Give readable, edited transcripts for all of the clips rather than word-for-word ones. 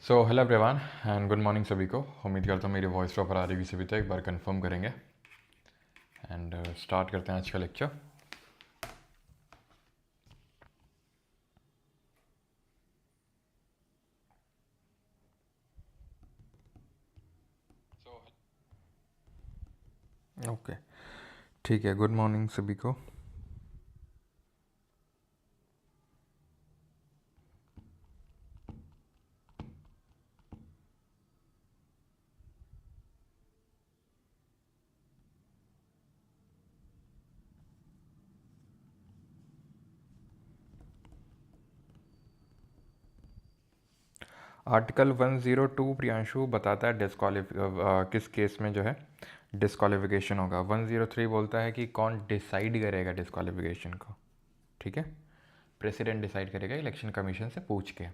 So hello everyone and good morning सभी को। उम्मीद करता हूँ मेरी वॉइस प्रॉपर आ रही है सभी तक। एक बार कंफर्म करेंगे एंड स्टार्ट करते हैं आज का लेक्चर। ओके, ठीक है। गुड मॉर्निंग सभी को। आर्टिकल 102 प्रियांशु बताता है किस केस में जो है डिस्क्वालिफिकेशन होगा। 103 बोलता है कि कौन डिसाइड करेगा डिस्क्वालिफिकेशन को। ठीक है, प्रेसिडेंट डिसाइड करेगा इलेक्शन कमीशन से पूछ के।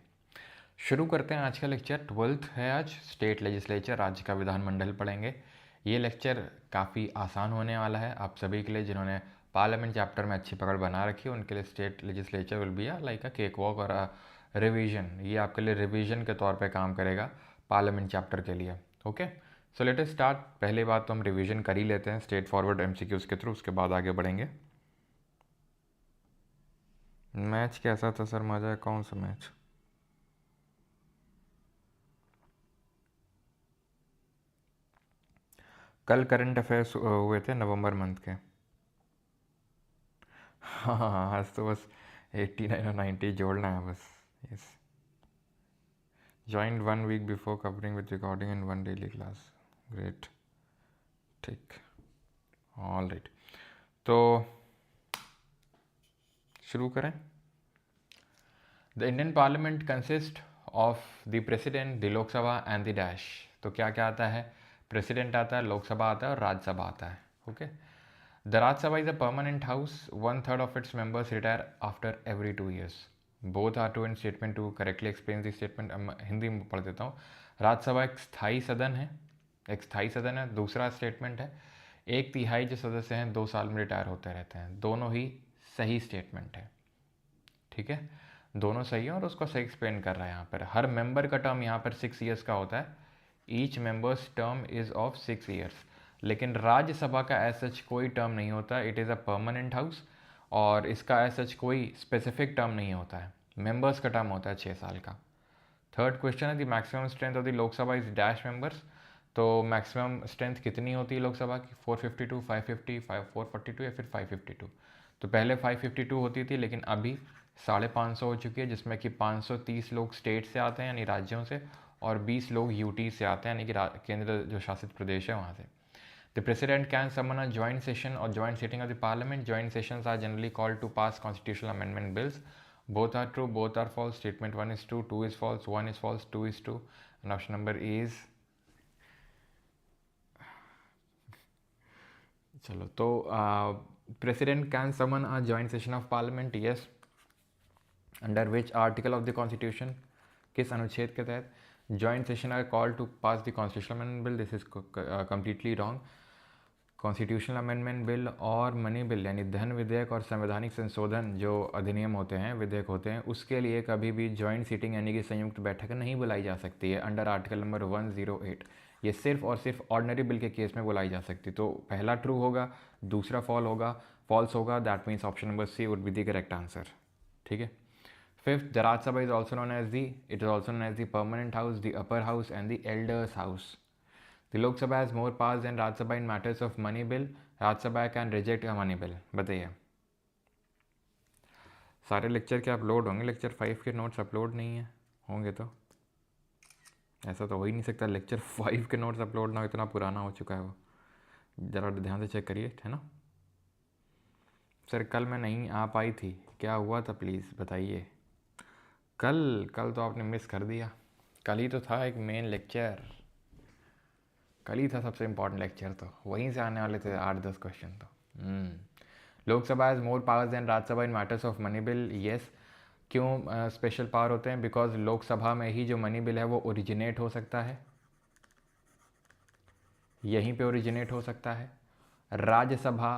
शुरू करते हैं आज का लेक्चर। 12th है आज, स्टेट लेजिस्लेचर, राज्य का विधानमंडल पढ़ेंगे। ये लेक्चर काफ़ी आसान होने वाला है आप सभी के लिए। जिन्होंने पार्लियामेंट चैप्टर में अच्छी पकड़ बना रखी है उनके लिए state legislature will be like a cake walk और रिवीजन। ये आपके लिए रिवीजन के तौर पे काम करेगा पार्लियामेंट चैप्टर के लिए। Okay, so let us start. पहले बात तो हम रिवीजन कर ही लेते हैं स्ट्रेट फॉरवर्ड एमसीक्यूज के थ्रू, उसके बाद आगे बढ़ेंगे। मैच कैसा था सर? मज़ा है? कौन सा मैच? कल करंट अफेयर्स हुए थे नवंबर मंथ के। हाँ हाँ हाँ, आज तो बस 89 और 90 जोड़ना है बस। Yes, joint 1 week before covering with recording in 1 daily class. Great, ठीक, ऑल राइट। तो शुरू करें। The Indian parliament consist of the president, the Lok Sabha and the dash. तो क्या क्या आता है? प्रेसिडेंट आता है, लोकसभा आता है और राज्यसभा आता है। Okay, the Rajya Sabha is a permanent house. 1/3 of its members retire after every 2 years. Both are two in statement two correctly explain this statement. Hindi में पढ़ देता हूँ। राज्यसभा एक स्थायी सदन है, एक स्थायी सदन है। दूसरा स्टेटमेंट है, 1/3 जो सदस्य हैं 2 साल में रिटायर होते रहते हैं। दोनों ही सही स्टेटमेंट है। ठीक है, दोनों सही है और उसको सही एक्सप्लेन कर रहा है। यहाँ पर हर मेंबर का टर्म यहाँ पर 6 years का होता है। Each members term is of 6 years। लेकिन राज्यसभा का एज सच कोई टर्म नहीं होता। It is a permanent house और इसका एज सच कोई स्पेसिफिक टर्म नहीं होता है। मेंबर्स का टर्म होता है 6 साल का। थर्ड क्वेश्चन है, the maximum strength of the Lok Sabha is dash members. तो मैक्सिमम स्ट्रेंथ कितनी होती है लोकसभा की? 452, 550, 442 या फिर 552। तो पहले 552 होती थी लेकिन अभी 550 हो चुकी है, जिसमें कि 530 लोग स्टेट से आते हैं यानी राज्यों से और 20 लोग यूटी से आते हैं यानी कि केंद्र जो शासित प्रदेश है वहाँ से। The president can summon a joint session और joint sitting of the parliament. Joint sessions are generally called to pass constitutional amendment bills. Both are true, both are false. Statement 1 is true, 2 is false, 1 is false, 2 is true. And option number is, चलो तो president can summon a joint session of parliament. Yes, under which article of the constitution? किस अनुच्छेद के तहत? Joint session are called to pass the constitutional amendment bill. This is completely wrong. Constitutional amendment bill और money bill यानी धन विधेयक और संवैधानिक संशोधन जो अधिनियम होते हैं, विधेयक होते हैं, उसके लिए कभी भी जॉइंट सीटिंग यानी कि संयुक्त बैठक नहीं बुलाई जा सकती है अंडर आर्टिकल नंबर 108। ये सिर्फ और सिर्फ ऑर्डिनरी बिल के केस में बुलाई जा सकती। तो पहला ट्रू होगा, दूसरा फॉल्स होगा। That means option number C would be the correct answer. ठीक है। Fifth, the Rajya Sabha is also known as the permanent house, the upper house and the elders house. The Lok Sabha has more powers than Rajya Sabha in matters of money bill. Rajya Sabha can reject a money bill. बताइए। सारे lecture के upload होंगे, lecture 5 के notes upload नहीं है? होंगे तो ऐसा तो हो ही नहीं सकता लेक्चर 5 के नोट्स अपलोड ना हो, इतना पुराना हो चुका है वो। ज़रा ध्यान से चेक करिए, है ना। सर कल मैं नहीं आ पाई थी, क्या हुआ था प्लीज़ बताइए। कल तो आपने मिस कर दिया। कल ही तो था एक मेन लेक्चर, कल ही था सबसे इम्पॉर्टेंट लेक्चर। तो वहीं से आने वाले थे 8-10 क्वेश्चन तो। Lok Sabha has more powers than Rajya Sabha in matters of money bill. Yes, क्यों स्पेशल पावर होते हैं? बिकॉज लोकसभा में ही जो मनी बिल है वो ओरिजिनेट हो सकता है, यहीं पे ओरिजिनेट हो सकता है। राज्यसभा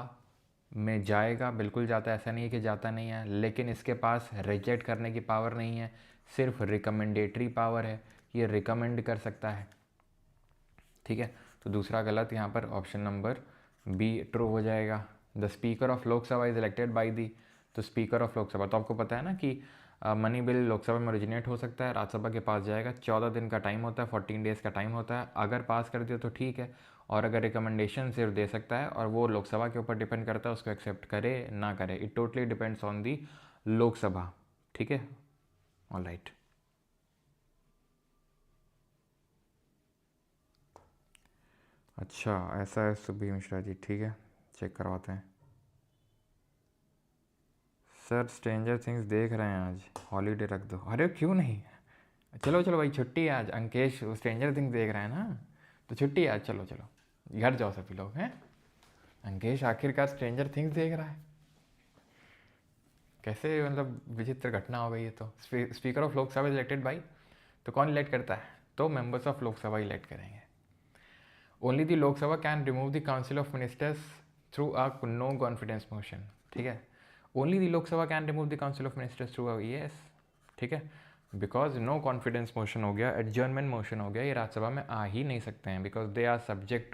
में जाएगा, बिल्कुल जाता है, ऐसा नहीं है कि जाता नहीं है, लेकिन इसके पास रिजेक्ट करने की पावर नहीं है, सिर्फ रिकमेंडेटरी पावर है ये रिकमेंड कर सकता है, ठीक है। तो दूसरा गलत, यहाँ पर ऑप्शन नंबर बी ट्रू हो जाएगा। The speaker of Lok Sabha is elected by the, तो स्पीकर ऑफ लोकसभा, तो आपको पता है ना कि मनी बिल लोकसभा में ओरिजिनेट हो सकता है, राज्यसभा के पास जाएगा, 14 दिन का टाइम होता है, 14 डेज़ का टाइम होता है। अगर पास कर दिया तो ठीक है, और अगर रिकमेंडेशन सिर्फ दे सकता है, और वो लोकसभा के ऊपर डिपेंड करता है उसको एक्सेप्ट करे ना करे। It totally depends on the Lok Sabha, ठीक है। ऑल राइट, अच्छा ऐसा है सुबी मिश्रा जी, ठीक है, चेक करवाते हैं। सर स्ट्रेंजर थिंग्स देख रहे हैं आज, हॉलीडे रख दो। अरे क्यों नहीं, चलो चलो भाई छुट्टी है आज, अंकेश स्ट्रेंजर थिंग्स देख रहे हैं ना, तो छुट्टी है आज, चलो चलो घर जाओ सभी लोग हैं। अंकेश आखिरकार स्ट्रेंजर थिंग्स देख रहा है, कैसे मतलब विचित्र घटना हो गई है। तो speaker of Lok Sabha elected by, तो कौन इलेक्ट करता है, तो मेंबर्स ऑफ लोकसभा इलेक्ट करेंगे। Only the Lok Sabha can remove the council of ministers through a no confidence motion, ठीक है। Only the Lok Sabha can remove the council of ministers through a yes, ठीक है, बिकॉज नो कॉन्फिडेंस मोशन हो गया, adjournment motion हो गया, ये राज्यसभा में आ ही नहीं सकते हैं, because they are subject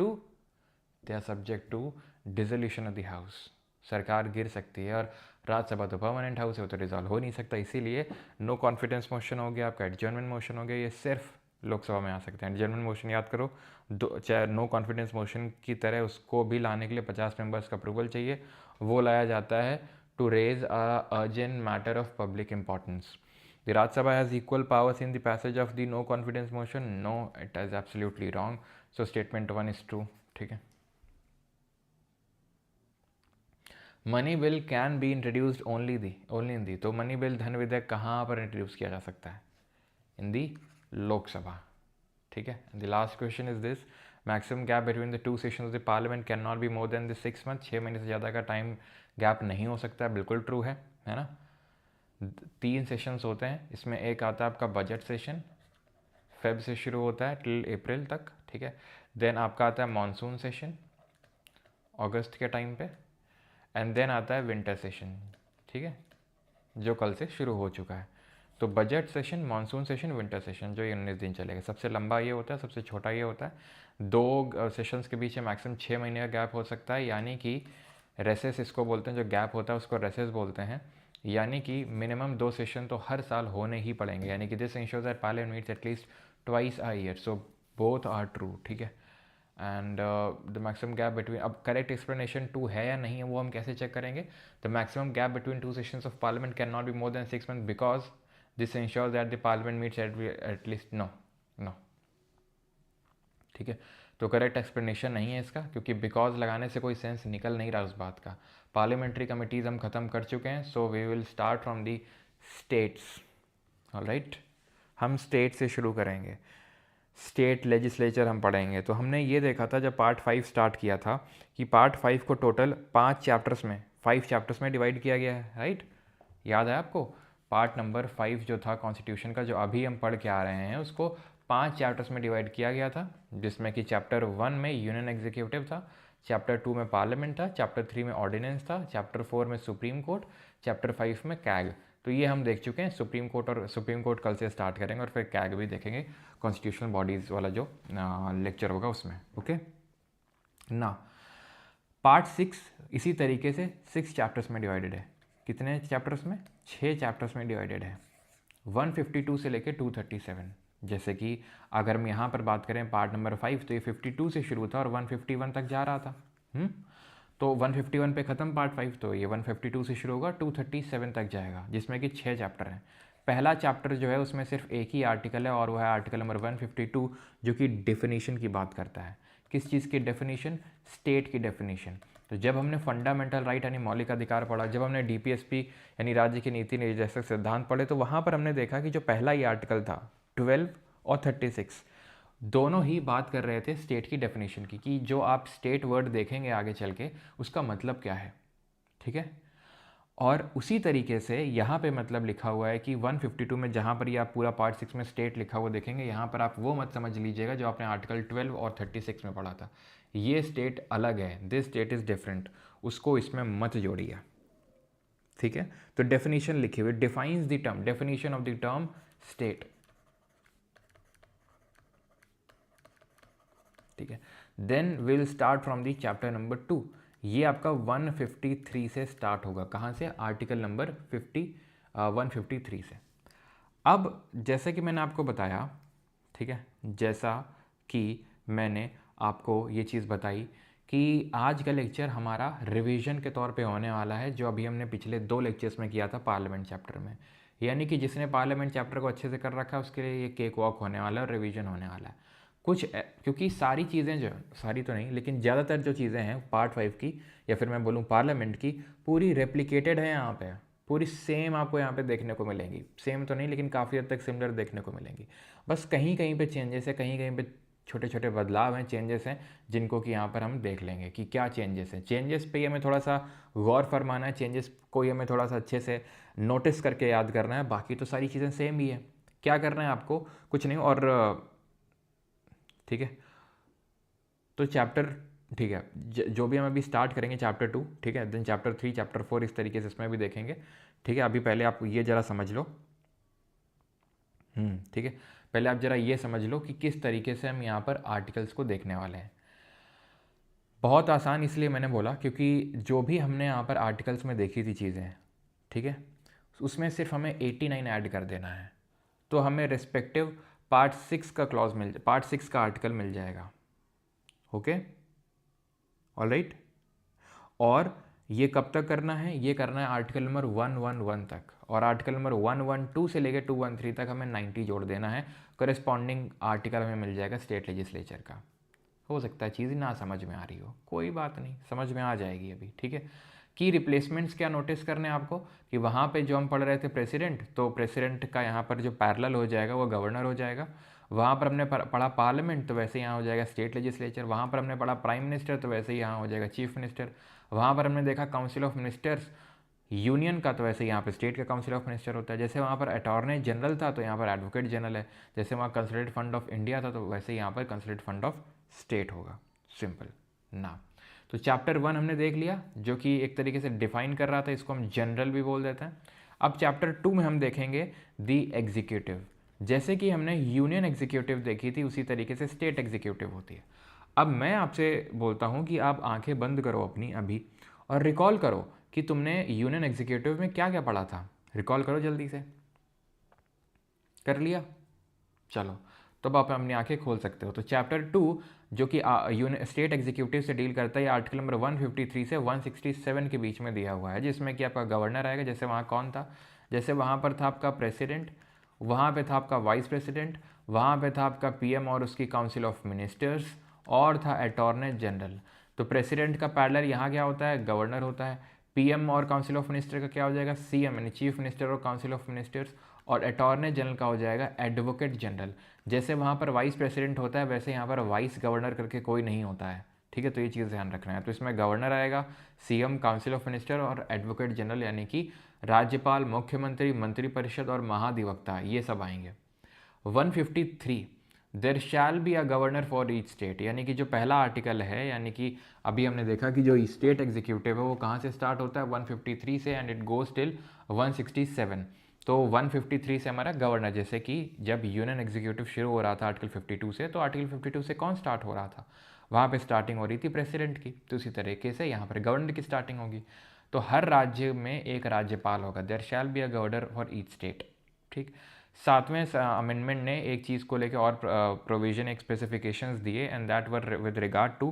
to dissolution of the house. सरकार गिर सकती है, और राज्यसभा तो परमानेंट हाउस है, वो तो रिजॉल्व हो नहीं सकता, इसीलिए नो कॉन्फिडेंस मोशन हो गया, आपका एडजर्नमेंट मोशन हो गया, ये सिर्फ लोकसभा में आ सकते हैं। एडजर्नमेंट मोशन याद करो, दो चाहे नो कॉन्फिडेंस मोशन की तरह उसको भी लाने के लिए 50 मेंबर्स का अप्रूवल चाहिए, वो लाया जाता है to raise a urgent matter of public importance. The Rajya Sabha has equal powers in the passage of the no confidence motion. No, it is absolutely wrong. So statement 1 is true. ठीक है। Money bill can be introduced only in the, तो money bill धन विधेयक कहाँ पर introduce किया जा सकता है, इन दी लोकसभा, ठीक है। The last question is this, maximum gap between the two session of the parliament can not be more then the 6 month, 6 महीने से ज़्यादा का टाइम गैप नहीं हो सकता है, बिल्कुल ट्रू है ना। 3 सेशंस होते हैं, इसमें एक आता है आपका बजट सेशन, फेब से शुरू होता है टिल अप्रैल तक, ठीक है। देन आपका आता है मानसून सेशन अगस्त के टाइम पे, एंड देन आता है विंटर सेशन, ठीक है, जो कल से शुरू हो चुका है। तो budget session, monsoon session, winter session, जो ये 19 दिन चलेगा। सबसे लंबा ये होता है, सबसे छोटा ये होता है। 2 सेशंस के बीच में मैक्सिमम 6 महीने का गैप हो सकता है, यानी कि रेसेस इसको बोलते हैं, जो गैप होता है उसको रेसेस बोलते हैं, यानी कि मिनिमम 2 सेशन तो हर साल होने ही पड़ेंगे, यानी कि this ensures that parliament meets at least twice a year, so both are true, ठीक है। And the maximum gap between, अब करेक्ट एक्सप्लेनेशन 2 है या नहीं है वो हम कैसे चेक करेंगे। The maximum gap between 2 sessions of parliament can not be more than 6 month, because this ensures that the parliament meets at least no, ठीक है। तो करेक्ट एक्सप्लेनेशन नहीं है इसका, क्योंकि बिकॉज लगाने से कोई सेंस निकल नहीं रहा उस बात का। पार्लियामेंट्री कमिटीज़ हम ख़त्म कर चुके हैं, so we will start from the states. Alright, हम स्टेट से शुरू करेंगे, स्टेट लेजिस्लेचर हम पढ़ेंगे। तो हमने ये देखा था जब पार्ट 5 स्टार्ट किया था कि पार्ट 5 को टोटल 5 चैप्टर्स में डिवाइड किया गया है, राइट, याद है आपको। पार्ट नंबर 5 जो था कॉन्स्टिट्यूशन का, जो अभी हम पढ़ के आ रहे हैं, उसको 5 चैप्टर्स में डिवाइड किया गया था, जिसमें कि चैप्टर 1 में यूनियन एग्जीक्यूटिव था, चैप्टर 2 में पार्लियामेंट था, चैप्टर 3 में ऑर्डिनेंस था, चैप्टर 4 में सुप्रीम कोर्ट, चैप्टर 5 में कैग। तो ये हम देख चुके हैं सुप्रीम कोर्ट, और सुप्रीम कोर्ट कल से स्टार्ट करेंगे, और फिर कैग भी देखेंगे, कॉन्स्टिट्यूशनल बॉडीज़ वाला जो लेक्चर होगा उसमें, ओके ना। पार्ट 6 इसी तरीके से 6 चैप्टर्स में डिवाइडेड है। कितने चैप्टर्स में, 6 चैप्टर्स में डिवाइडेड है, 152 से लेकर 237। जैसे कि अगर हम यहाँ पर बात करें पार्ट नंबर 5, तो ये 52 से शुरू था और 151 तक जा रहा था। तो 151 पे ख़त्म पार्ट 5, तो ये 152 से शुरू होगा 237 तक जाएगा, जिसमें कि 6 चैप्टर हैं। पहला चैप्टर जो है उसमें सिर्फ एक ही आर्टिकल है, और वह है आर्टिकल नंबर 152, जो कि डेफिनेशन की बात करता है। किस चीज़ की डेफिनेशन, स्टेट की डेफिनेशन। तो जब हमने फंडामेंटल राइट यानी मौलिक अधिकार पढ़ा, जब हमने DPSP यानी राज्य की नीति निर्देशक सिद्धांत पढ़े, तो वहाँ पर हमने देखा कि जो पहला ही आर्टिकल था 12 और 36, दोनों ही बात कर रहे थे स्टेट की डेफिनेशन की, कि जो आप स्टेट वर्ड देखेंगे आगे चल के उसका मतलब क्या है, ठीक है। और उसी तरीके से यहाँ पे मतलब लिखा हुआ है कि 152 में जहाँ पर ये आप पूरा पार्ट 6 में स्टेट लिखा हुआ देखेंगे, यहाँ पर आप वो मत समझ लीजिएगा जो आपने आर्टिकल 12 और 36 में पढ़ा था। ये स्टेट अलग है, दिस स्टेट इज़ डिफरेंट, उसको इसमें मत जोड़िए, ठीक है। तो डेफिनेशन लिखी हुई, defines the term, definition of the term state, ठीक है। Then will start from the chapter number 2, ये आपका 153 से स्टार्ट होगा। कहाँ से? आर्टिकल नंबर 153 से। अब जैसे कि मैंने आपको बताया, ठीक है, जैसा कि मैंने आपको ये चीज़ बताई कि आज का लेक्चर हमारा रिवीजन के तौर पे होने वाला है, जो अभी हमने पिछले 2 लेक्चर्स में किया था पार्लियामेंट चैप्टर में। यानी कि जिसने पार्लियामेंट चैप्टर को अच्छे से कर रखा है उसके लिए ये केक वॉक होने वाला है और रिवीजन होने वाला है। क्योंकि सारी चीज़ें जो, सारी तो नहीं लेकिन ज़्यादातर जो चीज़ें हैं पार्ट 5 की या फिर मैं बोलूँ पार्लियामेंट की, पूरी रेप्लिकेटेड है यहाँ पे, पूरी सेम आपको यहाँ पे देखने को मिलेंगी। सेम तो नहीं लेकिन काफ़ी हद तक सिमिलर देखने को मिलेंगी। बस कहीं कहीं पे चेंजेस है, कहीं कहीं पे छोटे छोटे बदलाव हैं, चेंजेस हैं, जिनको कि यहाँ पर हम देख लेंगे कि क्या चेंजेस हैं। चेंजेस पे हमें थोड़ा सा गौर फरमाना है, चेंजेस को हमें थोड़ा सा अच्छे से नोटिस करके याद करना है। बाकी तो सारी चीज़ें सेम ही है। क्या करना है आपको? कुछ नहीं। और ठीक है, तो चैप्टर, ठीक है, जो भी हम अभी स्टार्ट करेंगे चैप्टर 2, ठीक है, देन चैप्टर 3, चैप्टर 4, इस तरीके से इसमें भी देखेंगे। ठीक है, अभी पहले आप ये ज़रा समझ लो। ठीक है, पहले आप ज़रा ये समझ लो कि किस तरीके से हम यहाँ पर आर्टिकल्स को देखने वाले हैं। बहुत आसान इसलिए मैंने बोला क्योंकि जो भी हमने यहाँ पर आर्टिकल्स में देखी थी चीज़ें, ठीक है, उसमें सिर्फ हमें 89 ऐड कर देना है, तो हमें रिस्पेक्टिव पार्ट 6 का पार्ट 6 का आर्टिकल मिल जाएगा। Okay, alright. और ये कब तक करना है? ये करना है आर्टिकल नंबर 111 तक, और आर्टिकल नंबर 112 से लेकर 213 तक हमें 90 जोड़ देना है। करेस्पॉन्डिंग आर्टिकल हमें मिल जाएगा स्टेट लेजिस्लेचर का। हो सकता है चीज़ ना समझ में आ रही हो, कोई बात नहीं, समझ में आ जाएगी अभी। ठीक है, की रिप्लेसमेंट्स क्या नोटिस करने हैं आपको कि वहाँ पे जो हम पढ़ रहे थे प्रेसिडेंट, तो प्रेसिडेंट का यहाँ पर जो पैरेलल हो जाएगा वो गवर्नर हो जाएगा। वहाँ पर हमने पढ़ा पार्लियामेंट, तो वैसे यहाँ हो जाएगा स्टेट लेजिस्लेचर। वहाँ पर हमने पढ़ा प्राइम मिनिस्टर, तो वैसे ही यहाँ हो जाएगा चीफ मिनिस्टर। वहाँ पर हमने देखा काउंसिल ऑफ मिनिस्टर्स यूनियन का, तो वैसे यहाँ पर स्टेट का काउंसिल ऑफ मिनिस्टर होता है। जैसे वहाँ पर अटॉर्नी जनरल था, तो यहाँ पर एडवोकेट जनरल है। जैसे वहाँ कंसोलिडेटेड फंड ऑफ इंडिया था, तो वैसे यहाँ पर कंसोलिडेटेड फंड ऑफ स्टेट होगा। सिंपल ना। तो चैप्टर 1 हमने देख लिया, जो कि एक तरीके से डिफाइन कर रहा था, इसको हम जनरल भी बोल देते हैं। अब चैप्टर 2 में हम देखेंगे दी एग्जीक्यूटिव। जैसे कि हमने यूनियन एग्जीक्यूटिव देखी थी, उसी तरीके से स्टेट एग्जीक्यूटिव होती है। अब मैं आपसे बोलता हूँ कि आप आंखें बंद करो अपनी अभी और रिकॉल करो कि तुमने यूनियन एग्जीक्यूटिव में क्या क्या पढ़ा था। रिकॉल करो जल्दी से। कर लिया? चलो, तो अब आप अपनी आंखें खोल सकते हो। तो चैप्टर 2 जो कि स्टेट एग्जीक्यूटिव से डील करता है, आर्टिकल नंबर 153 से 167 के बीच में दिया हुआ है, जिसमें कि आपका गवर्नर आएगा। जैसे वहाँ कौन था? जैसे वहाँ पर था आपका प्रेसिडेंट, वहाँ पे था आपका वाइस प्रेसिडेंट, वहाँ पे था आपका पीएम और उसकी काउंसिल ऑफ मिनिस्टर्स, और था अटॉर्नी जनरल। तो प्रेसिडेंट का पैरेलल यहाँ क्या होता है? गवर्नर होता है। पीएम और काउंसिल ऑफ मिनिस्टर का क्या हो जाएगा? सीएम, यानी चीफ मिनिस्टर और काउंसिल ऑफ मिनिस्टर्स। और अटॉर्नी जनरल का हो जाएगा एडवोकेट जनरल। जैसे वहाँ पर वाइस प्रेसिडेंट होता है, वैसे यहाँ पर वाइस गवर्नर करके कोई नहीं होता है। ठीक है, तो ये चीज़ ध्यान रखना है। तो इसमें गवर्नर आएगा, सीएम, काउंसिल ऑफ मिनिस्टर और एडवोकेट जनरल, यानी कि राज्यपाल, मुख्यमंत्री, मंत्रिपरिषद और महाधिवक्ता, ये सब आएंगे। 153 there shall be a governor for each state, यानी कि जो पहला आर्टिकल है, यानी कि अभी हमने देखा कि जो स्टेट एग्जीक्यूटिव है वो कहाँ से स्टार्ट होता है? 153 से, एंड इट गोज टिल 167। तो 153 से हमारा गवर्नर, जैसे कि जब यूनियन एग्जीक्यूटिव शुरू हो रहा था आर्टिकल 52 से, तो आर्टिकल 52 से कौन स्टार्ट हो रहा था? वहाँ पे स्टार्टिंग हो रही थी प्रेसिडेंट की। तो उसी तरीके से यहाँ पर गवर्नर की स्टार्टिंग होगी। तो हर राज्य में एक राज्यपाल होगा। There shall be a governor for each state. ठीक। 7वें अमेंडमेंट ने एक चीज़ को लेकर और प्रोविजन, एक स्पेसिफिकेशंस दिए, and that were with regard to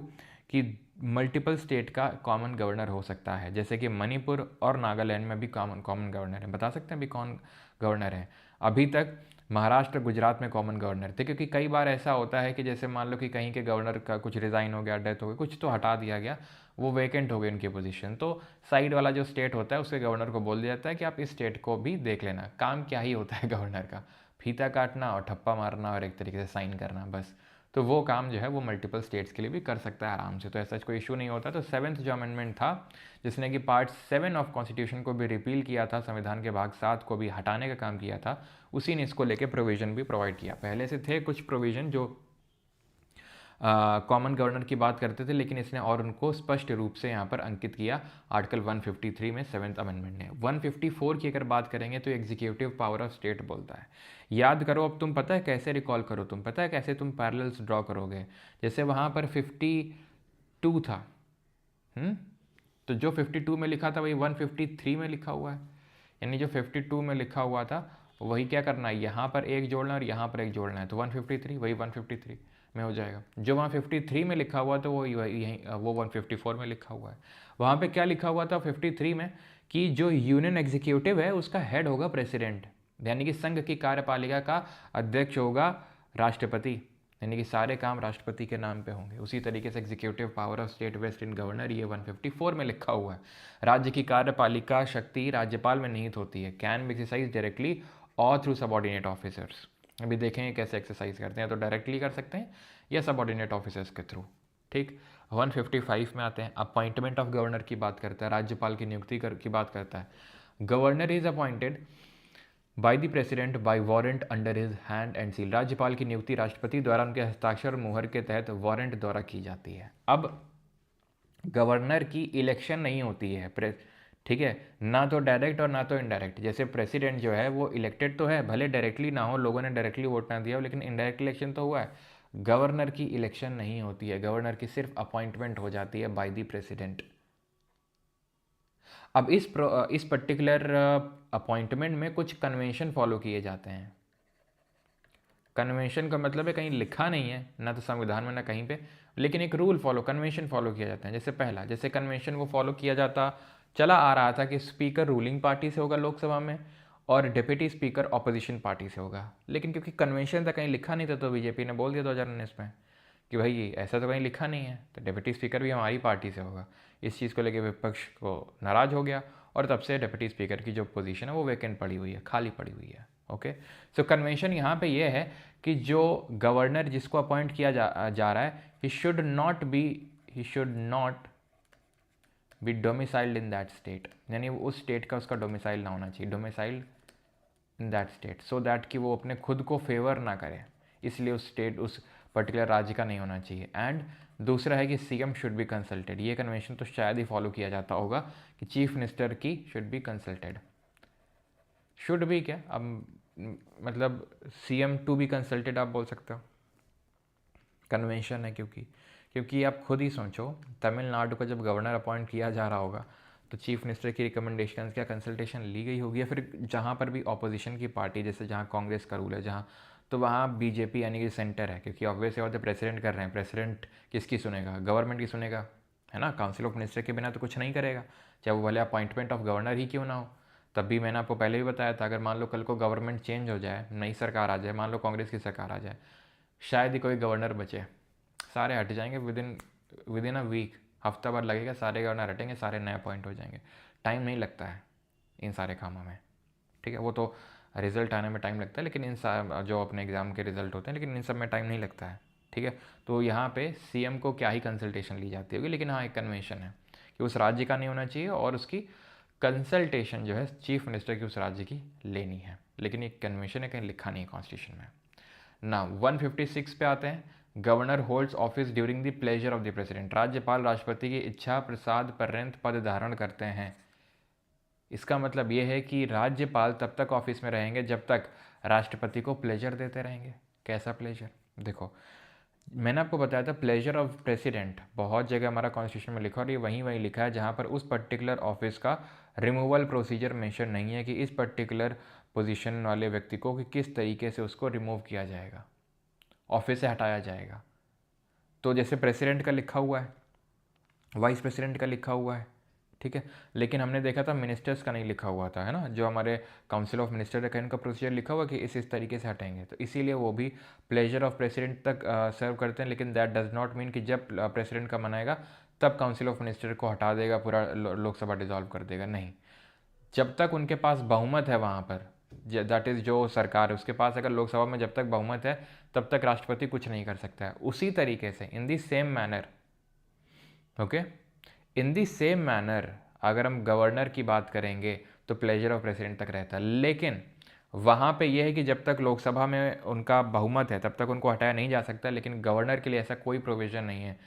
कि मल्टीपल स्टेट का कॉमन गवर्नर हो सकता है। जैसे कि मणिपुर और नागालैंड में भी कॉमन गवर्नर है। बता सकते हैं अभी कौन गवर्नर है? अभी तक महाराष्ट्र, गुजरात में कॉमन गवर्नर थे, क्योंकि कई बार ऐसा होता है कि जैसे मान लो कि कहीं के गवर्नर का कुछ रिज़ाइन हो गया, डेथ हो गई, कुछ तो हटा दिया गया, वो वेकेंट हो गई उनकी पोजीशन, तो साइड वाला जो स्टेट होता है उसके गवर्नर को बोल दिया जाता है कि आप इस स्टेट को भी देख लेना। काम क्या ही होता है गवर्नर का? फीता काटना और ठप्पा मारना और एक तरीके से साइन करना, बस। तो वो काम जो है वो मल्टीपल स्टेट्स के लिए भी कर सकता है आराम से, तो ऐसा कोई इशू नहीं होता। तो 7th जो अमेंडमेंट था, जिसने कि पार्ट 7 ऑफ कॉन्स्टिट्यूशन को भी रिपील किया था, संविधान के भाग 7 को भी हटाने का काम किया था, उसी ने इसको लेके प्रोविज़न भी प्रोवाइड किया। पहले से थे कुछ प्रोविज़न जो कॉमन गवर्नर की बात करते थे, लेकिन इसने और उनको स्पष्ट रूप से यहाँ पर अंकित किया आर्टिकल 153 में 7th अमेंडमेंट ने। 154 की अगर बात करेंगे तो एग्जीक्यूटिव पावर ऑफ स्टेट बोलता है। याद करो, अब तुम पता है कैसे रिकॉल करो, तुम पता है कैसे तुम पैरेलल्स ड्रॉ करोगे। जैसे वहाँ पर 52 था, तो जो 52 में लिखा था वही 153 में लिखा हुआ है, यानी जो 52 में लिखा हुआ था वही क्या करना है, यहाँ पर एक जोड़ना और यहाँ पर एक जोड़ना है, तो 153 वही 153 में हो जाएगा। जो वहाँ 53 में लिखा हुआ तो वो यहीं वो 154 में लिखा हुआ है। वहाँ पे क्या लिखा हुआ था 53 में कि जो यूनियन एग्जीक्यूटिव है उसका हेड होगा प्रेसिडेंट, यानी कि संघ की कार्यपालिका का अध्यक्ष होगा राष्ट्रपति, यानी कि सारे काम राष्ट्रपति के नाम पे होंगे। उसी तरीके से executive power of state vest in governor ये 154 में लिखा हुआ है। राज्य की कार्यपालिका शक्ति राज्यपाल में निहित होती है, कैन बी एक्सरसाइज डायरेक्टली और थ्रू सबऑर्डिनेट ऑफिसर्स। अभी देखेंगे कैसे एक्सरसाइज करते हैं, तो डायरेक्टली कर सकते हैं या सबऑर्डिनेट ऑफिसर्स के थ्रू। ठीक, 155 में आते हैं, अपॉइंटमेंट ऑफ गवर्नर की बात करता है, राज्यपाल की नियुक्ति की बात करता है। Governor is appointed by the president bye warrant under his hand and seal. राज्यपाल की नियुक्ति राष्ट्रपति द्वारा उनके हस्ताक्षर और मुहर के तहत वारंट द्वारा की जाती है। अब गवर्नर की इलेक्शन नहीं होती है, ठीक है, ना तो डायरेक्ट और ना तो इनडायरेक्ट। जैसे प्रेसिडेंट जो है वो इलेक्टेड तो है, भले डायरेक्टली ना हो, लोगों ने डायरेक्टली वोट ना दिया हो, लेकिन इनडायरेक्ट इलेक्शन तो हुआ है। गवर्नर की इलेक्शन नहीं होती है, गवर्नर की सिर्फ अपॉइंटमेंट हो जाती है बाय द प्रेसिडेंट। अब इस पर्टिकुलर अपॉइंटमेंट में कुछ कन्वेंशन फॉलो किए जाते हैं। कन्वेंशन का मतलब है कहीं लिखा नहीं है, ना तो संविधान में ना कहीं पे, लेकिन एक रूल फॉलो, कन्वेंशन फॉलो किया जाता है। जैसे पहला, जैसे कन्वेंशन वो फॉलो किया जाता चला आ रहा था कि स्पीकर रूलिंग पार्टी से होगा लोकसभा में और डिप्टी स्पीकर ऑपोजिशन पार्टी से होगा, लेकिन क्योंकि कन्वेंशन था कहीं लिखा नहीं था तो बीजेपी ने बोल दिया 2019 में कि भाई ऐसा तो कहीं लिखा नहीं है, तो डिप्टी स्पीकर भी हमारी पार्टी से होगा। इस चीज़ को लेकर विपक्ष को नाराज़ हो गया और तब से डिप्टी स्पीकर की जो पोजीशन है वो वैकेंट पड़ी हुई है, खाली पड़ी हुई है। ओके, सो कन्वेंशन यहाँ पे ये है कि जो गवर्नर जिसको अपॉइंट किया जा रहा है, he should not be domiciled in that state, यानी उस स्टेट का उसका डोमिसाइल ना होना चाहिए, domiciled in that state, so that कि वो अपने खुद को फेवर ना करे, इसलिए उस स्टेट उस पर्टिकुलर राज्य का नहीं होना चाहिए। एंड दूसरा है कि सीएम शुड बी कंसल्टेड। ये कन्वेंशन तो शायद ही फॉलो किया जाता होगा कि चीफ मिनिस्टर की should be consulted. Should be क्या, अब मतलब सीएम टू बी कंसल्टेड आप बोल सकते हो, कन्वेंशन है क्योंकि आप खुद ही सोचो, तमिलनाडु का जब गवर्नर अपॉइंट किया जा रहा होगा तो चीफ मिनिस्टर की रिकमेंडेशन क्या कंसल्टेशन ली गई होगी, या फिर जहाँ पर भी ऑपोजिशन की पार्टी, जैसे जहाँ कांग्रेस का रूल है जहाँ, तो वहाँ बीजेपी यानी कि सेंटर है, क्योंकि ऑब्वियस बात है प्रेसिडेंट कर रहे हैं, प्रेसिडेंट किसकी सुनेगा, गवर्नमेंट की सुनेगा, है ना। काउंसिल ऑफ मिनिस्टर के बिना तो कुछ नहीं करेगा, चाहे वो भले अपॉइंटमेंट ऑफ गवर्नर ही क्यों ना हो। तब भी मैंने आपको पहले भी बताया था, अगर मान लो कल को गवर्नमेंट चेंज हो जाए, नई सरकार आ जाए, मान लो कांग्रेस की सरकार आ जाए, शायद ही कोई गवर्नर बचे, सारे हट जाएंगे विद इन अ वीक, हफ्ता भर लगेगा, सारे गवर्नर हटेंगे, सारे नए अपॉइंट हो जाएंगे। टाइम नहीं लगता है इन सारे कामों में, ठीक है। वो तो रिजल्ट आने में टाइम लगता है, लेकिन जो अपने एग्ज़ाम के रिजल्ट होते हैं, लेकिन इन सब में टाइम नहीं लगता है, ठीक है। तो यहाँ पे सीएम को क्या ही कंसल्टेशन ली जाती होगी, लेकिन हाँ एक कन्वेंशन है कि उस राज्य का नहीं होना चाहिए और उसकी कंसल्टेशन जो है चीफ मिनिस्टर की उस राज्य की लेनी है, लेकिन एक कन्वेंशन है, कहीं लिखा नहीं है कॉन्स्टिट्यूशन में ना। 156 पे आते हैं, governor holds office during the pleasure of the president. राज्यपाल राष्ट्रपति की इच्छा प्रसाद पर्यंत पद धारण करते हैं। इसका मतलब ये है कि राज्यपाल तब तक ऑफिस में रहेंगे जब तक राष्ट्रपति को प्लेजर देते रहेंगे। कैसा प्लेजर, देखो मैंने आपको बताया था प्लेजर ऑफ प्रेसिडेंट बहुत जगह हमारा कॉन्स्टिट्यूशन में लिखा और ये वहीं लिखा है जहाँ पर उस पर्टिकुलर ऑफिस का रिमूवल प्रोसीजर मेंशन नहीं है कि इस पर्टिकुलर पोजीशन वाले व्यक्ति को कि किस तरीके से उसको रिमूव किया जाएगा, ऑफिस से हटाया जाएगा। तो जैसे प्रेसिडेंट का लिखा हुआ है, वाइस प्रेसिडेंट का लिखा हुआ है, ठीक है, लेकिन हमने देखा था मिनिस्टर्स का नहीं लिखा हुआ था, है ना। जो हमारे काउंसिल ऑफ मिनिस्टर है इनका प्रोसीजर लिखा हुआ कि इस तरीके से हटेंगे, तो इसीलिए वो भी प्लेजर ऑफ प्रेसिडेंट तक सर्व करते हैं। लेकिन दैट डज नॉट मीन कि जब प्रेसिडेंट का मन आएगा तब काउंसिल ऑफ मिनिस्टर को हटा देगा, पूरा लोकसभा डिजॉल्व कर देगा, नहीं। जब तक उनके पास बहुमत है वहाँ पर, दैट इज़ जो सरकार है उसके पास अगर लोकसभा में जब तक बहुमत है तब तक राष्ट्रपति कुछ नहीं कर सकता है। उसी तरीके से in the same manner, okay, in the same manner अगर हम गवर्नर की बात करेंगे तो प्लेजर ऑफ प्रेसिडेंट तक रहता है, लेकिन वहाँ पे ये है कि जब तक लोकसभा में उनका बहुमत है तब तक उनको हटाया नहीं जा सकता, लेकिन गवर्नर के लिए ऐसा कोई प्रोविज़न नहीं है,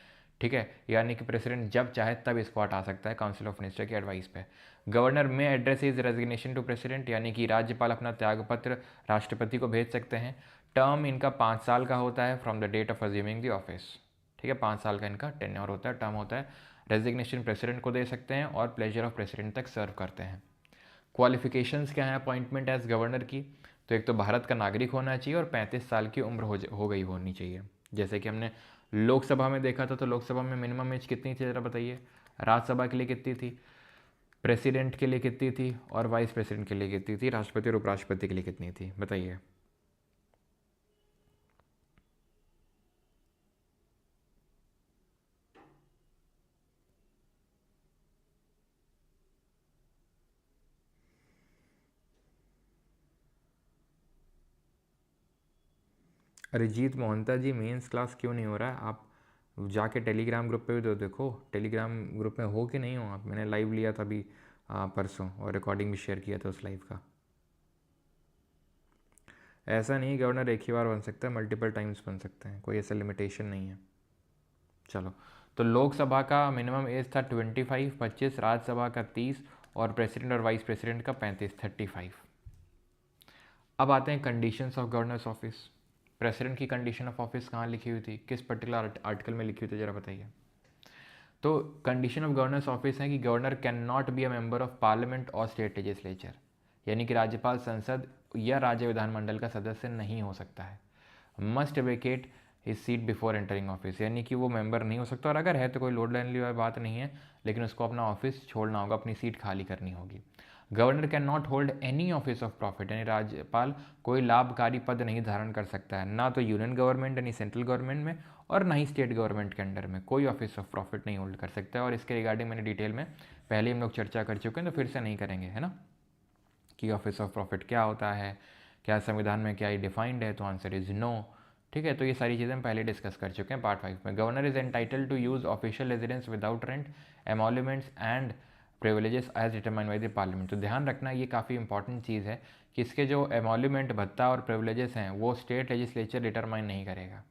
ठीक है। यानी कि प्रेसिडेंट जब चाहे तब इसको हटा सकता है काउंसिल ऑफ मिनिस्टर की एडवाइस पे। Governor may address his resignation to president, यानी कि राज्यपाल अपना त्यागपत्र राष्ट्रपति को भेज सकते हैं। टर्म इनका 5 साल का होता है from the date of assuming the office, ठीक है। 5 साल का इनका टेन्योर होता है, टर्म होता है। रेजिग्नेशन प्रेसिडेंट को दे सकते हैं और प्लेजर ऑफ प्रेसिडेंट तक सर्व करते हैं। क्वालिफिकेशंस क्या है अपॉइंटमेंट एज गवर्नर की? तो एक तो भारत का नागरिक होना चाहिए और 35 साल की उम्र हो गई होनी चाहिए। जैसे कि हमने लोकसभा में देखा था, तो लोकसभा में मिनिमम एज कितनी थी ज़रा बताइए। राज्यसभा के लिए कितनी थी, प्रेसिडेंट के लिए कितनी थी, और वाइस प्रेसिडेंट के लिए कितनी थी, राष्ट्रपति और उपराष्ट्रपति के लिए कितनी थी, बताइए। अरिजीत मोहंता जी, मेंस क्लास क्यों नहीं हो रहा है? आप जाके टेलीग्राम ग्रुप पे भी तो देखो, टेलीग्राम ग्रुप में हो कि नहीं हो आप? मैंने लाइव लिया था अभी परसों, और रिकॉर्डिंग भी शेयर किया था उस लाइव का। ऐसा नहीं गवर्नर एक ही बार बन सकता है, मल्टीपल टाइम्स बन सकते हैं, कोई ऐसा लिमिटेशन नहीं है। चलो, तो लोकसभा का मिनिमम एज था 25, राज्यसभा का 30, और प्रेसिडेंट और वाइस प्रेसिडेंट का 35। अब आते हैं conditions of governors office. President की कंडीशन ऑफ ऑफिस कहाँ लिखी हुई थी, किस पर्टिकुलर आर्टिकल में लिखी हुई थी, जरा बताइए। तो कंडीशन ऑफ गवर्नर्स ऑफिस है कि governor can not be a member of parliament और स्टेट लेजिस्लेचर, यानी कि राज्यपाल संसद या राज्य विधानमंडल का सदस्य नहीं हो सकता है। Must vacate his seat before entering office, यानी कि वो मेंबर नहीं हो सकता, और अगर है तो कोई लोड लेने वाली बात नहीं है, लेकिन उसको अपना ऑफिस छोड़ना होगा, अपनी सीट खाली करनी होगी। Governor can not hold any office of profit, यानी राज्यपाल कोई लाभकारी पद नहीं धारण कर सकता है, ना तो यूनियन गवर्नमेंट यानी सेंट्रल गवर्नमेंट में, और ना ही स्टेट गवर्नमेंट के अंडर में कोई ऑफिस ऑफ प्रॉफिट नहीं होल्ड कर सकता है। और इसके रिगार्डिंग मैंने डिटेल में पहले हम लोग चर्चा कर चुके हैं, तो फिर से नहीं करेंगे, है ना, कि ऑफिस ऑफ प्रॉफिट क्या होता है, क्या संविधान में क्या ये डिफाइंड है, तो आंसर इज नो, ठीक है। तो ये सारी चीज़ें हम पहले डिस्कस कर चुके हैं पार्ट 5 में। Governor is entitle to use official residence without rent, emoluments and privileges as determine by the parliament. तो ध्यान रखना, ये काफ़ी इंपॉर्टेंट चीज़ है कि इसके जो एमोल्यूमेंट, भत्ता और प्रिविलेजेस हैं वो स्टेट लेजिस्लेचर डिटरमाइन नहीं करेगा।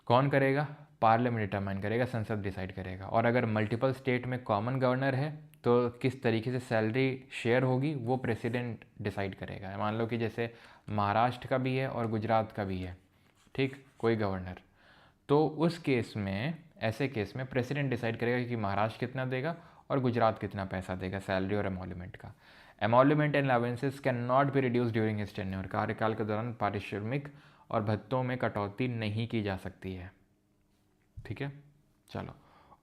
कौन करेगा? पार्लियामेंट डिटरमाइन करेगा, संसद डिसाइड करेगा। और अगर मल्टीपल स्टेट में कॉमन गवर्नर है तो किस तरीके से सैलरी शेयर होगी वो प्रेसिडेंट डिसाइड करेगा। मान लो कि जैसे महाराष्ट्र का भी है और गुजरात का भी है, ठीक, कोई गवर्नर, तो उस केस में, ऐसे केस में प्रेसिडेंट डिसाइड करेगा कि महाराष्ट्र कितना देगा और गुजरात कितना पैसा देगा सैलरी और एमोल्यूमेंट का। Emolument and allowances can not be reduce during his tenure, कार्यकाल के दौरान पारिश्रमिक और भत्तों में कटौती नहीं की जा सकती है, ठीक है। चलो,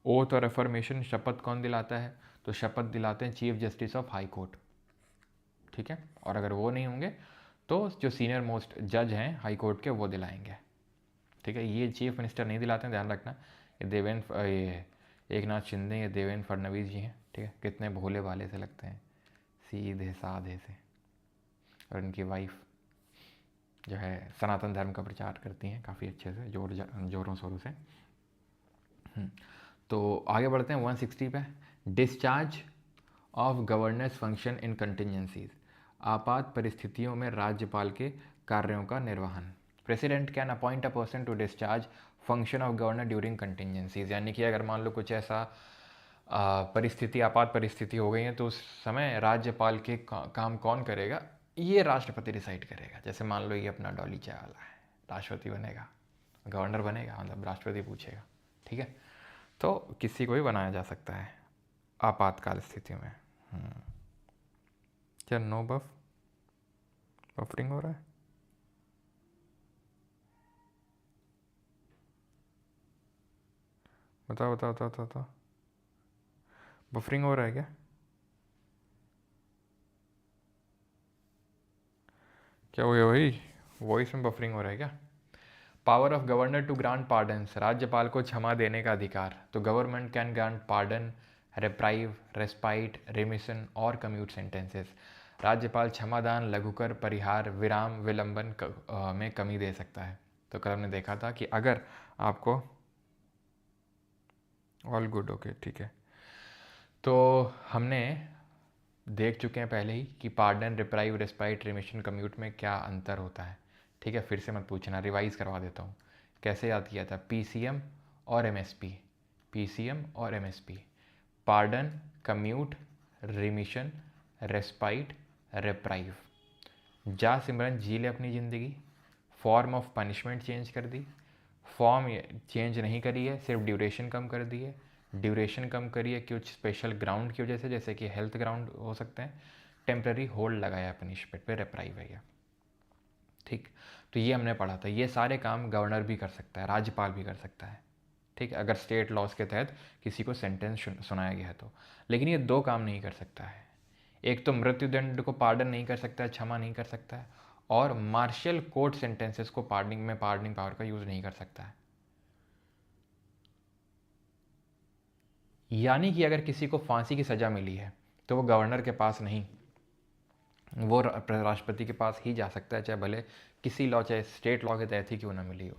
ओथ और अफर्मेशन, शपथ कौन दिलाता है? तो शपथ दिलाते हैं chief justice of high court, ठीक है। और अगर वो नहीं होंगे तो जो सीनियर मोस्ट जज हैं हाई कोर्ट के वो दिलाएंगे, ठीक है। ये चीफ मिनिस्टर नहीं दिलाते हैं, ध्यान रखना। ये एक नाथ शिंदे, ये देवेंद्र फडणवीस जी हैं, ठीक है। कितने भोले भाले से लगते हैं, सीधे साधे से। और उनकी वाइफ जो है सनातन धर्म का प्रचार करती हैं काफ़ी अच्छे से, जोरों शोरों से। तो आगे बढ़ते हैं 160 पे। Discharge of governance function in contingencies, आपात परिस्थितियों में राज्यपाल के कार्यों का निर्वहन। President can appoint a person to discharge function of governor during contingencies, यानी कि अगर मान लो कुछ ऐसा परिस्थिति, आपात परिस्थिति हो गई है, तो उस समय राज्यपाल के काम कौन करेगा, ये राष्ट्रपति डिसाइड करेगा। जैसे मान लो ये अपना डॉली चाय वाला है, राष्ट्रपति बनेगा, गवर्नर बनेगा, मतलब राष्ट्रपति पूछेगा, ठीक है। तो किसी को भी बनाया जा सकता है आपातकाल स्थिति में। क्या नो बफरिंग हो रहा है? बताओ बताओ बताओ बताओ बताओ, बफरिंग हो रहा है क्या? क्या हुआ भाई, वॉइस में बफरिंग हो रहा है क्या? Power of governor to grant pardons, राज्यपाल को क्षमा देने का अधिकार। तो government can grant pardon, reprieve, respite, remission और कम्यूट सेंटेंसेस। राज्यपाल क्षमादान, लघुकर, परिहार, विराम, विलंबन में कमी दे सकता है। तो कल हमने देखा था कि अगर आपको ऑल गुड, ओके, ठीक है। तो हमने देख चुके हैं पहले ही कि pardon, reprieve, respite, remission, commute में क्या अंतर होता है। ठीक है, फिर से मत पूछना, रिवाइज करवा देता हूँ। कैसे याद किया था? पीसीएम और एमएसपी, पीसीएम और MSP, pardon, commute, remission, respite, reprieve. जा सिमरन जी ले अपनी ज़िंदगी, फॉर्म ऑफ पनिशमेंट चेंज कर दी, फॉर्म चेंज नहीं करी है, सिर्फ ड्यूरेशन कम कर दी है। ड्यूरेशन कम करी है कुछ स्पेशल ग्राउंड की वजह से, जैसे कि हेल्थ ग्राउंड हो सकते हैं। टेम्प्रेरी होल्ड लगाया पनिशमेंट पे, रेप्राइव है। ठीक, तो ये हमने पढ़ा था। ये सारे काम गवर्नर भी कर सकता है, राज्यपाल भी कर सकता है। ठीक है, अगर स्टेट लॉज के तहत किसी को सेंटेंस सुनाया गया है तो। लेकिन ये दो काम नहीं कर सकता है। एक तो मृत्युदंड को पार्डन नहीं कर सकता है, क्षमा नहीं कर सकता है, और मार्शल कोर्ट सेंटेंसेस को पार्डनिंग पावर का यूज़ नहीं कर सकता है। यानी कि अगर किसी को फांसी की सज़ा मिली है तो वो गवर्नर के पास नहीं, वो राष्ट्रपति के पास ही जा सकता है, चाहे भले किसी लॉ, चाहे स्टेट लॉ के तहत ही क्यों ना मिली हो।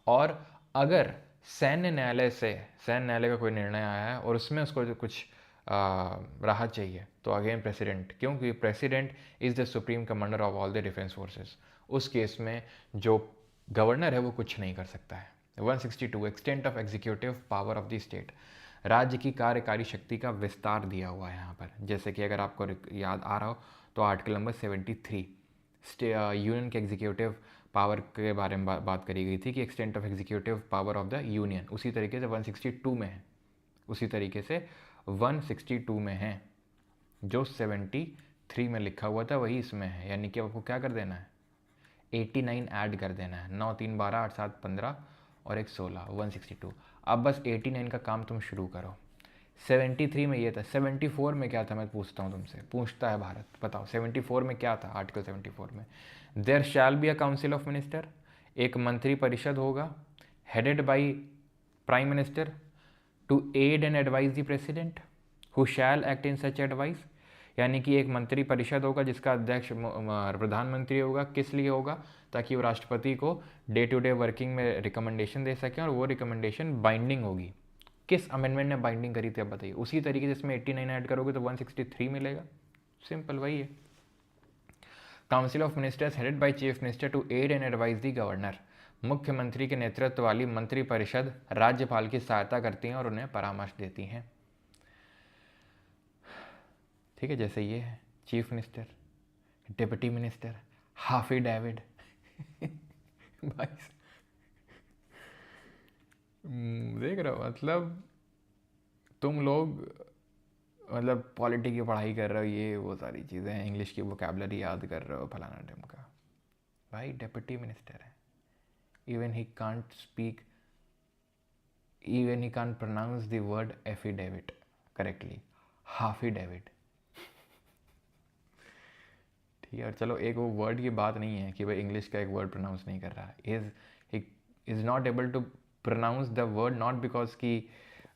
और अगर सैन्य न्यायालय का कोई निर्णय आया है और उसमें उसको कुछ राहत चाहिए तो अगेन प्रेसिडेंट, क्योंकि president is the supreme commander of all the defence forces. उस केस में जो गवर्नर है वो कुछ नहीं कर सकता है। 162 extent of executive power of the state, राज्य की कार्यकारी शक्ति का विस्तार दिया हुआ है यहाँ पर। जैसे कि अगर आपको याद आ रहा हो तो आर्टिकल नंबर 73 यूनियन के एग्जीक्यूटिव पावर के बारे में बात करी गई थी कि extent of executive power of the union, उसी तरीके से 162 में है, उसी तरीके से 162 में है। जो 73 में लिखा हुआ था वही इसमें है, यानी कि आपको क्या कर देना है, 89 ऐड कर देना है। 9 3 12 8 7 15 और एक 16, 162। अब बस 89 का काम तुम शुरू करो। 73 में ये था, 74 में क्या था, मैं पूछता हूँ तुमसे, पूछता है भारत, बताओ 74 में क्या था? आर्टिकल 74 में there shall be a council of minister, एक मंत्री परिषद होगा, headed by prime minister, to aid and advise the president who shall act in such advice. यानी कि एक मंत्री परिषद होगा जिसका अध्यक्ष प्रधानमंत्री होगा। किस लिए होगा? ताकि वो राष्ट्रपति को डे टू डे वर्किंग में रिकमेंडेशन दे सकें, और वो रिकमेंडेशन बाइंडिंग होगी। किस अमेंडमेंट ने बाइंडिंग करी थी अब बताइए? उसी तरीके से इसमें 89 ऐड करोगे तो 163 मिलेगा। सिंपल वही है। Council of ministers headed by chief minister to aid and advise the governor, मुख्यमंत्री के नेतृत्व वाली मंत्री परिषद राज्यपाल की सहायता करती हैं और उन्हें परामर्श देती हैं। ठीक है, जैसे ये है chief minister, deputy minister, hafi david भाई देख रहे हो, मतलब तुम लोग मतलब पॉलिटी की पढ़ाई कर रहे हो, ये वो सारी चीज़ें हैं, इंग्लिश की वोकेबलरी याद कर रहे हो, फलाना ढिमका। भाई डिप्टी मिनिस्टर है, even he can't speak, even he can't pronounce the word affidavit correctly, hafi david. ठीक है, और चलो एक वो वर्ड की बात नहीं है कि भाई इंग्लिश का एक वर्ड प्रोनाउंस नहीं कर रहा, is not able to pronounce the word, not because कि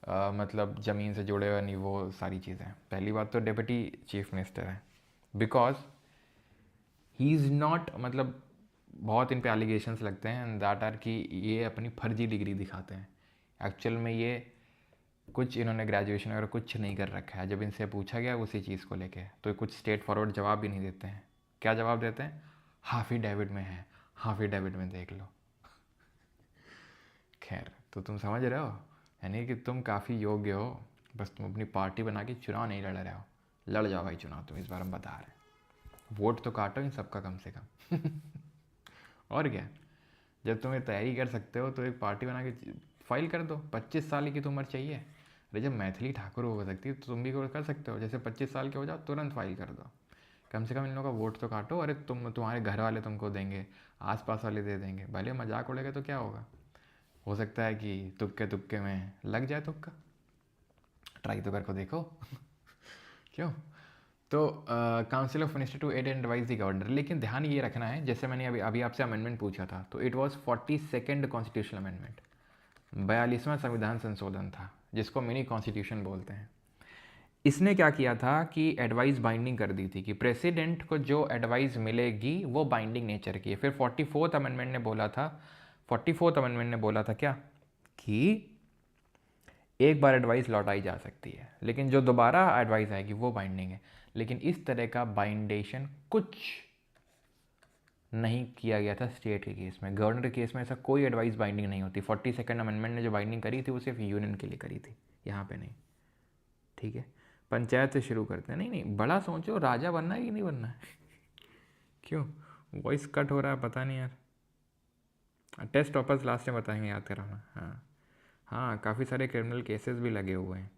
मतलब ज़मीन से जुड़े हुए नहीं, वो सारी चीज़ें। पहली बात तो डिप्टी चीफ मिनिस्टर है बिकॉज ही इज़ नॉट, मतलब बहुत इन पे एलिगेशंस लगते हैं एंड दैट आर कि ये अपनी फर्जी डिग्री दिखाते हैं। एक्चुअल में ये कुछ इन्होंने ग्रेजुएशन वगैरह कुछ नहीं कर रखा है। जब इनसे पूछा गया उसी चीज़ को लेके तो कुछ स्ट्रेट फॉरवर्ड जवाब भी नहीं देते हैं। क्या जवाब देते हैं? हाफी डेविड में है, हाफी डेविड में देख लो। खैर, तो तुम समझ रहे हो, यानी कि तुम काफ़ी योग्य हो, बस तुम अपनी पार्टी बना के चुनाव नहीं लड़ रहे हो। लड़ जाओ भाई चुनाव, तुम इस बार हम बता रहे हैं। वोट तो काटो इन सबका कम से कम और क्या, जब तुम्हें तैयारी कर सकते हो तो एक पार्टी बना के फाइल कर दो। 25 साल की तो उम्र चाहिए। अरे जब मैथिली ठाकुर हो सकती है तो तुम भी कर सकते हो। जैसे 25 साल के हो जाओ तुरंत फाइल कर दो, कम से कम इन लोगों का वोट तो काटो। अरे तुम्हारे घर वाले तुमको देंगे, आसपास वाले दे देंगे, भले मजाक उड़ेगा तो क्या होगा, हो सकता है कि तुक्के तुक्के में लग जाए तुक्का, ट्राई तो करके देखो क्यों। तो council of minister to aid and advise the governor, लेकिन ध्यान ये रखना है, जैसे मैंने अभी आपसे अमेंडमेंट पूछा था तो it was 42nd constitutional amendment, 42वां संविधान संशोधन था जिसको मिनी कॉन्स्टिट्यूशन बोलते हैं। इसने क्या किया था कि एडवाइस बाइंडिंग कर दी थी कि प्रेसिडेंट को जो एडवाइस मिलेगी वो बाइंडिंग नेचर की है। फिर 44th अमेंडमेंट ने बोला था, 44th अमेंडमेंट ने बोला था क्या, कि एक बार एडवाइस लौटाई जा सकती है लेकिन जो दोबारा एडवाइस आएगी वो बाइंडिंग है। लेकिन इस तरह का बाइंडेशन कुछ नहीं किया गया था स्टेट के केस में। गवर्नर के केस में ऐसा कोई एडवाइस बाइंडिंग नहीं होती। 42nd अमेंडमेंट ने जो बाइंडिंग करी थी वो सिर्फ यूनियन के लिए करी थी, यहाँ पे नहीं। ठीक है, पंचायत से शुरू करते हैं। नहीं नहीं, बड़ा सोचो, राजा बनना है कि नहीं बनना है? क्यों वॉइस कट हो रहा है पता नहीं यार। टेस्ट टॉपर्स लास्ट में बताएंगे, याद कराना। हाँ हाँ, काफ़ी सारे क्रिमिनल केसेस भी लगे हुए हैं।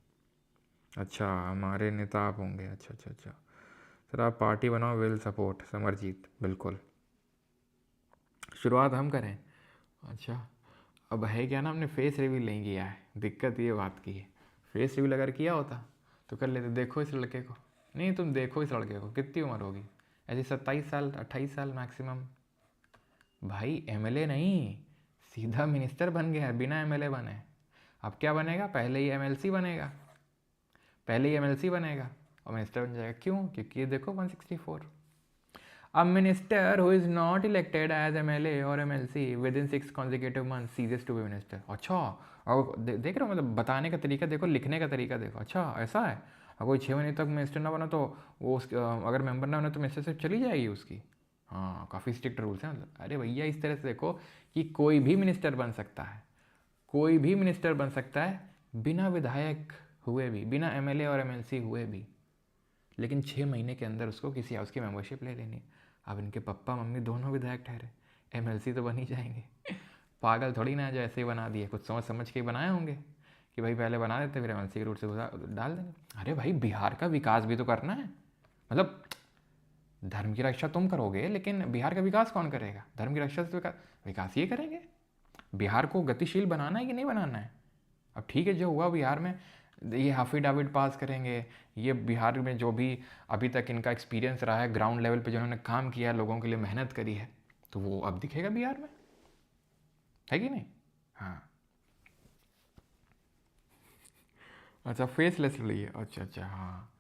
अच्छा, हमारे नेता आप होंगे। अच्छा अच्छा अच्छा, सर आप पार्टी बनाओ, विल सपोर्ट समरजीत, बिल्कुल। शुरुआत हम करें? अच्छा, अब है क्या ना, हमने फेस रिवील नहीं किया है, दिक्कत ये बात की है। फेस रिवील अगर किया होता तो कर लेते। देखो इस लड़के को, नहीं तुम देखो इस लड़के को, कितनी उम्र होगी ऐसी? 27 साल 28 साल मैक्सिमम। भाई एमएलए नहीं, सीधा मिनिस्टर बन गया है बिना एमएलए बने। अब क्या बनेगा, पहले ही एमएलसी बनेगा, पहले ही एमएलसी बनेगा और मिनिस्टर बन जाएगा। क्यों? क्योंकि ये देखो 164। A minister who is not elected as MLA or MLC within 6 consecutive months ceases to be minister। अच्छा, और देख रहे हो, मतलब बताने का तरीका देखो, लिखने का तरीका देखो। अच्छा ऐसा है, अगर कोई 6 महीने तक मिनिस्टर ना बना तो वो अगर मेंबर ना बना तो मिनिस्टरशिप चली जाएगी उसकी। हाँ, काफ़ी स्ट्रिक्ट रूल्स हैं मतलब। अरे भैया, इस तरह से देखो कि कोई भी मिनिस्टर बन सकता है, कोई भी मिनिस्टर बन सकता है बिना विधायक हुए भी, बिना एमएलए और एमएलसी हुए भी, लेकिन 6 महीने के अंदर उसको किसी हाउस की मेंबरशिप ले लेनी। अब इनके पापा मम्मी दोनों विधायक ठहरे, एमएलसी तो बन ही जाएंगे। पागल थोड़ी ना जो ऐसे ही बना दिए, कुछ सोच समझ के ही बनाए होंगे कि भाई पहले बना देते फिर एमएलसी के रूट से डाल देंगे। अरे भाई, बिहार का विकास भी तो करना है। मतलब धर्म की रक्षा तुम करोगे, लेकिन बिहार का विकास कौन करेगा? धर्म की रक्षा से विकास ये करेंगे। बिहार को गतिशील बनाना है कि नहीं बनाना है? अब ठीक है, जो हुआ बिहार में, ये हाफिडाविट पास करेंगे। ये बिहार में जो भी अभी तक इनका एक्सपीरियंस रहा है, ग्राउंड लेवल पे जिन्होंने काम किया है, लोगों के लिए मेहनत करी है, तो वो अब दिखेगा बिहार में, है कि नहीं? हाँ। अच्छा, फेसलेस लड़िए। अच्छा अच्छा, हाँ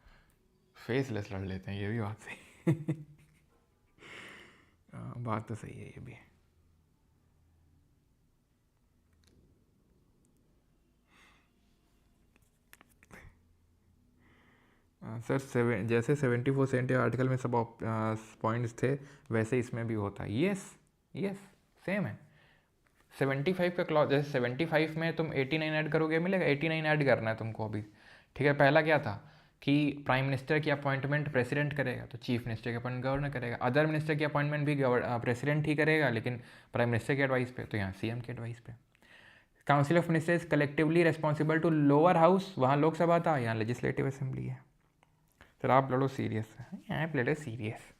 फेसलेस लड़ लेते हैं, ये भी बात सही। बात तो सही है ये भी। सर जैसे 74 आर्टिकल में सब पॉइंट्स थे, वैसे इसमें भी होता है। यस यस, सेम है। 75 का क्लॉज, जैसे 75 में तुम 89 ऐड करोगे मिलेगा, 89 ऐड करना है तुमको अभी। ठीक है, पहला क्या था कि प्राइम मिनिस्टर की अपॉइंटमेंट प्रेसिडेंट करेगा, तो चीफ मिनिस्टर की अपॉइंटमेंट गवर्नर करेगा। अदर मिनिस्टर की अपॉइंटमेंट भी प्रेसिडेंट ही करेगा, लेकिन प्राइम मिनिस्टर की एडवाइस पे, तो यहाँ सीएम की एडवाइस पे। Council of ministers collectively responsible to lower house, वहाँ लोकसभा था, यहाँ लेजिस्लेटिव असेंबली है। सर आप लड़ो सीरियस, आप लड़ो सीरियस,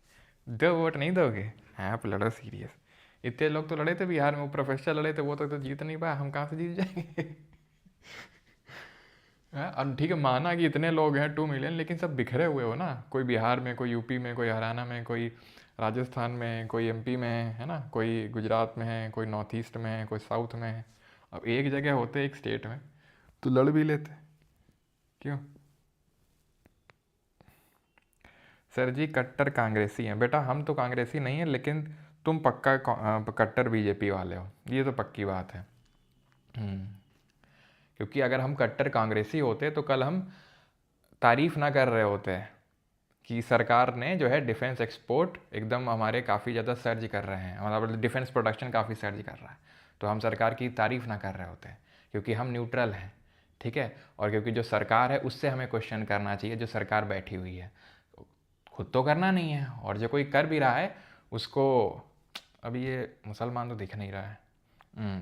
2 वोट नहीं दोगे? आप लड़ो सीरियस। इतने लोग तो लड़े थे बिहार में, वो प्रोफेसर लड़े थे, वो तो जीत नहीं पाया, हम कहाँ से जीत जाएंगे? अब ठीक है, माना कि इतने लोग हैं 2 मिलियन, लेकिन सब बिखरे हुए हो ना, कोई बिहार में, कोई यूपी में, कोई हरियाणा में, कोई राजस्थान में, कोई एमपी में है ना, कोई गुजरात में है, कोई नॉर्थ ईस्ट में है, कोई साउथ में है। अब एक जगह होते एक स्टेट में तो लड़ भी लेते। क्यों? सर जी कट्टर कांग्रेसी हैं बेटा, हम तो कांग्रेसी नहीं है, लेकिन तुम पक्का कट्टर बीजेपी वाले हो, ये तो पक्की बात है। क्योंकि अगर हम कट्टर कांग्रेसी होते तो कल हम तारीफ ना कर रहे होते कि सरकार ने जो है डिफेंस एक्सपोर्ट एकदम हमारे काफ़ी ज़्यादा सर्ज कर रहे हैं, मतलब डिफेंस प्रोडक्शन काफ़ी सर्ज कर रहा है, तो हम सरकार की तारीफ ना कर रहे होते, क्योंकि हम न्यूट्रल हैं। ठीक है, और क्योंकि जो सरकार है उससे हमें क्वेश्चन करना चाहिए, जो सरकार बैठी हुई है, खुद तो करना नहीं है, और जो कोई कर भी रहा है उसको, अब ये मुसलमान तो दिख नहीं रहा है,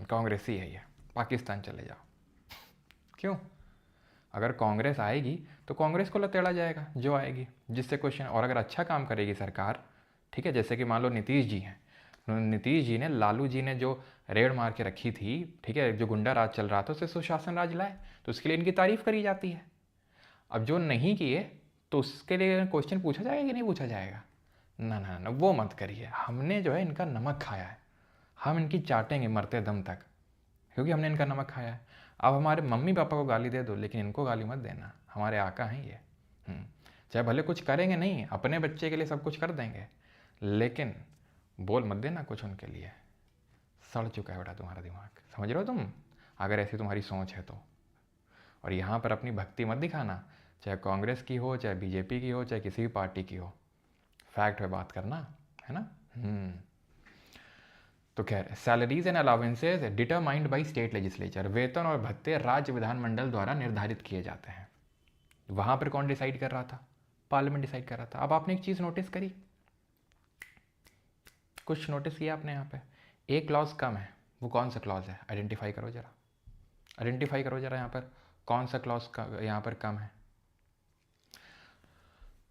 कांग्रेसी है ये, पाकिस्तान चले जाओ। क्यों? अगर कांग्रेस आएगी तो कांग्रेस को लतेड़ा जाएगा जो आएगी, जिससे क्वेश्चन, और अगर अच्छा काम करेगी सरकार, ठीक है, जैसे कि मान लो नीतीश जी हैं, नीतीश जी ने, लालू जी ने जो रेड मार के रखी थी, ठीक है, जो गुंडा राज चल रहा था उससे सुशासन राज लाए, तो उसके लिए इनकी तारीफ करी जाती है। अब जो नहीं किए तो उसके लिए क्वेश्चन पूछा जाएगा कि नहीं पूछा जाएगा? ना ना ना, वो मत करिए। हमने जो है इनका नमक खाया है, हम इनकी चाटेंगे मरते दम तक, क्योंकि हमने इनका नमक खाया है। अब हमारे मम्मी पापा को गाली दे दो, लेकिन इनको गाली मत देना, हमारे आका हैं ये। चाहे भले कुछ करेंगे नहीं, अपने बच्चे के लिए सब कुछ कर देंगे, लेकिन बोल मत देना कुछ उनके लिए। सड़ चुका है बेटा तुम्हारा दिमाग, समझ रहे हो तुम? अगर ऐसी तुम्हारी सोच है तो। और यहाँ पर अपनी भक्ति मत दिखाना, चाहे कांग्रेस की हो, चाहे बीजेपी की हो, चाहे किसी भी पार्टी की हो, फैक्ट पे बात करना है ना। तो खैर, salaries and allowances determined by state legislature, वेतन और भत्ते राज्य विधानमंडल द्वारा निर्धारित किए जाते हैं। वहां पर कौन डिसाइड कर रहा था? पार्लियामेंट डिसाइड कर रहा था। अब आपने एक चीज नोटिस करी, कुछ नोटिस किया आपने यहाँ पे, एक क्लॉज कम है, वो कौन सा क्लॉज है? आइडेंटिफाई करो जरा, आइडेंटिफाई करो जरा यहाँ पर कौन सा क्लॉज यहाँ पर कम है।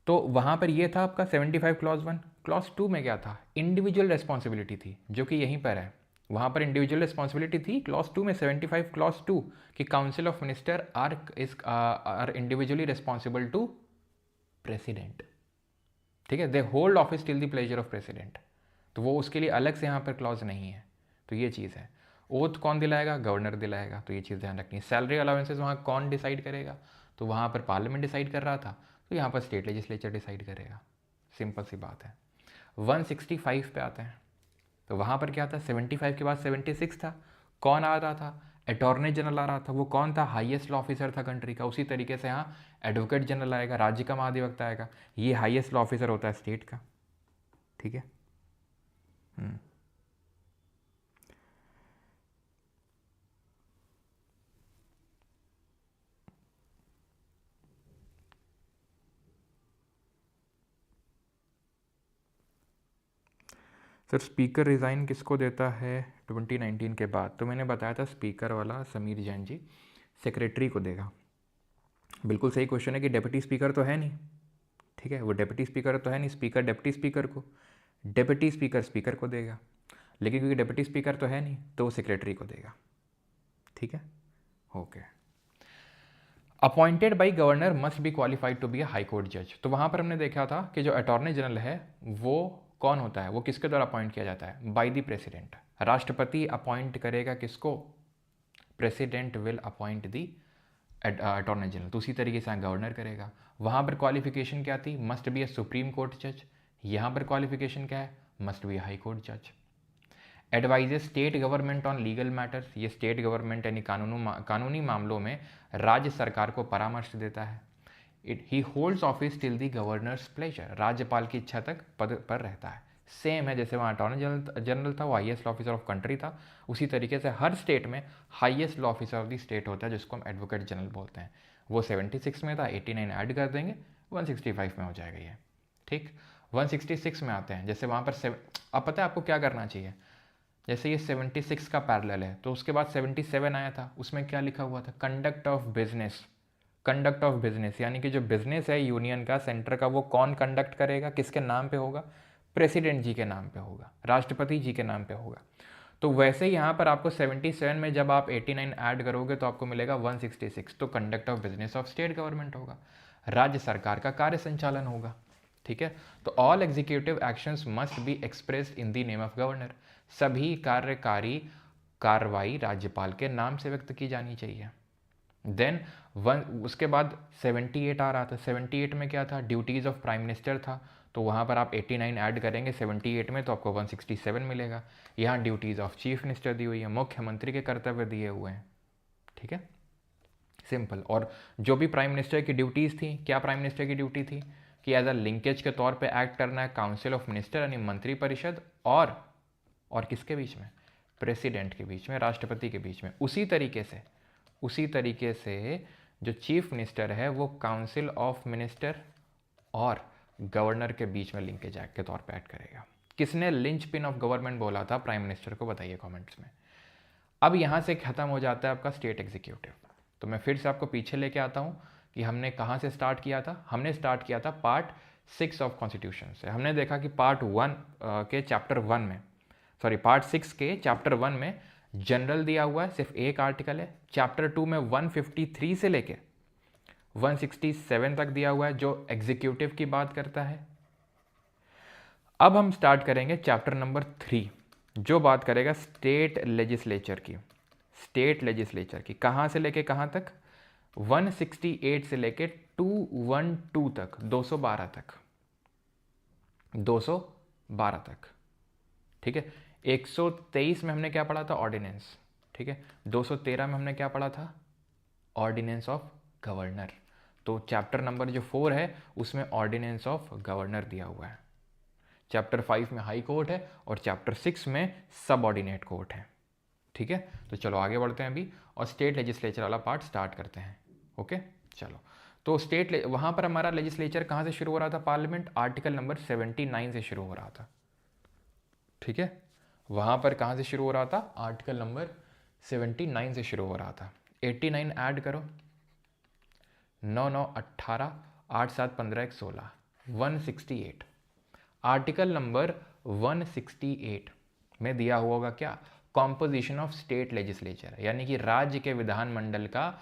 तो वहाँ पर ये था आपका 75 क्लॉज 1। क्लॉज 2 में क्या था? इंडिविजुअल रिस्पॉन्सिबिलिटी थी, जो कि यहीं पर है। वहाँ पर इंडिविजुअल रिस्पॉन्सिबिलिटी थी क्लॉज 2 में, 75 क्लॉज 2 कि council of minister are individually responsible to president. ठीक है, they hold office till the pleasure of president. तो वो उसके लिए अलग से यहाँ पर क्लॉज नहीं है। तो ये चीज़ है। ओथ कौन दिलाएगा? गवर्नर दिलाएगा। तो ये चीज़ ध्यान रखनी है। सैलरी अलाउंसेस वहाँ कौन डिसाइड करेगा? तो वहाँ पर पार्लियामेंट डिसाइड कर रहा था, तो यहाँ पर स्टेट लेजिस्लेचर डिसाइड करेगा। सिंपल सी बात है। 165 पे आते हैं। तो वहाँ पर क्या था? 75 के बाद 76 था। कौन आ रहा था? अटॉर्नी जनरल आ रहा था। वो कौन था? हाईएस्ट लॉ ऑफिसर था कंट्री का। उसी तरीके से यहाँ एडवोकेट जनरल आएगा, राज्य का महाधिवक्ता आएगा। ये हाईएस्ट लॉ ऑफिसर होता है स्टेट का। ठीक है। सर स्पीकर रिज़ाइन किसको देता है 2019 के बाद? तो मैंने बताया था स्पीकर वाला समीर जैन जी सेक्रेटरी को देगा। बिल्कुल सही क्वेश्चन है कि डेप्यूटी स्पीकर तो है नहीं। ठीक है, वो डेप्यूटी स्पीकर तो है नहीं। स्पीकर डेप्यूटी स्पीकर को, डेप्यूटी स्पीकर स्पीकर को देगा, लेकिन क्योंकि डेप्यूटी स्पीकर तो है नहीं तो वो सेक्रेटरी को देगा। ठीक है, okay. Appointed by governor must be qualified to be a high court जज। तो वहाँ पर हमने देखा था कि जो अटॉर्नी जनरल है वो कौन होता है? वो किसके द्वारा अपॉइंट किया जाता है? By the president. राष्ट्रपति अपॉइंट करेगा किसको? President will appoint the attorney general. तो उसी तरीके से गवर्नर करेगा। वहाँ पर क्वालिफिकेशन क्या थी? Must be a supreme court जज। यहाँ पर क्वालिफिकेशन क्या है? Must be a high court जज। Advises state government on legal matters. ये स्टेट गवर्नमेंट यानी कानूनी मामलों में राज्य सरकार को परामर्श देता है। ही holds office till the governors pleasure. राज्यपाल की इच्छा तक पद पर रहता है। सेम है जैसे वहाँ अटॉर्नी जनरल था, वो हाईएस्ट ऑफिसर ऑफ कंट्री था। उसी तरीके से हर स्टेट में highest law officer of the state होता है, जिसको हम एडवोकेट जनरल बोलते हैं। वो 76 में था, 89 ऐड कर देंगे, 165 में हो जाएगा ये। ठीक, 166 में आते हैं। जैसे वहाँ पर अब पता है आपको क्या करना चाहिए? जैसे ये 76 का पैरेलल है, तो उसके बाद 77 आया था, उसमें क्या लिखा हुआ था? Conduct of business. Conduct of business यानी कि जो बिजनेस है यूनियन का, सेंटर का, वो कौन कंडक्ट करेगा? किसके नाम पे होगा? प्रेसिडेंट जी के नाम पे होगा, राष्ट्रपति जी के नाम पे होगा। तो वैसे ही यहाँ पर आपको 77 में जब आप 89 ऐड करोगे तो आपको मिलेगा 166। तो conduct of business of state government होगा, राज्य सरकार का कार्य संचालन होगा। ठीक है, तो all executive actions must be expressed in the name of governor. सभी कार्यकारी कार्रवाई राज्यपाल के नाम से व्यक्त की जानी चाहिए। देन उसके बाद 78 आ रहा था। 78 में क्या था? ड्यूटीज़ ऑफ प्राइम मिनिस्टर था। तो वहाँ पर आप 89 ऐड करेंगे 78 में तो आपको 167 मिलेगा। यहाँ ड्यूटीज़ ऑफ चीफ मिनिस्टर दी हुई है, मुख्यमंत्री के कर्तव्य दिए हुए हैं। ठीक है, सिंपल। और जो भी प्राइम मिनिस्टर की ड्यूटीज़ थी, क्या प्राइम मिनिस्टर की ड्यूटी थी? कि एज अ लिंकेज के तौर पे एक्ट करना है काउंसिल ऑफ मिनिस्टर यानी मंत्रिपरिषद और किसके बीच में? प्रेसिडेंट के बीच में, राष्ट्रपति के बीच में। उसी तरीके से जो चीफ मिनिस्टर है वो काउंसिल ऑफ मिनिस्टर और गवर्नर के बीच में लिंकेज एक्ट के तौर पे ऐड करेगा। किसने लिंच पिन ऑफ गवर्नमेंट बोला था प्राइम मिनिस्टर को? बताइए कमेंट्स में। अब यहाँ से खत्म हो जाता है आपका स्टेट एग्जीक्यूटिव। तो मैं फिर से आपको पीछे लेके आता हूँ कि हमने कहाँ से स्टार्ट किया था। हमने स्टार्ट किया था पार्ट 6 ऑफ कॉन्स्टिट्यूशन से। हमने देखा कि पार्ट 1 के चैप्टर 1 में, सॉरी पार्ट 6 के चैप्टर 1 में जनरल दिया हुआ है, सिर्फ एक आर्टिकल है। चैप्टर 2 में 153 से लेके 167 तक दिया हुआ है जो एग्जीक्यूटिव की बात करता है। अब हम स्टार्ट करेंगे चैप्टर नंबर 3 जो बात करेगा स्टेट लेजिस्लेचर की। स्टेट लेजिस्लेचर की कहाँ से लेके कहाँ तक? 168 से लेके 212 तक, 212 तक, 212 तक। ठीक है, 123 में हमने क्या पढ़ा था? ऑर्डिनेंस। ठीक है, 213 में हमने क्या पढ़ा था? Ordinance of governor. तो चैप्टर नंबर जो 4 है उसमें ऑर्डिनेंस ऑफ गवर्नर दिया हुआ है, चैप्टर 5 में हाई कोर्ट है और चैप्टर 6 में सब ऑर्डिनेट कोर्ट है। ठीक है, तो चलो आगे बढ़ते हैं अभी और स्टेट लेजिस्लेचर वाला पार्ट स्टार्ट करते हैं। ओके चलो, तो वहाँ पर हमारा लेजिस्लेचर कहाँ से शुरू हो रहा था? पार्लियामेंट आर्टिकल नंबर 79 से शुरू हो रहा था। ठीक है, वहाँ पर कहाँ से शुरू हो रहा था? आर्टिकल नंबर 79 से शुरू हो रहा था। 89 ऐड करो, 9 9 18, 8 7 15 1 16, 168। आर्टिकल नंबर 168 में दिया हुआ होगा क्या? कॉम्पोजिशन ऑफ स्टेट लेजिस्लेचर, यानी कि राज्य के विधानमंडल का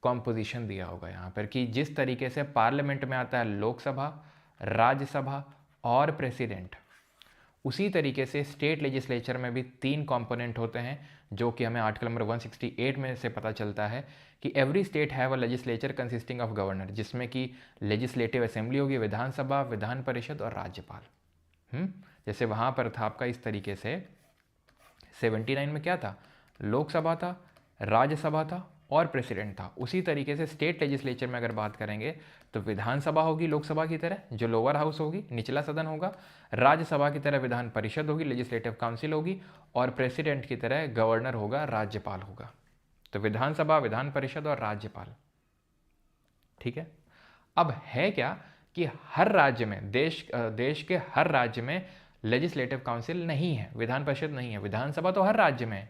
कॉम्पोजिशन दिया होगा यहाँ पर, कि जिस तरीके से पार्लियामेंट में आता है लोकसभा, राज्यसभा और प्रेसिडेंट, उसी तरीके से स्टेट लेजिस्लेचर में भी 3 कंपोनेंट होते हैं, जो कि हमें आर्टिकल नंबर 168 में से पता चलता है कि every state have a legislature consisting of governor, जिसमें कि लेजिस्लेटिव असेंबली होगी, विधानसभा, विधान परिषद और राज्यपाल। जैसे वहाँ पर था आपका इस तरीके से 79 में क्या था? लोकसभा था, राज्यसभा था और प्रेसिडेंट था। उसी तरीके से स्टेट लेजिस्लेचर में अगर बात करेंगे तो विधानसभा होगी लोकसभा की तरह, जो लोअर हाउस होगी, निचला सदन होगा, राज्यसभा की तरह विधान परिषद होगी, लेजिस्लेटिव काउंसिल होगी, और प्रेसिडेंट की तरह गवर्नर होगा, राज्यपाल होगा। तो विधानसभा, विधान परिषद और राज्यपाल। ठीक है, अब है क्या कि हर राज्य में, देश के हर राज्य में लेजिस्लेटिव काउंसिल नहीं है, विधान परिषद नहीं है। विधानसभा तो हर राज्य में है,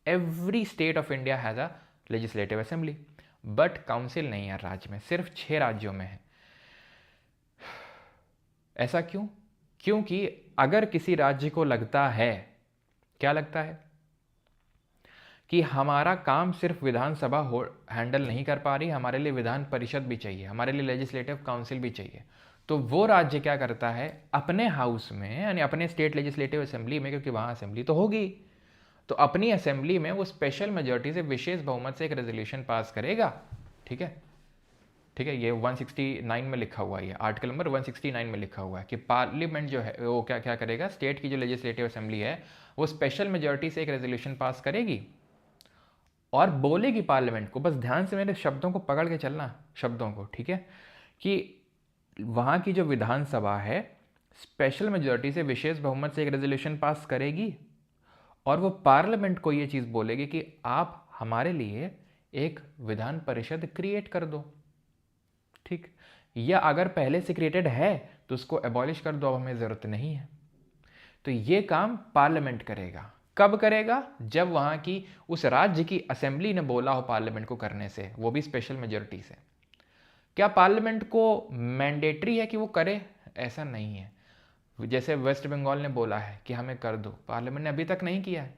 every state of India has a legislative assembly, but council नहीं है राज्य में, सिर्फ 6 राज्यों में है। ऐसा क्यों? क्योंकि अगर किसी राज्य को लगता है, क्या लगता है, कि हमारा काम सिर्फ विधानसभा हैंडल नहीं कर पा रही, हमारे लिए विधान परिषद भी चाहिए, हमारे लिए लेजिस्लेटिव काउंसिल भी चाहिए, तो वो राज्य क्या करता है, अपने हाउस में, यानी अपने स्टेट लेजिस्लेटिव असेंबली में, क्योंकि वहाँ असेंबली तो होगी, तो अपनी असेंबली में वो स्पेशल मेजॉरिटी से, विशेष बहुमत से एक रेजोल्यूशन पास करेगा। ठीक है, ठीक है, ये 169 में लिखा हुआ है, आर्टिकल नंबर 169 में लिखा हुआ है कि पार्लियामेंट जो है वो क्या क्या करेगा, स्टेट की जो लेजिस्लेटिव असेंबली है वो स्पेशल मेजॉरिटी से एक रेजोल्यूशन पास करेगी और बोलेगी पार्लियामेंट को, बस ध्यान से मेरे शब्दों को पकड़ के चलना, शब्दों को, ठीक है, कि वहाँ की जो विधानसभा है स्पेशल मेजॉरिटी से, विशेष बहुमत से एक रेजोल्यूशन पास करेगी और वो पार्लियामेंट को ये चीज़ बोलेगी कि आप हमारे लिए एक विधान परिषद क्रिएट कर दो। ठीक, या अगर पहले से क्रिएटेड है तो उसको एबॉलिश कर दो, अब हमें ज़रूरत नहीं है। तो ये काम पार्लियामेंट करेगा। कब करेगा? जब वहाँ की उस राज्य की असेंबली ने बोला हो पार्लियामेंट को करने से, वो भी स्पेशल मेजॉरिटी से। क्या पार्लियामेंट को मैंडेटरी है कि वो करे? ऐसा नहीं है। जैसे वेस्ट बंगाल ने बोला है कि हमें कर दो, पार्लियामेंट ने अभी तक नहीं किया है।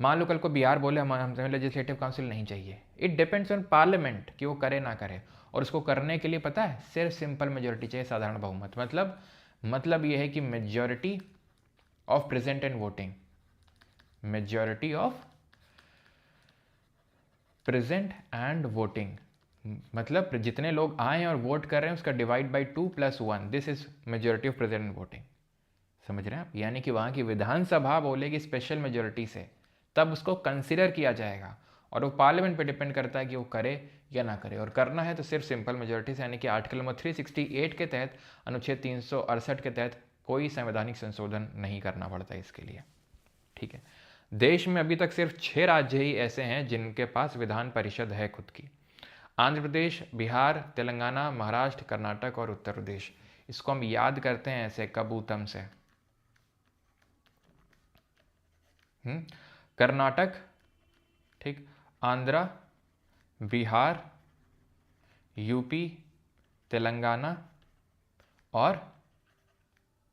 मान लो कल को बिहार बोले हमें लेजिस्लेटिव काउंसिल नहीं चाहिए, इट डिपेंड्स ऑन पार्लियामेंट कि वो करे ना करे। और उसको करने के लिए पता है सिर्फ सिंपल मेजोरिटी चाहिए, साधारण बहुमत। मतलब ये है कि majority of present and voting, majority of present and voting, मतलब जितने लोग आए हैं और वोट कर रहे हैं उसका divide by 2 + 1, this is majority of present and voting. समझ रहे हैं आप? यानी कि वहाँ की विधानसभा बोलेगी स्पेशल मेजॉरिटी से, तब उसको कंसिडर किया जाएगा और वो पार्लियामेंट पे डिपेंड करता है कि वो करे या ना करे। और करना है तो सिर्फ सिंपल मेजॉरिटी से, यानी कि आर्टिकल नंबर 368 के तहत, अनुच्छेद 368 के तहत कोई संवैधानिक संशोधन नहीं करना पड़ता इसके लिए। ठीक है, देश में अभी तक सिर्फ 6 राज्य ही ऐसे हैं जिनके पास विधान परिषद है खुद की। आंध्र प्रदेश, बिहार, तेलंगाना, महाराष्ट्र, कर्नाटक और उत्तर प्रदेश। इसको हम याद करते हैं ऐसे कबूतम से। कर्नाटक, ठीक, आंध्रा, बिहार, यूपी, तेलंगाना और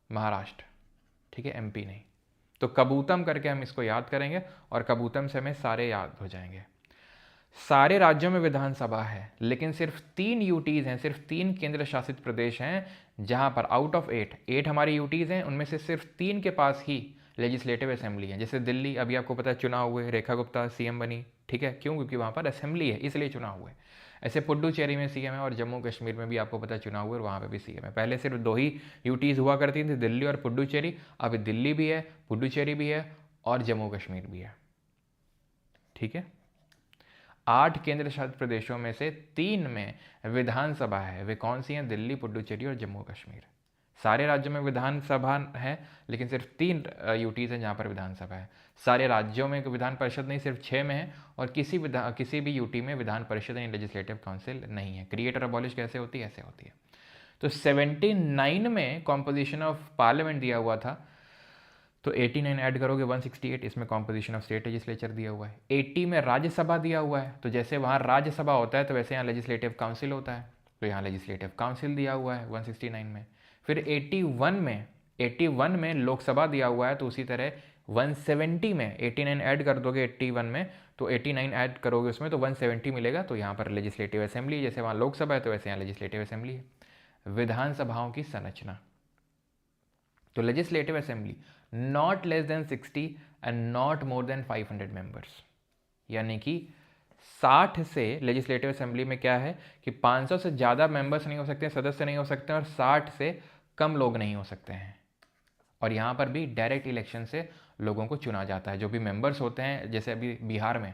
महाराष्ट्र। ठीक है, एमपी नहीं। तो कबूतम करके हम इसको याद करेंगे और कबूतम से हमें सारे याद हो जाएंगे। सारे राज्यों में विधानसभा है, लेकिन सिर्फ 3 यूटीज़ हैं, सिर्फ 3 केंद्र शासित प्रदेश हैं जहां पर आउट ऑफ 8 हमारी यूटीज़ हैं, उनमें से सिर्फ 3 के पास ही लेजिस्लेटिव असेंबली है। जैसे दिल्ली, अभी आपको पता है चुनाव हुए, रेखा गुप्ता सीएम बनी। ठीक है, क्यों? क्योंकि वहाँ पर असेंबली है, इसलिए चुनाव हुए। ऐसे पुडुचेरी में सीएम है और जम्मू कश्मीर में भी आपको पता है चुनाव हुए और वहाँ पर भी सीएम है। पहले सिर्फ 2 ही यूटीज़ हुआ करती थी, दिल्ली और पुडुचेरी। अभी दिल्ली भी है, पुडुचेरी भी है और जम्मू कश्मीर भी है। ठीक है, 8 केंद्र शासित प्रदेशों में से 3 में विधानसभा है। वे कौन सी हैं? दिल्ली, पुडुचेरी और जम्मू कश्मीर। सारे राज्यों में विधानसभा है, लेकिन सिर्फ 3 यूटीज हैं जहाँ पर विधानसभा है। सारे राज्यों में विधान परिषद नहीं, सिर्फ 6 में है, और किसी भी यूटी में विधान परिषद यानी लेजिस्लेटिव काउंसिल नहीं है। क्रिएट और अबॉलिश कैसे होती है? ऐसे होती है। तो 79 में कॉम्पोजिशन ऑफ पार्लियामेंट दिया हुआ था, तो 89 ऐड करोगे 168, इसमें कॉम्पोजिशन ऑफ स्टेट लेजिस्लेचर दिया हुआ है। 80 में राज्यसभा दिया हुआ है, तो जैसे वहाँ राज्यसभा होता है तो वैसे यहाँ लेजिस्लेटिव काउंसिल होता है, तो यहाँ लेजिस्लेटिव काउंसिल दिया हुआ है 169 में। फिर 81 में लोकसभा दिया हुआ है, तो उसी तरह 170 में 89 ऐड कर दोगे 81 में, तो 89 ऐड करोगे उसमें तो 170 मिलेगा, तो यहाँ पर लेजिस्लेटिव असेंबली, जैसे वहाँ लोकसभा है तो वैसे यहाँ लेजिस्लेटिव असेंबली है। विधानसभाओं की संरचना, तो legislative assembly not less than 60 and not more than 500 members, यानी कि 60 से लेजिस्लेटिव असेंबली में क्या है कि 500 से ज़्यादा मेंबर्स नहीं हो सकते, सदस्य नहीं हो सकते, और 60 से कम लोग नहीं हो सकते हैं। और यहाँ पर भी डायरेक्ट इलेक्शन से लोगों को चुना जाता है। जो भी मेंबर्स होते हैं, जैसे अभी बिहार में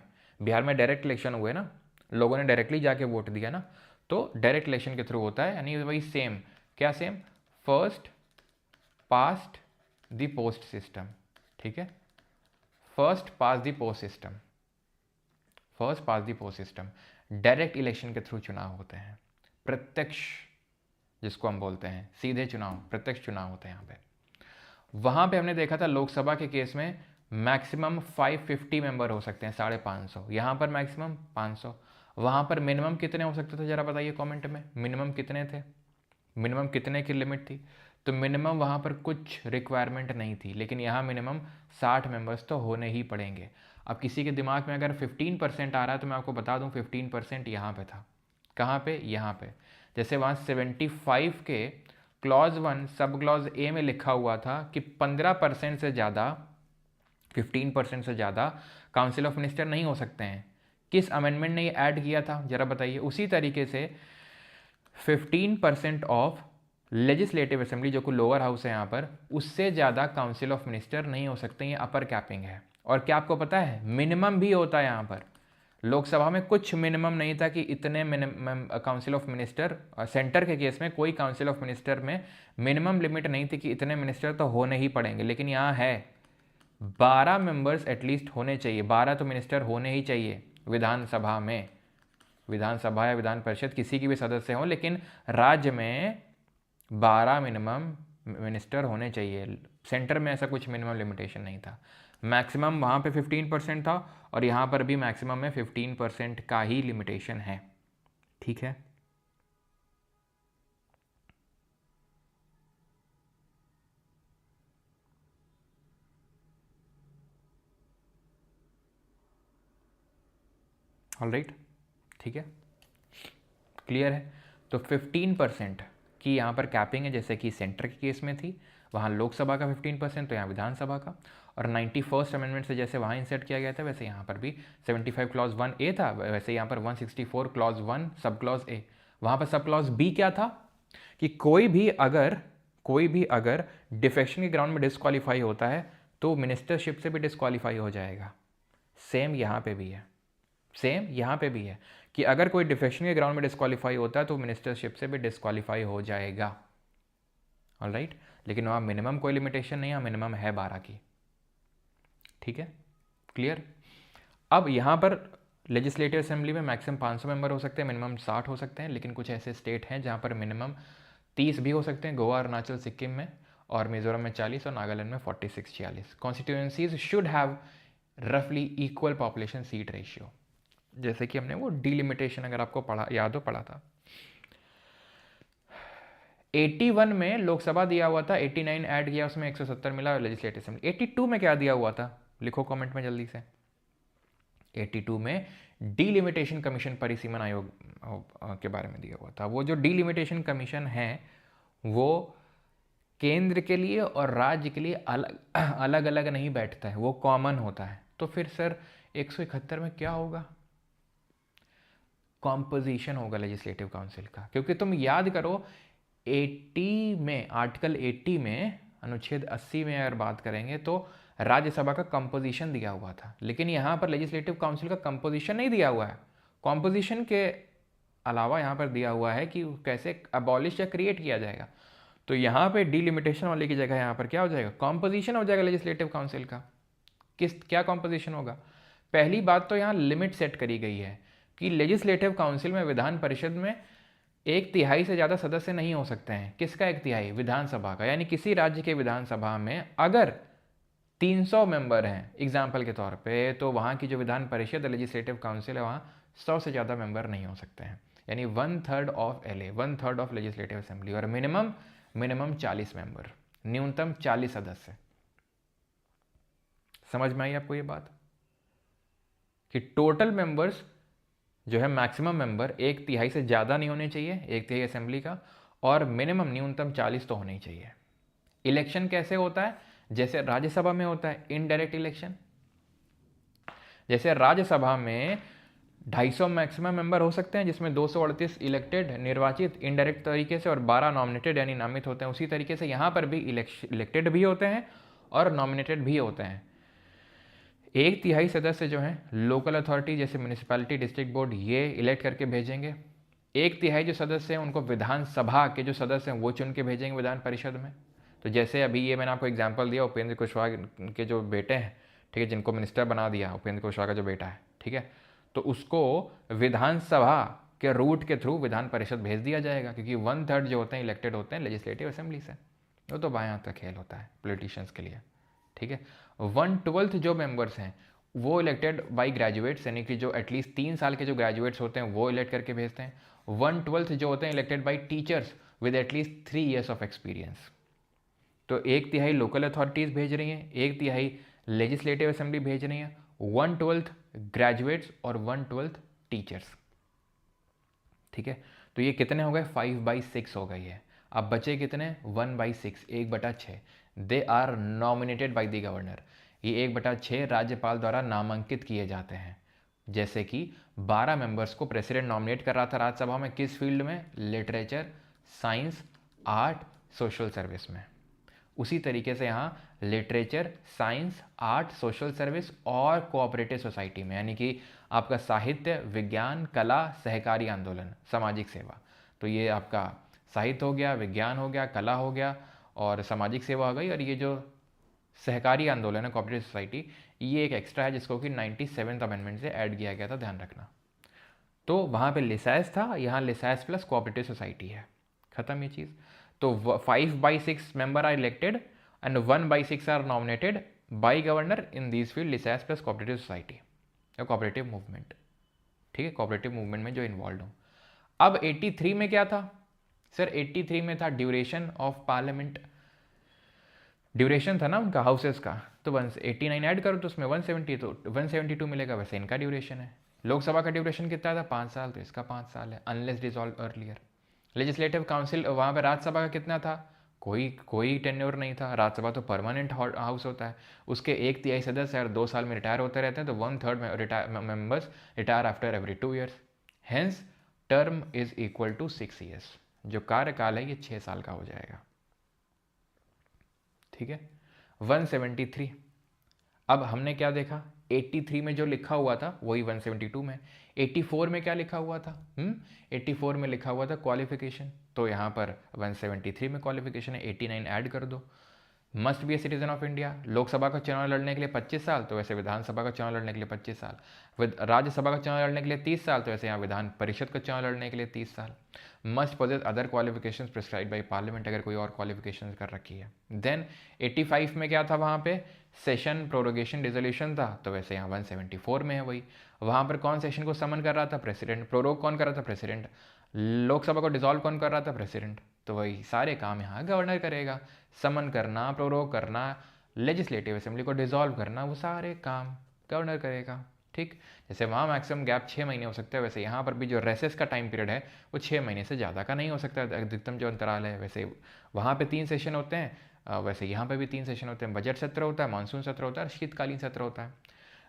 डायरेक्ट इलेक्शन हुए ना, लोगों ने डायरेक्टली जाके वोट दिया ना, तो डायरेक्ट इलेक्शन के थ्रू होता है, यानी वही सेम, क्या same? First past the post system, ठीक है, first pass the post system, direct election के थ्रू चुनाव होते हैं। प्रत्यक्ष जिसको हम बोलते हैं, सीधे चुनाव, प्रत्यक्ष चुनाव होते हैं यहाँ पे। वहाँ पे हमने देखा था लोकसभा के केस में मैक्सिमम 550 मेंबर हो सकते हैं, 550, यहाँ पर मैक्सिमम 500। वहाँ पर मिनिमम कितने हो सकते थे, जरा बताइए कमेंट में, मिनिमम कितने थे, मिनिमम कितने की लिमिट थी? तो मिनिमम वहाँ पर कुछ रिक्वायरमेंट नहीं थी, लेकिन यहाँ मिनिमम 60 मेंबर्स तो होने ही पड़ेंगे। अब किसी के दिमाग में अगर 15% आ रहा है तो मैं आपको बता दूँ 15% यहाँ पे था, कहाँ पे? यहाँ पे। जैसे वहाँ 75 के क्लॉज 1 सब क्लॉज ए में लिखा हुआ था कि 15% से ज़्यादा, 15% से ज़्यादा काउंसिल ऑफ मिनिस्टर नहीं हो सकते हैं। किस अमेंडमेंट ने ये ऐड किया था, जरा बताइए? उसी तरीके से 15% ऑफ लेजिस्लेटिव असेंबली, जो कि लोअर हाउस है यहाँ पर, उससे ज़्यादा काउंसिल ऑफ मिनिस्टर नहीं हो सकते, ये अपर कैपिंग है। और क्या आपको पता है, मिनिमम भी होता है यहाँ पर। लोकसभा में कुछ मिनिमम नहीं था कि इतने काउंसिल ऑफ मिनिस्टर, सेंटर के केस में कोई काउंसिल ऑफ मिनिस्टर में मिनिमम लिमिट नहीं थी कि इतने मिनिस्टर तो होने ही पड़ेंगे, लेकिन यहाँ है 12 मेंबर्स एटलीस्ट होने चाहिए, 12 तो मिनिस्टर होने ही चाहिए विधानसभा में। विधानसभा या विधान परिषद किसी की भी सदस्य हो, लेकिन राज्य में 12 मिनिमम मिनिस्टर होने चाहिए। सेंटर में ऐसा कुछ मिनिमम लिमिटेशन नहीं था। मैक्सिमम वहाँ पे 15% था, और यहाँ पर भी मैक्सिमम में 15% का ही लिमिटेशन है, ठीक है। ऑलराइट, ठीक है, क्लियर है। तो 15% की यहाँ पर कैपिंग है, जैसे कि सेंटर के केस में थी, वहाँ लोकसभा का 15%, तो यहाँ विधानसभा का। और 91st अमेंडमेंट से जैसे वहाँ इंसर्ट किया गया था, वैसे यहाँ पर भी 75 क्लॉज 1A था, वैसे यहाँ पर 164 क्लॉज 1 सब क्लॉज A। वहाँ पर सब क्लॉज B क्या था कि कोई भी अगर डिफेक्शन के ग्राउंड में डिस्क्वालीफाई होता है तो मिनिस्टरशिप से भी डिस्क्वालीफाई हो जाएगा। सेम यहाँ पे भी है कि अगर कोई डिफेक्शन के ग्राउंड में डिस्क्वालीफाई होता है तो मिनिस्टरशिप से भी डिस्क्वालीफाई हो जाएगा। ऑलराइट, लेकिन वहाँ मिनिमम कोई लिमिटेशन नहीं है, मिनिमम है 12 की, ठीक है, क्लियर। अब यहाँ पर लेजिस्लेटिव असेंबली में मैक्सिमम 500 मेंबर हो सकते हैं, मिनिमम 60 हो सकते हैं, लेकिन कुछ ऐसे स्टेट हैं जहाँ पर मिनिमम 30 भी हो सकते हैं, गोवा, अरुणाचल, सिक्किम में, और मिजोरम में 40 और नागालैंड में 46-46। कॉन्स्टिट्यूएंसीज शुड हैव रफली इक्वल पॉपुलेशन सीट रेशियो, जैसे कि हमने वो डिलिमिटेशन अगर आपको याद पढ़ा था। 81 में लोकसभा दिया हुआ था, 89 ऐड किया, उसमें 170 मिला लेजिस्लेटिव असेंबली। 82 में क्या दिया हुआ था, लिखो कमेंट में जल्दी से। 82 में डिलिमिटेशन कमीशन, परिसीमन आयोग के बारे में दिया हुआ था। वो जो डिलिमिटेशन कमीशन है वो केंद्र के लिए और राज्य के लिए अलग अलग नहीं बैठता है, वो कॉमन होता है। तो फिर सर 171 में क्या होगा, कॉम्पोजिशन होगा लेजिस्लेटिव काउंसिल का, क्योंकि तुम याद करो 80 में, आर्टिकल 80 में, अनुच्छेद 80 में अगर बात करेंगे तो राज्यसभा का कंपोजिशन दिया हुआ था, लेकिन यहाँ पर लेजिस्लेटिव काउंसिल का कंपोजिशन नहीं दिया हुआ है। कॉम्पोजिशन के अलावा यहाँ पर दिया हुआ है कि कैसे अबॉलिश या क्रिएट किया जाएगा। तो यहाँ पे डिलिमिटेशन वाले की जगह यहाँ पर क्या हो जाएगा, कॉम्पोजिशन हो जाएगा लेजिस्लेटिव काउंसिल का। क्या कॉम्पोजिशन होगा? पहली बात तो यहाँ लिमिट सेट करी गई है कि लेजिस्लेटिव काउंसिल में, विधान परिषद में 1/3 से ज़्यादा सदस्य नहीं हो सकते हैं। किसका 1/3? विधानसभा का। यानी किसी राज्य के विधानसभा में अगर 300 मेंबर हैं एग्जाम्पल के तौर पे, तो वहाँ की जो विधान परिषद लेजिस्लेटिव काउंसिल है वहाँ 100 से ज़्यादा मेंबर नहीं हो सकते हैं। यानी 1/3 of LA, 1/3 of legislative assembly. और मिनिमम 40 मेंबर, न्यूनतम 40 सदस्य। समझ में आई आपको ये बात कि टोटल मेंबर्स जो है, मैक्सिमम मेंबर 1/3 से ज़्यादा नहीं होने चाहिए 1/3 असेंबली का, और मिनिमम न्यूनतम 40 तो होने ही चाहिए। इलेक्शन कैसे होता है? जैसे राज्यसभा में होता है इनडायरेक्ट इलेक्शन। जैसे राज्यसभा में 250 मैक्सिमम मेंबर हो सकते हैं, जिसमें 238 इलेक्टेड निर्वाचित इनडायरेक्ट तरीके से और 12 नॉमिनेटेड यानी नामित होते हैं। उसी तरीके से यहाँ पर भी इलेक्टेड भी होते हैं और नॉमिनेटेड भी होते हैं। 1/3 सदस्य जो हैं लोकल अथॉरिटी जैसे म्यूनिसिपैलिटी, डिस्ट्रिक्ट बोर्ड, ये इलेक्ट करके भेजेंगे। 1/3 जो सदस्य हैं उनको विधानसभा के जो सदस्य हैं वो चुन के भेजेंगे विधान परिषद में। तो जैसे अभी ये मैंने आपको एग्जांपल दिया, उपेंद्र कुशवाहा के जो बेटे हैं, ठीक है, जिनको मिनिस्टर बना दिया उपेंद्र कुशवाहा का जो बेटा है, ठीक है, तो उसको विधानसभा के रूट के थ्रू विधान परिषद भेज दिया जाएगा, क्योंकि 1/3 जो होते हैं इलेक्टेड होते हैं लेजिस्लेटिव असेंबली से। वो तो बाएं हाथ का खेल होता है पॉलिटिशियंस के लिए, ठीक है। 1/12 जो मेंबर्स हैं वो इलेक्टेड बाई ग्रेजुएट्स, यानी कि जो एटलीस्ट 3 साल के जो ग्रेजुएट्स होते हैं वो इलेक्ट करके भेजते हैं। 1/12 जो होते हैं elected by teachers with at least 3 years of experience. तो 1/3 लोकल अथॉरिटीज़ भेज रही हैं, 1/3 लेजिस्लेटिव असेंबली भेज रही हैं, 1/12 ग्रेजुएट्स और 1/12 टीचर्स, ठीक है। तो ये कितने हो गए? 5/6 हो गई है। अब बचे कितने? 1/6, 1/6। They are nominated by the governor. ये 1/6 राज्यपाल द्वारा नामांकित किए जाते हैं। जैसे कि 12 मेंबर्स को प्रेसिडेंट नॉमिनेट कर रहा था राज्यसभा में, किस फील्ड में? Literature, science, art, social service में। उसी तरीके से यहाँ literature, science, art, social service और कोऑपरेटिव सोसाइटी में, यानी कि आपका साहित्य, विज्ञान, कला, सहकारी आंदोलन, सामाजिक सेवा। तो ये आपका साहित्य हो गया, विज्ञान हो गया, कला हो गया और सामाजिक सेवा हो गई। और ये जो सहकारी आंदोलन है, कोऑपरेटिव सोसाइटी, ये एक एक्स्ट्रा है जिसको कि 97th अमेंडमेंट से ऐड किया गया था, ध्यान रखना। तो वहाँ पे लिसैस था, यहाँ लिसैस प्लस कोऑपरेटिव सोसाइटी है, खत्म ये चीज़। तो 5/6 member are elected and 1/6 are nominated by governor in these field, लिसैस प्लस कोऑपरेटिव सोसाइटी या कोऑपरेटिव मूवमेंट, ठीक है, कोऑपरेटिव मूवमेंट में जो इन्वॉल्व हो। अब 83 में क्या था सर? 83 में था ड्यूरेशन ऑफ पार्लियामेंट, ड्यूरेशन था ना उनका हाउसेस का। तो 189 ऐड करो तो उसमें 170, तो 172 मिलेगा। वैसे इनका ड्यूरेशन है। लोकसभा का ड्यूरेशन कितना था? 5 साल, तो इसका 5 साल है, unless dissolve earlier. Legislative council वहाँ पे राज्यसभा का कितना था? कोई टेन्योर नहीं था। राज्यसभा तो परमानेंट हाउस होता है, उसके 1/3 सदस्य अगर 2 साल में रिटायर होते रहते हैं तो 1/3 members retire after every 2 years। Hence term is equal to 6 years। जो कार्यकाल है ये 6 साल का हो जाएगा, ठीक है। 173, अब हमने क्या देखा? 83 में जो लिखा हुआ था वही 172 में। 84 में क्या लिखा हुआ था? 84 में लिखा हुआ था क्वालिफिकेशन, तो यहाँ पर 173 में क्वालिफिकेशन है, 89 ऐड कर दो। Must be a citizen of India. Lok Sabha का चुनाव लड़ने के लिए 25 साल, तो वैसे विधानसभा का चुनाव लड़ने के लिए 25 साल। राज्यसभा का चुनाव लड़ने के लिए 30 साल, तो वैसे यहाँ विधान परिषद का चुनाव लड़ने के लिए 30 साल। Must possess other qualifications prescribed by parliament, अगर कोई और क्वालिफिकेशंस कर रखी है। देन 85 में क्या था? वहाँ पे सेशन प्रोरोगेशन डिसोल्यूशन था, तो वैसे यहाँ 174 में है वही। वहाँ पर कौन सेशन को समन कर रहा था? प्रेसिडेंट। प्रोरोग कौन कर रहा था? प्रेसिडेंट। लोकसभा को डिसॉल्व कौन कर रहा था? प्रेसिडेंट। तो वही सारे काम यहाँ गवर्नर करेगा। समन करना, प्रोरोग करना, लेजिस्लेटिव असेंबली को डिसॉल्व करना, वो सारे काम गवर्नर करेगा, ठीक। जैसे वहाँ मैक्सिमम गैप 6 महीने हो सकता है, वैसे यहाँ पर भी जो रेसेस का टाइम पीरियड है वो 6 महीने से ज़्यादा का नहीं हो सकता, अधिकतम जो अंतराल है। वैसे वहाँ पे 3 सेशन होते हैं, वैसे यहाँ पे भी 3 सेशन होते हैं। बजट सत्र होता है, मानसून सत्र होता है, शीतकालीन सत्र होता है।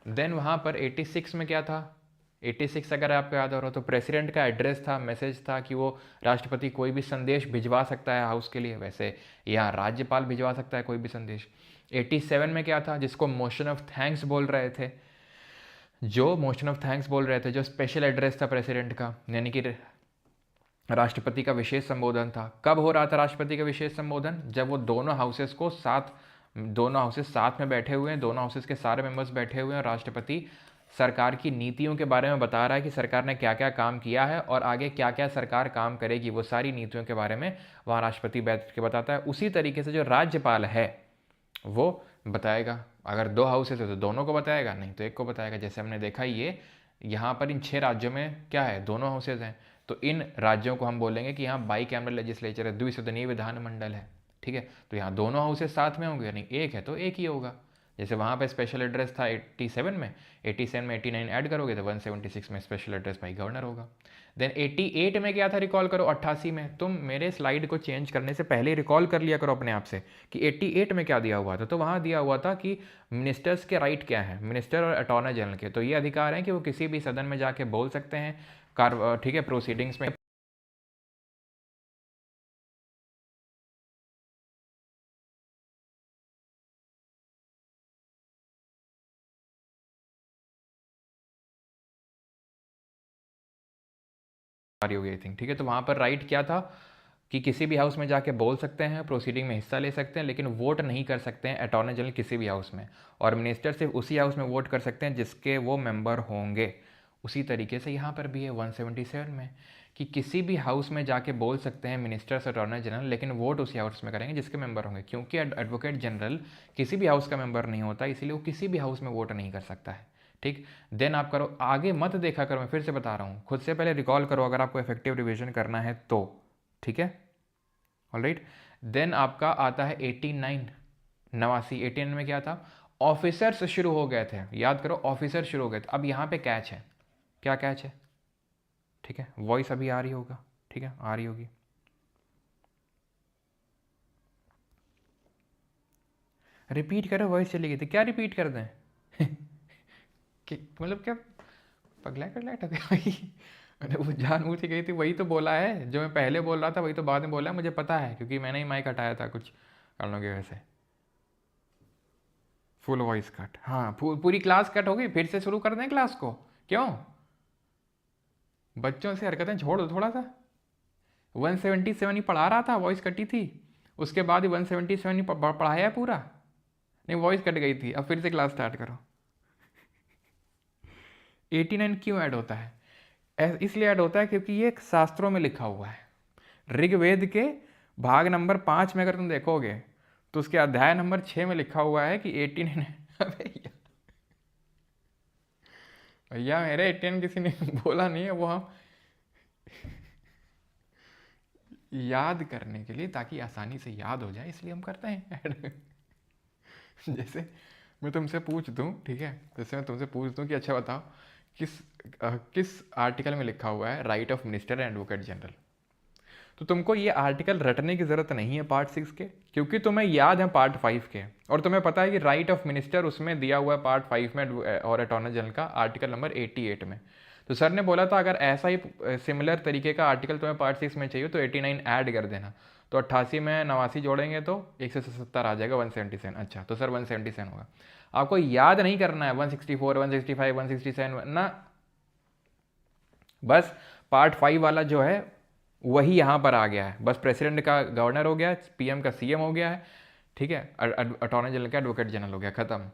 देन वहाँ पर 86 में क्या था? 86 अगर आपको याद हो रहा हो तो प्रेसिडेंट का एड्रेस था, मैसेज था कि वो राष्ट्रपति कोई भी संदेश भिजवा सकता है हाउस के लिए, वैसे यहाँ राज्यपाल भिजवा सकता है कोई भी संदेश। 87 में क्या था? जिसको मोशन ऑफ थैंक्स बोल रहे थे, जो मोशन ऑफ थैंक्स बोल रहे थे, जो स्पेशल एड्रेस था प्रेसिडेंट का, यानी कि राष्ट्रपति का विशेष संबोधन था। कब हो रहा था राष्ट्रपति का विशेष संबोधन? जब वो दोनों हाउसेस साथ में बैठे हुए हैं, दोनों हाउसेस के सारे मेंबर्स बैठे हुए हैं, और राष्ट्रपति सरकार की नीतियों के बारे में बता रहा है कि सरकार ने क्या क्या काम किया है और आगे क्या क्या सरकार काम करेगी, वो सारी नीतियों के बारे में वहाँ राष्ट्रपति बैठ के बताता है। उसी तरीके से जो राज्यपाल है वो बताएगा। अगर दो हाउसेस है तो दोनों को बताएगा, नहीं तो एक को बताएगा। जैसे हमने देखा ये यहाँ पर इन 6 राज्यों में क्या है, दोनों हाउसेज हैं, तो इन राज्यों को हम बोलेंगे कि यहाँ बाई कैमरल लेजिस्लेचर है, द्विसदनीय विधानमंडल है। ठीक है, तो यहाँ दोनों हाउसेज साथ में होंगे, यानी एक है तो एक ही होगा। जैसे वहाँ पे स्पेशल एड्रेस था 87 में, 87 में 89 ऐड करोगे तो 176 में स्पेशल एड्रेस बाई गवर्नर होगा। देन 88 में क्या था, रिकॉल करो, 88 में। तुम मेरे स्लाइड को चेंज करने से पहले रिकॉल कर लिया करो अपने आप से कि 88 में क्या दिया हुआ था। तो वहाँ दिया हुआ था कि मिनिस्टर्स के राइट क्या है, मिनिस्टर और अटॉर्नी जनरल के। तो ये अधिकार है कि वो किसी भी सदन में जाके बोल सकते हैं, ठीक है, प्रोसीडिंग्स में होगी आई थिंक। ठीक है, तो वहाँ पर राइट क्या था कि किसी भी हाउस में जाके बोल सकते हैं, प्रोसीडिंग में हिस्सा ले सकते हैं, लेकिन वोट नहीं कर सकते हैं अटॉर्नी जनरल किसी भी हाउस में, और मिनिस्टर सिर्फ उसी हाउस में वोट कर सकते हैं जिसके वो मेंबर होंगे। उसी तरीके से यहाँ पर भी है 177 में कि किसी भी हाउस में जाके बोल सकते हैं मिनिस्टर्स अटॉर्नी जनरल, लेकिन वोट उसी हाउस में करेंगे जिसके मेंबर होंगे। क्योंकि एडवोकेट जनरल किसी भी हाउस का मेंबर नहीं होता, इसीलिए वो किसी भी हाउस में वोट नहीं कर सकता है। ठीक, देन आप करो, आगे मत देखा करो, मैं फिर से बता रहा हूँ, खुद से पहले रिकॉल करो अगर आपको इफेक्टिव रिविजन करना है तो। ठीक है, ऑलराइट। देन आपका आता है 89, 89 में क्या था, ऑफिसर्स शुरू हो गए थे। याद करो, ऑफिसर शुरू हो गए थे। अब यहाँ पे कैच है, क्या कैच है? ठीक है, वॉइस अभी आ रही होगा, ठीक है, आ रही होगी। रिपीट करो, वॉइस चली गई थी, क्या रिपीट कर दें? मतलब क्या पगला कर लाइट भाई? अरे वो जानबूझ के गई थी, वही तो बोला है जो मैं पहले बोल रहा था, वही तो बाद में बोला है, मुझे पता है क्योंकि मैंने ही माइक हटाया था कुछ कारणों की वजह से। फुल वॉइस कट, हाँ, पूरी क्लास कट हो गई, फिर से शुरू कर दें क्लास को? क्यों? बच्चों से हरकतें छोड़ दो थोड़ा सा। 177 ही पढ़ा रहा था, वॉइस कटी थी, उसके बाद ही 177 ही पढ़ाया है पूरा। नहीं, वॉइस कट गई थी, अब फिर से क्लास स्टार्ट करो। 89 क्यों ऐड होता है? इसलिए ऐड होता है क्योंकि ये शास्त्रों में लिखा हुआ है। ऋग्वेद के भाग नंबर 5 में अगर तुम देखोगे तो उसके अध्याय नंबर 6 में लिखा हुआ है कि 89 भैया मेरे 89 किसी ने बोला नहीं है, वो हम याद करने के लिए, ताकि आसानी से याद हो जाए, इसलिए हम करते हैं। जैसे मैं तुमसे पूछ दूं, ठीक है, जैसे मैं तुमसे पूछ दूं कि अच्छा बताओ किस आर्टिकल में लिखा हुआ है right of minister and advocate general, तो तुमको ये आर्टिकल रटने की ज़रूरत नहीं है पार्ट 6 के, क्योंकि तुम्हें याद है पार्ट 5 के, और तुम्हें पता है कि राइट ऑफ मिनिस्टर उसमें दिया हुआ है पार्ट 5 में, और अटॉर्नी जनरल का आर्टिकल नंबर 88 में। तो सर ने बोला था अगर ऐसा ही सिमिलर तरीके का आर्टिकल तुम्हें पार्ट 6 में चाहिए तो 89 ऐड कर देना। तो 88 में 89 जोड़ेंगे तो 170 आ जाएगा, 177। अच्छा, तो सर 177 होगा। आपको याद नहीं करना है 164, 165, 167 ना, बस पार्ट 5 वाला जो है वही यहाँ पर आ गया है। बस प्रेसिडेंट का गवर्नर हो गया, पीएम का सीएम हो गया है, ठीक है, अटॉर्नी जनरल का एडवोकेट जनरल हो गया, खत्म।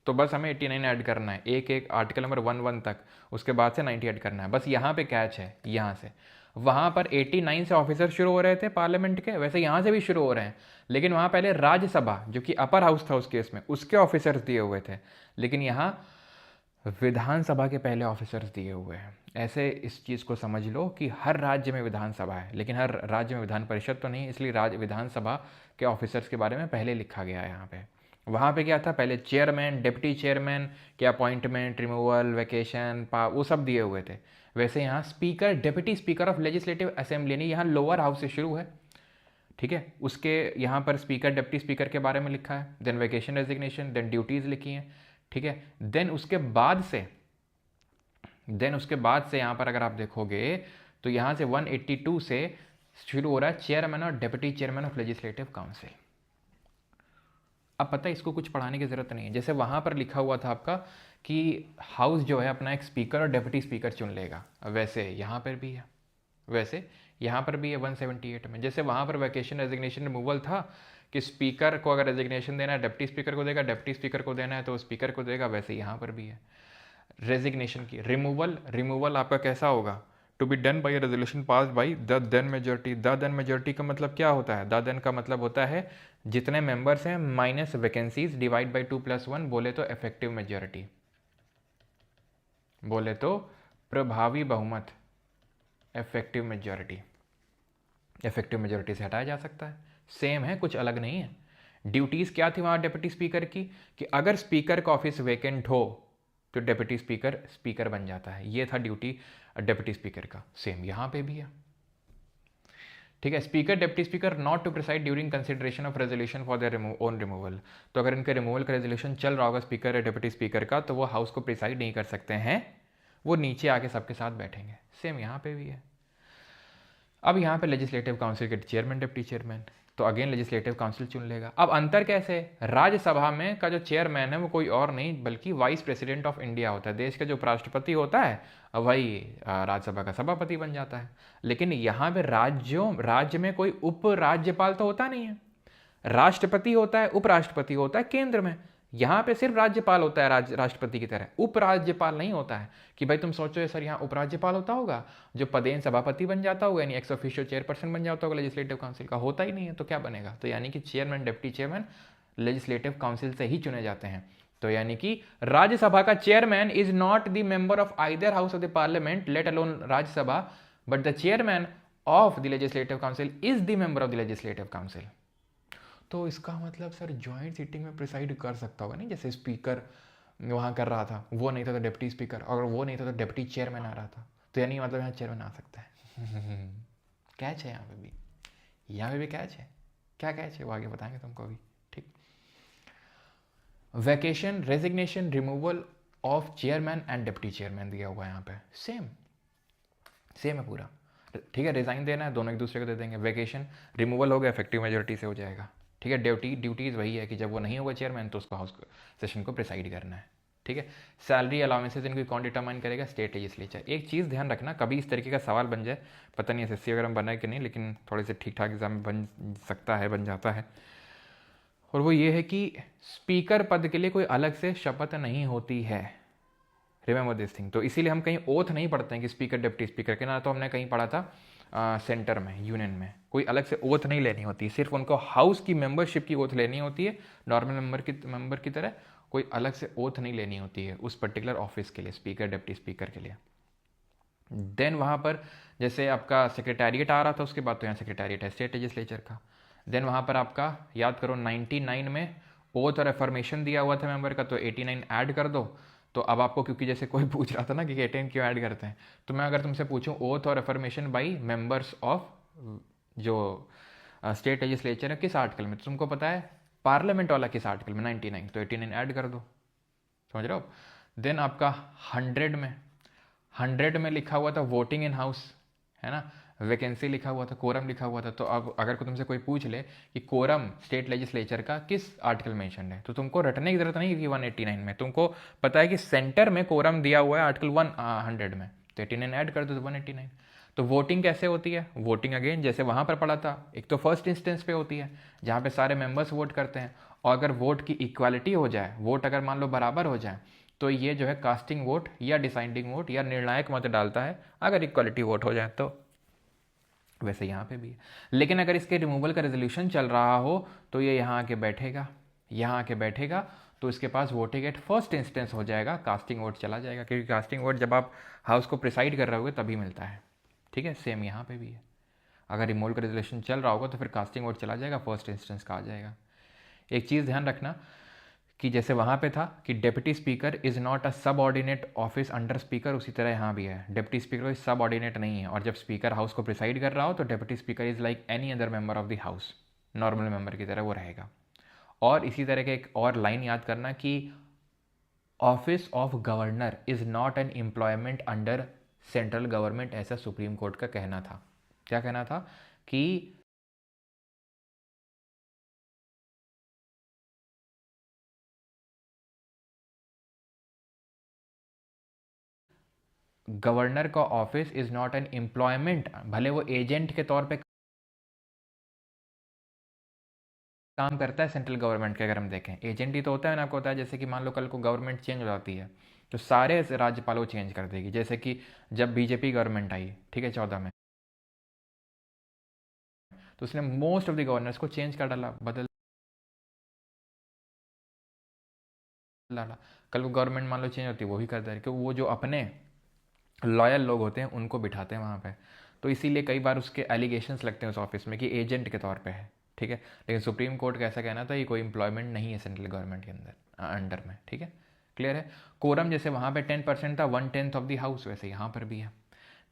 तो बस हमें 89 ऐड करना है, एक एक आर्टिकल नंबर 11 तक, उसके बाद से 90 ऐड करना है। बस यहाँ पे कैच है, यहाँ से वहाँ पर 89 से ऑफिसर शुरू हो रहे थे पार्लियामेंट के, वैसे यहाँ से भी शुरू हो रहे हैं, लेकिन वहाँ पहले राज्यसभा जो कि अपर हाउस था उस केस में, उसके ऑफिसर्स दिए हुए थे, लेकिन यहाँ विधानसभा के पहले ऑफिसर्स दिए हुए हैं। ऐसे इस चीज़ को समझ लो कि हर राज्य में विधानसभा है, लेकिन हर राज्य में विधान परिषद तो नहीं, इसलिए विधानसभा के ऑफिसर्स के बारे में पहले लिखा गया है यहाँ पे। वहाँ पे क्या था, पहले चेयरमैन, डिप्टी चेयरमैन के अपॉइंटमेंट, रिमूवल, वैकेशन, वो सब दिए हुए थे। वैसे यहाँ speaker, deputy speaker of legislative assembly, नहीं, यहाँ लोअर हाउस से शुरू है, ठीक है, उसके यहाँ पर स्पीकर, डिप्टी स्पीकर के बारे में लिखा है, then vacation, resignation, then duties लिखी हैं, ठीक है। देन उसके बाद से यहाँ पर अगर आप देखोगे तो यहाँ से 182 से शुरू हो रहा है चेयरमैन और deputy chairman of legislative council. अब पता है इसको कुछ पढ़ाने की ज़रूरत नहीं है, जैसे वहाँ पर लिखा हुआ था आपका कि हाउस जो है अपना एक स्पीकर और डेप्यूटी स्पीकर चुन लेगा, वैसे यहाँ पर भी है, वैसे यहाँ पर भी है 178 में। जैसे वहाँ पर वैकेशन रेजिग्नेशन रिमूवल था कि स्पीकर को अगर रेजिग्नेशन देना है डेप्टी स्पीकर को देगा, डेप्टी स्पीकर को देना है तो स्पीकर को देगा, वैसे यहाँ पर भी है रेजिग्नेशन की। रिमूवल आपका कैसा होगा, to be done by resolution pass by the then majority. The then majority का मतलब क्या होता है, द देन का मतलब होता है जितने मेंबर्स हैं माइनस वैकेंसीज डिवाइड बाई 2+1, बोले तो इफेक्टिव मेजोरिटी, बोले तो प्रभावी बहुमत, इफेक्टिव मेजोरिटी। इफेक्टिव मेजोरिटी से हटाया जा सकता है, सेम है, कुछ अलग नहीं है। ड्यूटीज़ क्या थी वहाँ डिप्टी स्पीकर की, कि अगर स्पीकर का ऑफिस वैकेंट हो तो डिप्टी स्पीकर स्पीकर बन जाता है, ये था ड्यूटी डिप्टी स्पीकर का। सेम यहाँ पे भी है, ठीक है। Speaker deputy speaker not to preside during consideration of resolution for their own removal. तो अगर इनके रिमूवल का रेजोल्यूशन चल रहा होगा स्पीकर या डिप्टी स्पीकर का, तो वो हाउस को प्रिसाइड नहीं कर सकते हैं, वो नीचे आके सबके साथ बैठेंगे। सेम यहाँ पे भी है। अब यहाँ पे लेजिस्लेटिव काउंसिल के चेयरमैन डिप्टी चेयरमैन, तो अगेन लेजिस्लेटिव काउंसिल चुन लेगा। अब अंतर कैसे, राज्यसभा में का जो चेयरमैन है वो कोई और नहीं बल्कि वाइस प्रेसिडेंट ऑफ इंडिया होता है। देश का जो राष्ट्रपति होता है वही राज्यसभा का सभापति बन जाता है। लेकिन यहाँ पे राज्य में कोई उप राज्यपाल तो होता नहीं है, राष्ट्रपति होता है, उपराष्ट्रपति होता है केंद्र में। यहाँ पे सिर्फ राज्यपाल होता है राष्ट्रपति की तरह, उपराज्यपाल नहीं होता है। कि भाई तुम सोचो सर यहाँ उपराज्यपाल होता होगा जो पदेन सभापति बन जाता होगा, यानी एक्स ऑफिशियो चेयरपर्सन बन जाता होगा लेजिस्लेटिव काउंसिल का, होता ही नहीं है, तो क्या बनेगा। तो यानी कि chairman deputy chairman legislative council से ही चुने जाते हैं। तो यानी कि राज्यसभा का chairman is not the member of either house of the parliament let alone Rajya Sabha, but the chairman of the legislative council is the member of the legislative council. तो इसका मतलब सर ज्वाइंट सीटिंग में प्रिसाइड कर सकता होगा नहीं, जैसे speaker वहाँ कर रहा था, वो नहीं था तो डिप्टी स्पीकर, अगर वो नहीं था तो डिप्टी चेयरमैन आ रहा था, तो यानी मतलब यहाँ चेयरमैन आ सकता है। कैच है यहाँ पे भी, यहाँ पे भी कैच है। क्या कैच है वो आगे बताएंगे तुमको अभी, ठीक। Vacation resignation removal of chairman and deputy chairman दिया हुआ है यहाँ पे, सेम है पूरा, ठीक है। रिजाइन देना है, दोनों एक दूसरे को दे देंगे। वैकेशन रिमूवल हो गया, इफेक्टिव मेजोरिटी से हो जाएगा, ठीक है। ड्यूटीज़ वही है कि जब वो नहीं होगा चेयरमैन तो उसको हाउस सेशन को प्रिसाइड करना है, ठीक है। सैलरी अलाउंसेज इनको कौन डिटरमाइन करेगा, स्टेट लेजिस्लेचर। एक चीज़ ध्यान रखना, कभी इस तरीके का सवाल बन जाए, पता नहीं एसएससी वगैरह में बना है कि नहीं, लेकिन थोड़े से ठीक ठाक एग्जाम में बन सकता है, बन जाता है। और वो ये है कि स्पीकर पद के लिए कोई अलग से शपथ नहीं होती है, रिमेंबर दिस थिंग। तो इसीलिए हम कहीं ओथ नहीं पढ़ते हैं कि स्पीकर डिप्टी स्पीकर के, ना तो हमने कहीं पढ़ा था सेंटर में यूनियन में कोई अलग से ओथ नहीं लेनी होती, सिर्फ उनको हाउस की मेंबरशिप की ओथ लेनी होती है, नॉर्मल मेंबर की तरह कोई अलग से ओथ नहीं लेनी होती है उस पर्टिकुलर ऑफिस के लिए, स्पीकर डिप्टी स्पीकर के लिए। देन वहाँ पर जैसे आपका सेक्रेटेरिएट आ रहा था, उसके बाद तो यहाँ सेक्रेटेरिएट है स्टेट लेजिस्लेचर का। देन वहाँ पर आपका याद करो 99 में ओथ और एफर्मेशन दिया हुआ था मेंबर का, तो 89 ऐड कर दो। तो अब आपको, क्योंकि जैसे कोई पूछ रहा था ना कि 18 क्यों ऐड करते हैं, तो मैं अगर तुमसे पूछूं ओथ और एफर्मेशन बाई मेंबर्स ऑफ जो स्टेट लेजिस्लेचर है किस आर्टिकल में, तो तुमको पता है पार्लियामेंट वाला किस आर्टिकल में, 99, तो 89 ऐड कर दो, समझ रहे हो। देन आपका 100 में लिखा हुआ था वोटिंग इन हाउस, है ना, वैकेंसी लिखा हुआ था, कोरम लिखा हुआ था। तो अब अगर तुमसे कोई पूछ ले कि कोरम स्टेट लेजिस्लेचर का किस आर्टिकल मेंशन है, तो तुमको रटने की जरूरत नहीं कि 189 में, तुमको पता है कि सेंटर में कोरम दिया हुआ है आर्टिकल 100 में, तो 89 ऐड कर दो तो 189। तो वोटिंग कैसे होती है, वोटिंग अगेन जैसे वहाँ पर पढ़ा था, एक तो फर्स्ट इंस्टेंस पे होती है जहाँ पे सारे मेंबर्स वोट करते हैं, और अगर वोट की इक्वालिटी हो जाए, वोट अगर मान लो बराबर हो जाए, तो ये जो है कास्टिंग वोट या डिसाइडिंग वोट या निर्णायक मत डालता है, अगर इक्वालिटी वोट हो जाए तो। वैसे यहाँ पे भी है, लेकिन अगर इसके रिमूवल का रेजोल्यूशन चल रहा हो तो ये यहाँ आके बैठेगा, यहाँ आके बैठेगा, तो इसके पास वोटिंग एट फर्स्ट इंस्टेंस हो जाएगा, कास्टिंग वोट चला जाएगा, क्योंकि कास्टिंग वोट जब आप हाउस को प्रिसाइड कर रहे होगे तभी मिलता है, ठीक है। सेम यहाँ पे भी है, अगर रिमूवल का रेजोल्यूशन चल रहा होगा तो फिर कास्टिंग वोट चला जाएगा, फर्स्ट इंस्टेंस का आ जाएगा। एक चीज़ ध्यान रखना कि जैसे वहाँ पे था कि deputy speaker is not a सब ऑर्डिनेट ऑफिस अंडर स्पीकर, उसी तरह यहाँ भी है, डेप्यूटी स्पीकर कोई सब ऑर्डिनेट नहीं है, और जब स्पीकर हाउस को प्रिसाइड कर रहा हो तो deputy speaker is like any other member of the house, normal member की तरह वो रहेगा। और इसी तरह के एक और लाइन याद करना कि office of governor is not an employment under central government, ऐसा सुप्रीम कोर्ट का कहना था। क्या कहना था कि गवर्नर का office is not an employment, भले वो एजेंट के तौर पे काम करता है सेंट्रल गवर्नमेंट के, अगर हम देखें एजेंट ही तो होता है ना, आपको होता है जैसे कि मान लो कल को गवर्नमेंट चेंज हो जाती है तो सारे राज्यपालों चेंज कर देगी, जैसे कि जब बीजेपी गवर्नमेंट आई, ठीक है, 14 में, तो उसने मोस्ट ऑफ द गवर्नर्स को चेंज कर डाला, बदल डाला। कल को गवर्नमेंट मान लो चेंज होती है, वो भी कर दे, क्योंकि वो जो अपने लॉयल लोग होते हैं उनको बिठाते हैं वहाँ पे, तो इसीलिए कई बार उसके एलिगेशंस लगते हैं उस ऑफिस में कि एजेंट के तौर पे है, ठीक है। लेकिन सुप्रीम कोर्ट का ऐसा कहना था ये कोई एम्प्लॉयमेंट नहीं है सेंट्रल गवर्नमेंट के अंदर अंडर में, ठीक है, क्लियर है। कोरम जैसे वहाँ पे 10% था, 1/10 ऑफ द हाउस, वैसे यहाँ पर भी है।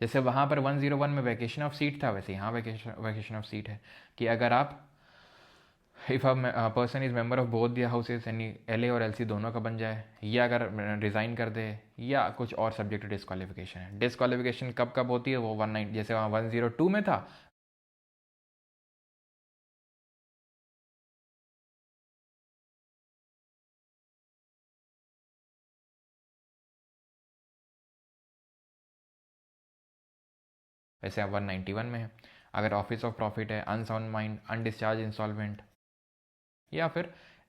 जैसे वहाँ पर 101 में वैकेशन ऑफ सीट था, वैसे यहाँ वैकेशन ऑफ सीट है कि अगर आप if a person is member of both the houses यानी एल और एल दोनों का बन जाए, या अगर रिज़ाइन कर दे, या कुछ और सब्जेक्ट डिस्क्वालिफिकेशन है। डिस्क्वालिफिकेशन कब कब होती है, वो 19 जैसे वहाँ 102 में था, वैसे 191 में है। अगर ऑफिस ऑफ प्रॉफिट है, अनसाउंड माइंड, अनडिस्चार्ज इंसॉल्वेंट, या फिर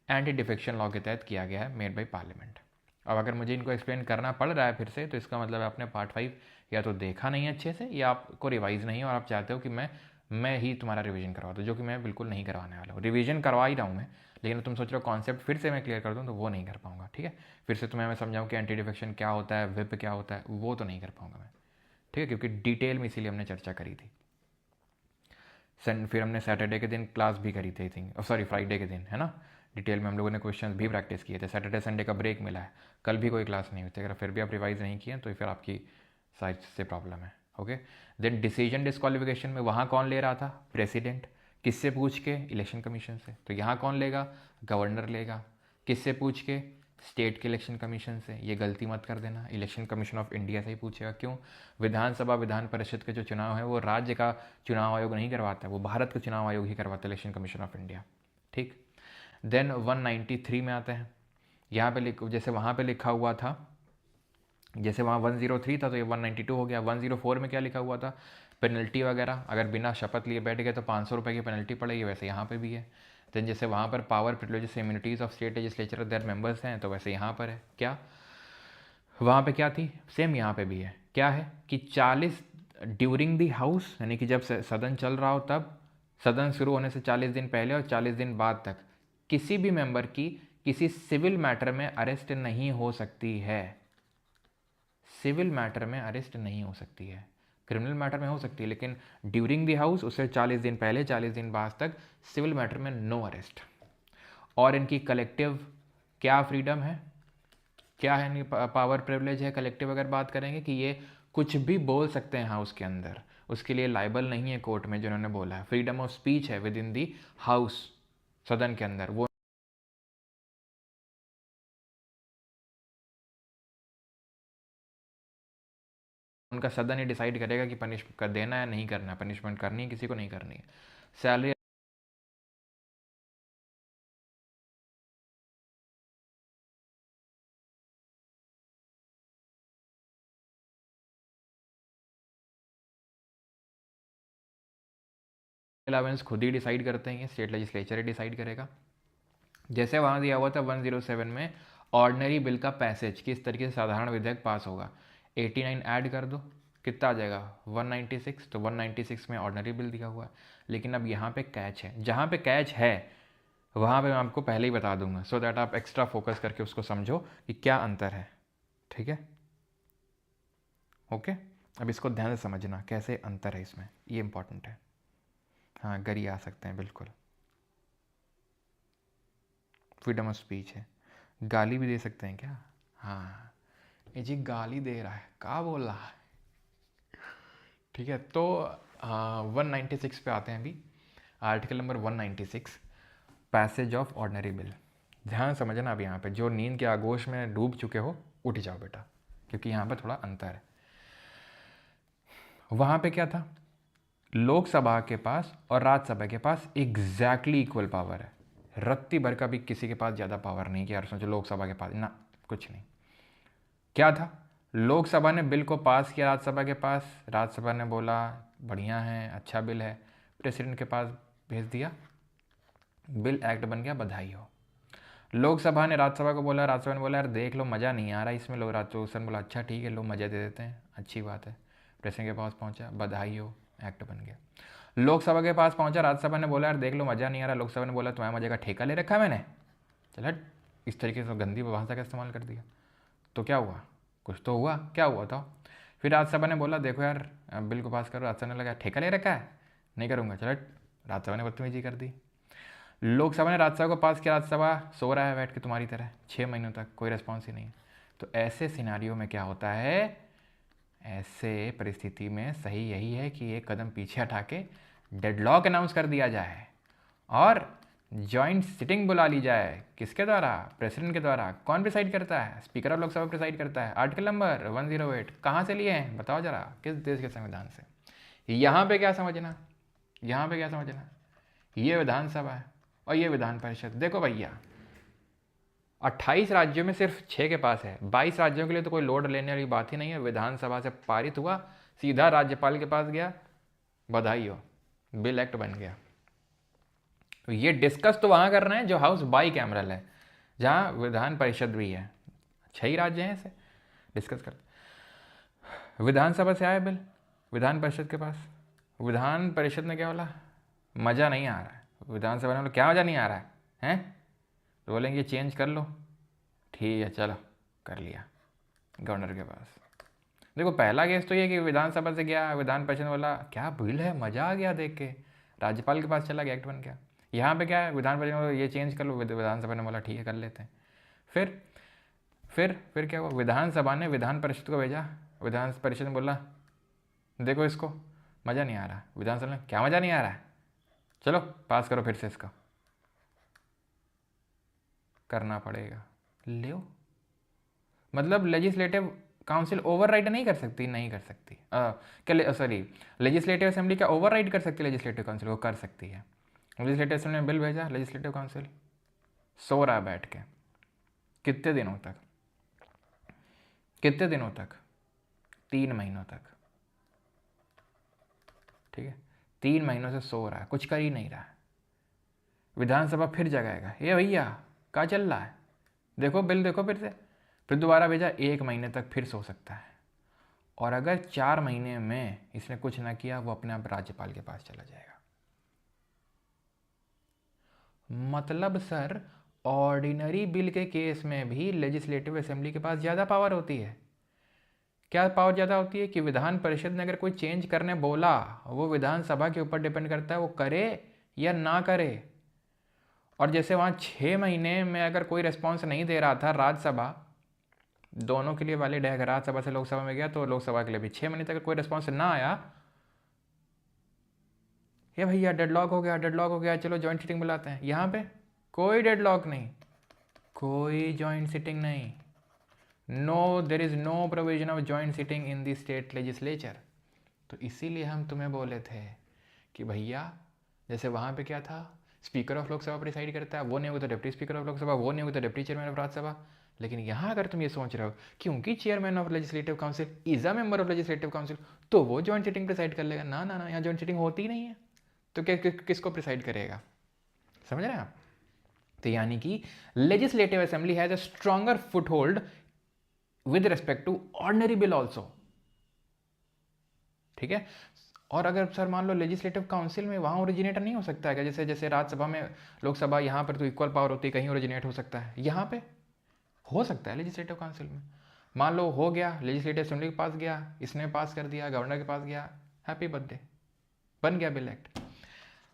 एंटी डिफेक्शन लॉ के तहत किया गया है मेड बाई पार्लियामेंट। अब अगर मुझे इनको एक्सप्लेन करना पड़ रहा है फिर से, तो इसका मतलब आपने पार्ट 5 या तो देखा नहीं है अच्छे से, या आपको रिवाइज नहीं है और आप चाहते हो कि मैं ही तुम्हारा रिवीजन करवा दूँ, जो कि मैं बिल्कुल नहीं करवाने वाला हूँ। रिवीजन करवा ही रहा हूँ मैं, लेकिन तुम सोच रहे हो कॉन्सेप्ट फिर से मैं क्लियर कर दूँ, तो वो नहीं कर पाऊंगा, ठीक है। फिर से तुम्हें मैं समझाऊँ कि एंटी डिफेक्शन क्या होता है, विप क्या होता है, वो तो नहीं कर पाऊंगा मैं, ठीक है, क्योंकि डिटेल में इसीलिए हमने चर्चा करी थी। फिर हमने सैटरडे के दिन क्लास भी करी थी, थिंक सॉरी फ्राइडे के दिन, है ना, डिटेल में हम लोगों ने क्वेश्चंस भी प्रैक्टिस किए थे। सैटरडे संडे का ब्रेक मिला है, कल भी कोई क्लास नहीं हुई थी, अगर फिर भी आप रिवाइज नहीं किए तो फिर आपकी साइड से प्रॉब्लम है, ओके। देन डिसीजन डिस्क्वालिफिकेशन में वहाँ कौन ले रहा था, प्रेसिडेंट, किससे पूछ के, इलेक्शन कमीशन से। तो यहाँ कौन लेगा, गवर्नर लेगा, किससे पूछ के, स्टेट के इलेक्शन कमीशन से। ये गलती मत कर देना, इलेक्शन कमीशन ऑफ इंडिया से ही पूछेगा। क्यों, विधानसभा विधान परिषद के जो चुनाव है वो राज्य का चुनाव आयोग नहीं करवाता है, वो भारत का चुनाव आयोग ही करवाता है, इलेक्शन कमीशन ऑफ इंडिया, ठीक। देन 193 में आते हैं, यहाँ पे जैसे वहाँ पे लिखा हुआ था, जैसे वहाँ 103 था तो ये 192 हो गया। 104 में क्या लिखा हुआ था, पेनल्टी वगैरह, अगर बिना शपथ लिए बैठ गए तो 500 रुपये की पेनल्टी पड़ेगी, वैसे यहाँ पे भी है। देन जैसे वहाँ पर power privileges immunities of state legislature there members हैं, तो वैसे यहाँ पर है क्या, वहाँ पे क्या थी, सेम यहाँ पे भी है, क्या है कि 40 ड्यूरिंग दी हाउस, यानी कि जब सदन चल रहा हो तब, सदन शुरू होने से 40 दिन पहले और 40 दिन बाद तक किसी भी मेंबर की किसी सिविल मैटर में अरेस्ट नहीं हो सकती है। सिविल मैटर में अरेस्ट नहीं हो सकती है, क्रिमिनल मैटर में हो सकती है, लेकिन ड्यूरिंग दी हाउस उससे 40 दिन पहले 40 दिन बाद तक सिविल मैटर में नो अरेस्ट। और इनकी कलेक्टिव क्या फ्रीडम है, क्या है, पावर प्रिविलेज है कलेक्टिव, अगर बात करेंगे कि ये कुछ भी बोल सकते हैं हाउस के अंदर, उसके लिए लाइबल नहीं है कोर्ट में, जिन्होंने बोला है फ्रीडम ऑफ स्पीच है विद इन दी हाउस, सदन के अंदर। वो उनका सदन ही डिसाइड करेगा कि पनिश कर देना है नहीं करना, पनिशमेंट करनी है किसी को नहीं करनी है। सैलरी अलाउंस खुद ही डिसाइड करते हैं, स्टेट लेजिस्लेचर ही डिसाइड करेगा। जैसे वहाँ दिया हुआ था 107 में, ऑर्डनरी बिल का पैसेज, किस तरीके से साधारण विधेयक पास होगा, 89 ऐड कर दो, कितना आ जाएगा 196, तो 196 में ऑर्डनरी बिल दिया हुआ है। लेकिन अब यहाँ पे कैच है, जहाँ पे कैच है वहाँ पे मैं आपको पहले ही बता दूंगा, सो दैट आप एक्स्ट्रा फोकस करके उसको समझो कि क्या अंतर है, ठीक है, ओके। अब इसको ध्यान से समझना कैसे अंतर है इसमें, ये इंपॉर्टेंट है। हाँ, गरी आ सकते हैं बिल्कुल, फ्रीडम ऑफ स्पीच है। गाली भी दे सकते हैं क्या, हाँ, ये जी गाली दे रहा है, क्या बोल रहा है, ठीक है। तो 196 पे आते हैं अभी, article number 196, passage of ordinary bill. ध्यान समझना, अब यहाँ पे जो नींद के आगोश में डूब चुके हो उठ जाओ बेटा, क्योंकि यहाँ पर थोड़ा अंतर है। वहाँ पे क्या था, लोकसभा के पास और राज्यसभा के पास एग्जैक्टली इक्वल पावर है, रत्ती भर का भी किसी के पास ज़्यादा पावर नहीं कि यार सोचो लोकसभा के पास ना, कुछ नहीं। क्या था, लोकसभा ने बिल को पास किया राज्यसभा के पास, राज्यसभा ने बोला बढ़िया है, अच्छा बिल है, प्रेसिडेंट के पास भेज दिया, बिल एक्ट बन गया, बधाई हो। लोकसभा ने राज्यसभा को बोला, राज्यसभा ने बोला यार देख लो मज़ा नहीं आ रहा इसमें, लोग राज्यसभा ने बोला अच्छा ठीक है लो मज़ा दे देते हैं, अच्छी बात है, प्रेसिडेंट के पास पहुंचा, बधाई हो, एक्ट बन गया। लोकसभा के पास पहुंचा, राज्यसभा ने बोला यार देख लो मज़ा नहीं आ रहा, लोकसभा ने बोला तुम्हारे मज़े का ठेका ले रखा है मैंने, चल इस तरीके से गंदी भाषा का इस्तेमाल कर दिया। तो क्या हुआ, कुछ तो हुआ, क्या हुआ था। फिर राज्यसभा ने बोला देखो यार बिल को पास करो, राज्यसभा ने लगा ठेका ले रखा है, नहीं करूँगा, चलो राज्यसभा ने बदतमीजी कर दी। लोकसभा ने राज्यसभा को पास किया, राज्यसभा सो रहा है बैठ के तुम्हारी तरह 6 महीनों तक, कोई रिस्पॉन्स ही नहीं। तो ऐसे सिनारियों में क्या होता है, ऐसे परिस्थिति में सही यही है कि एक कदम पीछे हटा के डेडलॉक अनाउंस कर दिया जाए और जॉइंट सिटिंग बुला ली जाए। किसके द्वारा, प्रेसिडेंट के द्वारा। कौन प्रिसाइड करता है, स्पीकर ऑफ लोकसभा प्रिसाइड करता है। आर्टिकल नंबर 108 कहाँ से लिए हैं बताओ जरा, किस देश के संविधान से। यहाँ पे क्या समझना, यहाँ पे क्या समझना, ये विधानसभा है और ये विधान परिषद। देखो भैया 28 राज्यों में सिर्फ 6 के पास है, 22 राज्यों के लिए तो कोई लोड लेने वाली बात ही नहीं है। विधानसभा से पारित हुआ, सीधा राज्यपाल के पास गया, बधाई हो, बिल एक्ट बन गया। तो ये डिस्कस तो वहाँ कर रहे हैं जो हाउस बाई कैमरल है, जहाँ विधान परिषद भी है, 6 ही राज्य हैं, इसे डिस्कस करते। विधानसभा से आया बिल विधान परिषद के पास, विधान परिषद ने क्या बोला, मज़ा नहीं आ रहा है। विधानसभा ने बोला क्या मज़ा नहीं आ रहा है, हैं? तो बोलेंगे चेंज कर लो, ठीक है चलो कर लिया गवर्नर के पास। देखो पहला केस तो ये कि विधानसभा से गया, विधान परिषद ने बोला क्या बिल है, मज़ा आ गया देख के, राज्यपाल के पास चला गया, एक्ट बन गया। यहाँ पे क्या है, विधान परिषद ने बोला ये चेंज कर लो, विधानसभा ने बोला ठीक है कर लेते हैं। फिर क्या हुआ, विधानसभा ने विधान परिषद को भेजा, विधान परिषद ने बोला देखो इसको मज़ा नहीं आ रहा, विधानसभा ने क्या मज़ा नहीं आ रहा है, चलो पास करो फिर से इसका, करना पड़ेगा, ले मतलब लेजिस्लेटिव काउंसिल ओवरराइड नहीं कर सकती, नहीं कर सकती क्या, सॉरी लेजिस्लेटिव असेंबली क्या ओवरराइड कर सकती है लेजिस्लेटिव काउंसिल, वो कर सकती है। लेजिस्लेटिव असेंबली ने बिल भेजा, लेजिस्लेटिव काउंसिल सो रहा बैठ के, कितने दिनों तक, कितने दिनों तक, 3 महीनों तक, ठीक है 3 महीनों से सो रहा है, कुछ कर ही नहीं रहा है। विधानसभा फिर जगाएगा, ये भैया क्या चल रहा है, देखो बिल देखो फिर दोबारा भेजा, 1 महीने तक फिर सो सकता है। और अगर 4 महीने में इसने कुछ ना किया, वो अपने आप राज्यपाल के पास चला जाएगा। मतलब सर ऑर्डिनरी बिल के केस में भी लेजिस्लेटिव असेंबली के पास ज़्यादा पावर होती है। क्या पावर ज़्यादा होती है कि विधान परिषद ने अगर कोई चेंज करने बोला, वो विधानसभा के ऊपर डिपेंड करता है वो करे या ना करे। और जैसे वहाँ 6 महीने में अगर कोई रिस्पॉन्स नहीं दे रहा था, राज्यसभा दोनों के लिए वैलिड है, अगर राज्यसभा से लोकसभा में गया तो लोकसभा के लिए भी 6 महीने तक कोई रिस्पॉन्स ना आया, ये भैया डेडलॉक हो गया, डेडलॉक हो गया, चलो जॉइंट सिटिंग बुलाते हैं। यहाँ पे कोई डेडलॉक नहीं, कोई जॉइंट सिटिंग नहीं, no there is no provision of joint sitting in the state legislature. तो इसीलिए हम तुम्हें बोले थे कि भैया जैसे वहाँ पे क्या था, स्पीकर ऑफ लोकसभा प्रिसाइड करता है, वो नहीं होगा तो डिप्टी स्पीकर ऑफ लोकसभा, वो नहीं होगा तो डिप्टी चेयरमैन ऑफ राज्यसभा। लेकिन यहाँ अगर तुम ये सोच रहे हो क्योंकि chairman of legislative council is a member of legislative council तो वो जॉइंट सिटिंग प्रिसाइड कर लेगा, ना ना ना, यहाँ जॉइंट सिटिंग होती ही नहीं है, तो किसको प्रिसाइड करेगा, समझ रहे हैं आप। तो यानी कि legislative assembly has a stronger foothold with respect to ordinary bill also, ठीक है। और अगर सर मान लो लेजिस्लेटिव काउंसिल में वहाँ ओरिजिनेटर नहीं हो सकता है, जैसे जैसे राज्यसभा में लोकसभा, यहाँ पर तो इक्वल पावर होती है, कहीं ओरिजिनेट हो सकता है, यहाँ पे हो सकता है लेजिस्लेटिव काउंसिल में। मान लो हो गया, लेजिस्लेटिव असेंबली के पास गया, इसने पास कर दिया, गवर्नर के पास गया, हैप्पी बर्थडे, बन गया बिल एक्ट।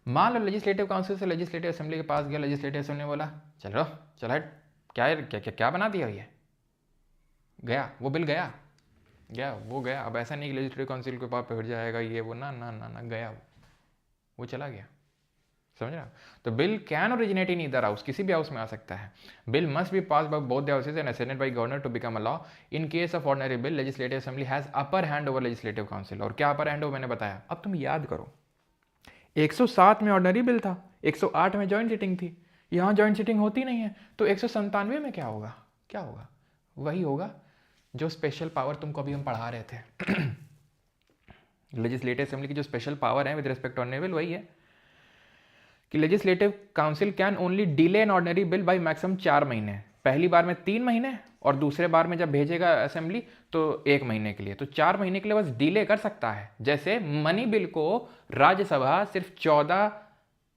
मान लो लेजिस्लेटिव काउंसिल से लेजिस्लेटिव असेंबली के पास गया, लेजिस्लेटिव असेंबली ने बोला चलो चल हट, क्या क्या क्या क्या बना दिया, ये गया वो बिल, गया वो गया। अब ऐसा नहीं कि लेजिस्लेटिव काउंसिल के पास पहुंच जाएगा ये वो, ना ना ना ना, गया वो चला गया, समझ रहे हो। तो bill can originate in either house, किसी भी हाउस में आ सकता है। Bill must be pass by both the houses and assented by governor to become a law. In case of ordinary bill legislative assembly has upper hand over legislative council. और क्या upper hand हो मैंने बताया, अब तुम याद करो 107 में ऑर्डिनरी बिल था, 108 में जॉइंट सिटिंग थी, यहाँ जॉइंट सिटिंग होती नहीं है, तो 197 में क्या होगा, क्या होगा, वही होगा जो स्पेशल पावर तुमको अभी हम पढ़ा रहे थे लेजिस्लेटिव असेंबली की जो स्पेशल पावर है विद रिस्पेक्ट ऑनरेबल वही है कि legislative council can only delay an ordinary bill by maximum 4 महीने, पहली बार में 3 महीने और दूसरे बार में जब भेजेगा असेंबली तो 1 महीने के लिए, तो 4 महीने के लिए बस डिले कर सकता है। जैसे मनी बिल को राज्यसभा सिर्फ 14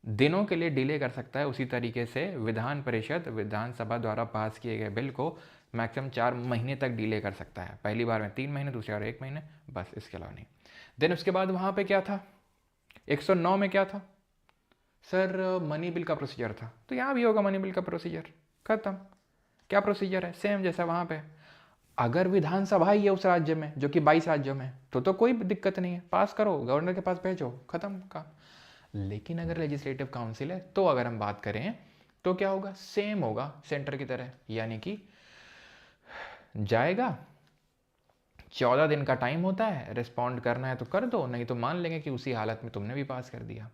दिनों के लिए डिले कर सकता है, उसी तरीके से विधान परिषद विधानसभा द्वारा पास किए गए बिल को मैक्सिमम 4 महीने तक डिले कर सकता है, पहली बार में 3 महीने, दूसरी बार 1 महीने, बस इसके अलावा नहीं। देन उसके बाद वहाँ पे क्या था, 109 में क्या था सर, मनी बिल का प्रोसीजर था, तो यहाँ भी होगा मनी बिल का प्रोसीजर, खत्म। क्या प्रोसीजर है, सेम जैसा वहाँ पे। अगर विधानसभा ही है उस राज्य में जो कि 22 राज्यों में, तो कोई दिक्कत नहीं है, पास करो, गवर्नर के पास भेजो, खत्म काम। लेकिन अगर लेजिस्लेटिव काउंसिल है तो अगर हम बात करें तो क्या होगा, सेम होगा सेंटर की तरह, यानी कि जाएगा, 14 दिन का टाइम होता है, रिस्पॉन्ड करना है तो कर दो, नहीं तो मान लेंगे कि उसी हालत में तुमने भी पास कर दिया।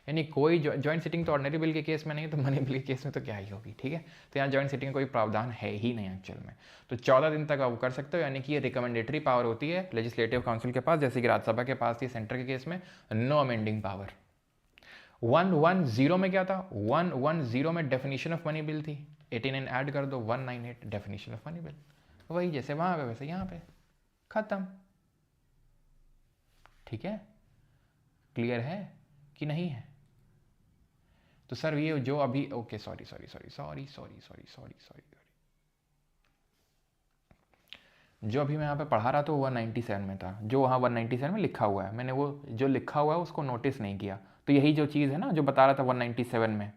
यानी कोई जॉइंट सिटिंग तो ऑर्डिनरी बिल के केस में नहीं, तो मनी बिल के केस में तो क्या ही होगी, ठीक है। तो यहाँ जॉइंट सिटिंग का कोई प्रावधान है ही नहीं एक्चुअल में, तो 14 दिन तक आप कर सकते हो, यानी कि ये रिकमेंडेटरी पावर होती है लेजिस्लेटिव काउंसिल के पास, जैसे कि राज्यसभा के पास थी सेंटर के केस में, नो अमेंडिंग पावर। 110 में क्या था, 110 में डेफिनेशन ऑफ मनी बिल थी, 89 ऐड कर दो, 198 डेफिनेशन ऑफ मनी बिल, वही जैसे वहां पे वैसे यहाँ पे, खत्म। ठीक है, क्लियर है कि नहीं है। तो सर ये जो अभी, ओके सॉरी, जो अभी मैं यहाँ पे पढ़ा रहा था वो 197 में था, जो वहाँ 197 में लिखा हुआ है, मैंने वो जो लिखा हुआ है उसको नोटिस नहीं किया, तो यही जो चीज़ है ना जो बता रहा था 197 में,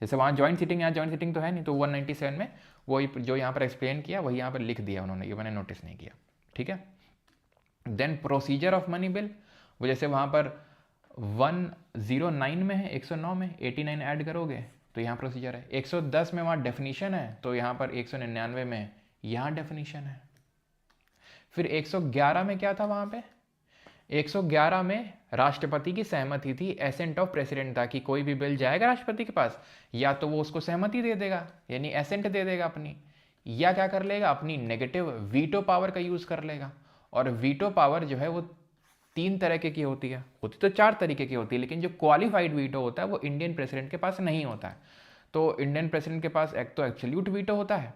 जैसे वहाँ जॉइंट सिटिंग, यहाँ जॉइंट सिटिंग तो है नहीं, तो 197 में वही जो यहाँ पर एक्सप्लेन किया वही यहाँ पर लिख दिया उन्होंने, ये मैंने नोटिस नहीं किया, ठीक है। Then procedure of money bill, वो जैसे वहाँ पर 109 में है, 109 में 89 ऐड करोगे तो यहाँ प्रोसीजर है, 110 में वहाँ डेफिनीशन है, तो यहाँ पर 199 में यहाँ डेफिनीशन है। फिर 111 में क्या था वहाँ पे, 111 में राष्ट्रपति की सहमति थी, एसेंट ऑफ प्रेसिडेंट था कि कोई भी बिल जाएगा राष्ट्रपति के पास या तो वो उसको सहमति दे देगा यानी एसेंट दे देगा अपनी, या क्या कर लेगा, अपनी नेगेटिव वीटो पावर का यूज़ कर लेगा। और वीटो पावर जो है वो 3 तरह की होती है, होती तो 4 तरीके की होती है, लेकिन जो क्वालिफाइड वीटो होता है वो इंडियन प्रेसिडेंट के पास नहीं होता है। तो इंडियन प्रेसिडेंट के पास एक तो एब्सोल्यूट वीटो होता है,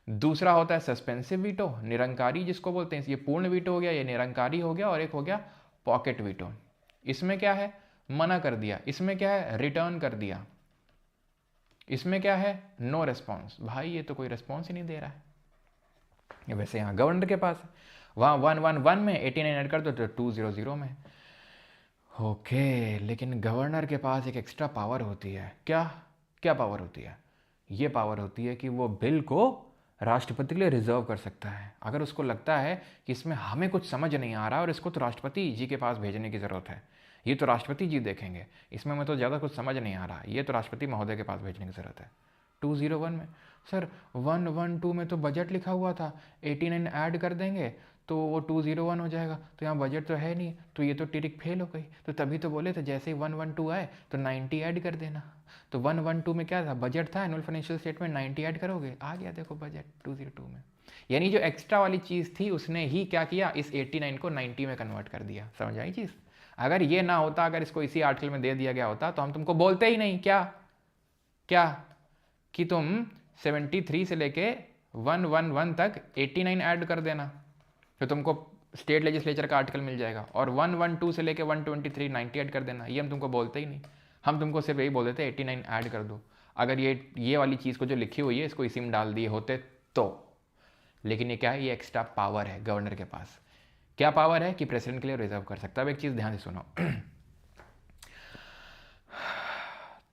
दूसरा होता है सस्पेंसिव वीटो, निरंकारी जिसको बोलते हैं, ये पूर्ण वीटो हो गया, ये निरंकारी हो गया, और एक हो गया पॉकेट वीटो। इसमें क्या है, मना कर दिया, इसमें क्या है, रिटर्न कर दिया, इसमें क्या है, नो रिस्पॉन्स। भाई ये तो कोई रिस्पॉन्स ही नहीं दे रहा है। वैसे यहाँ गवर्नर के पास वहाँ 111 में 89 ऐड कर दो तो 200 में, ओके। लेकिन गवर्नर के पास एक एक्स्ट्रा पावर होती है, क्या क्या पावर होती है, ये पावर होती है कि वो बिल को राष्ट्रपति के लिए रिजर्व कर सकता है। अगर उसको लगता है कि इसमें हमें कुछ समझ नहीं आ रहा और इसको तो राष्ट्रपति जी के पास भेजने की ज़रूरत है, ये तो राष्ट्रपति जी देखेंगे, इसमें मैं तो ज़्यादा कुछ समझ नहीं आ रहा, ये तो राष्ट्रपति महोदय के पास भेजने की ज़रूरत है। 201 में सर 112 में तो बजट लिखा हुआ था, 89 ऐड कर देंगे तो वो 201 हो जाएगा, तो यहाँ बजट तो है नहीं, तो ये तो टिरिक फेल हो गई। तो तभी तो बोले थे जैसे ही 112 आए तो 90 ऐड कर देना। तो 112 में क्या था, बजट था, एनुअल फाइनेंशियल स्टेटमेंट, 90 ऐड करोगे, आ गया देखो बजट 202 में। यानी जो एक्स्ट्रा वाली चीज़ थी उसने ही क्या किया, इस 89 को 90 में कन्वर्ट कर दिया। समझ आई चीज़। अगर ये ना होता, अगर इसको इसी आर्टिकल में दे दिया गया होता तो हम तुमको बोलते ही नहीं, क्या क्या कि तुम 73 से लेके 111 तक 89 ऐड कर देना, तो तुमको स्टेट लेजिस्लेचर का आर्टिकल मिल जाएगा, और 112 से लेके 123 90 ऐड कर देना, ये हम तुमको बोलते ही नहीं। हम तुमको सिर्फ यही बोल देते 89 ऐड कर दो, अगर ये वाली चीज़ को जो लिखी हुई है इसको इसी में डाल दिए होते तो। लेकिन ये क्या है, ये एक्स्ट्रा पावर है गवर्नर के पास। क्या पावर है कि प्रेसिडेंट के लिए रिजर्व कर सकता है। अब एक चीज़ ध्यान से सुनो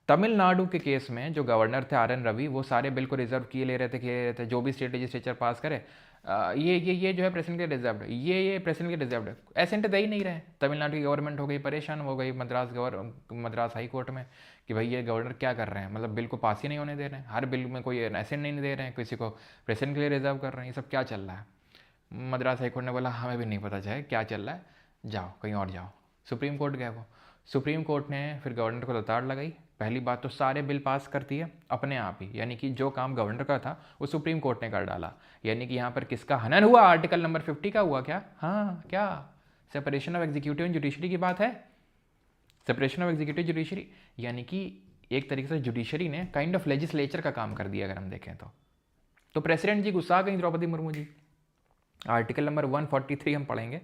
तमिलनाडु के केस में जो गवर्नर थे RN रवि, वो सारे बिल को रिजर्व किए ले रहे थे, जो भी स्टेट लेजिस्लेचर पास करे ये जो है प्रेसिडेंट के रिजर्व्ड, ये प्रेसिडेंट के रिजर्व्ड, एसेंट दे ही नहीं रहे। तमिलनाडु की गवर्नमेंट हो गई परेशान, हो गई मद्रास हाई कोर्ट में कि भाई ये गवर्नर क्या कर रहे हैं, मतलब बिल को पास ही नहीं होने दे रहे हैं, हर बिल में कोई एसेंट नहीं दे रहे हैं, किसी को प्रेसिडेंट के लिए रिजर्व कर रहे हैं, ये सब क्या चल रहा है। मद्रास हाई कोर्ट ने बोला हमें भी नहीं पता चाहे क्या चल रहा है, जाओ कहीं और जाओ। सुप्रीम कोर्ट गए वो, सुप्रीम कोर्ट ने फिर गवर्नर को लताड़ लगाई, पहली बात तो सारे बिल पास करती है अपने आप ही, यानी कि जो काम गवर्नर का था वो सुप्रीम कोर्ट ने कर डाला, यानी कि यहाँ पर किसका हनन हुआ, आर्टिकल नंबर 50 का हुआ क्या? हाँ, क्या separation of executive and judiciary की बात है, सेपरेशन ऑफ एग्जीक्यूटिव जुडिशरी, यानी कि एक तरीके से जुडिशरी ने काइंड ऑफ लेजिस्लेचर का काम कर दिया अगर हम देखें तो प्रेसिडेंट जी गुस्सा गई द्रौपदी मुर्मू जी। आर्टिकल नंबर 143 हम पढ़ेंगे,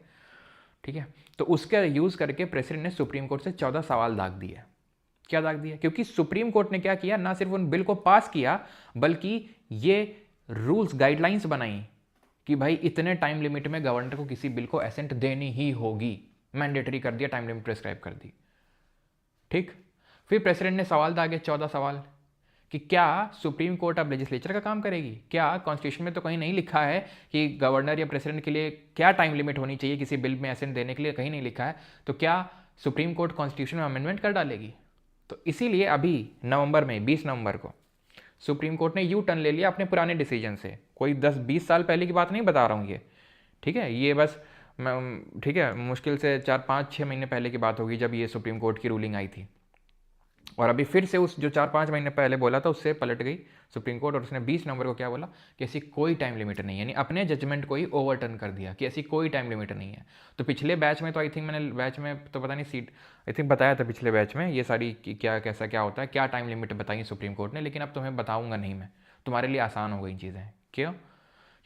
ठीक है। तो उसका यूज करके प्रेसिडेंट ने सुप्रीम कोर्ट से 14 सवाल दाग दिए। क्या दाग दिया? क्योंकि सुप्रीम कोर्ट ने क्या किया, ना सिर्फ उन बिल को पास किया बल्कि ये रूल्स गाइडलाइंस बनाई कि भाई इतने टाइम लिमिट में गवर्नर को किसी बिल को एसेंट देनी ही होगी, मैंडेटरी कर दिया, टाइम लिमिट प्रेस्क्राइब कर दी, ठीक। फिर प्रेसिडेंट ने सवाल दागे 14 सवाल कि क्या सुप्रीम कोर्ट अब लेजिस्लेचर का काम करेगी? क्या कॉन्स्टिट्यूशन में तो कहीं नहीं लिखा है कि गवर्नर या प्रेसिडेंट के लिए क्या टाइम लिमिट होनी चाहिए किसी बिल में एसेंट देने के लिए, कहीं नहीं लिखा है। तो क्या सुप्रीम कोर्ट कॉन्स्टिट्यूशन में अमेंडमेंट कर डालेगी? तो इसीलिए अभी नवंबर में 20 नवंबर को सुप्रीम कोर्ट ने यू टर्न ले लिया अपने पुराने डिसीजन से। कोई 10-20 साल पहले की बात नहीं बता रहा हूँ ये, ठीक है। ये बस ठीक है, मुश्किल से 4-5-6 महीने पहले की बात होगी जब ये सुप्रीम कोर्ट की रूलिंग आई थी, और अभी फिर से उस जो 4-5 महीने पहले बोला था उससे पलट गई सुप्रीम कोर्ट, और उसने 20 नवंबर को क्या बोला कि ऐसी कोई टाइम लिमिट नहीं है, यानी अपने जजमेंट को ही ओवरटर्न कर दिया कि ऐसी कोई टाइम लिमिट नहीं है। तो पिछले बैच में तो आई थिंक मैंने बैच में तो पता नहीं सीट आई थिंक बताया था पिछले बैच में ये सारी क्या कैसा क्या होता है, क्या टाइम लिमिट बताई सुप्रीम कोर्ट ने, लेकिन अब तुम्हें बताऊंगा नहीं मैं, तुम्हारे लिए आसान हो गई चीज़ें। क्यों?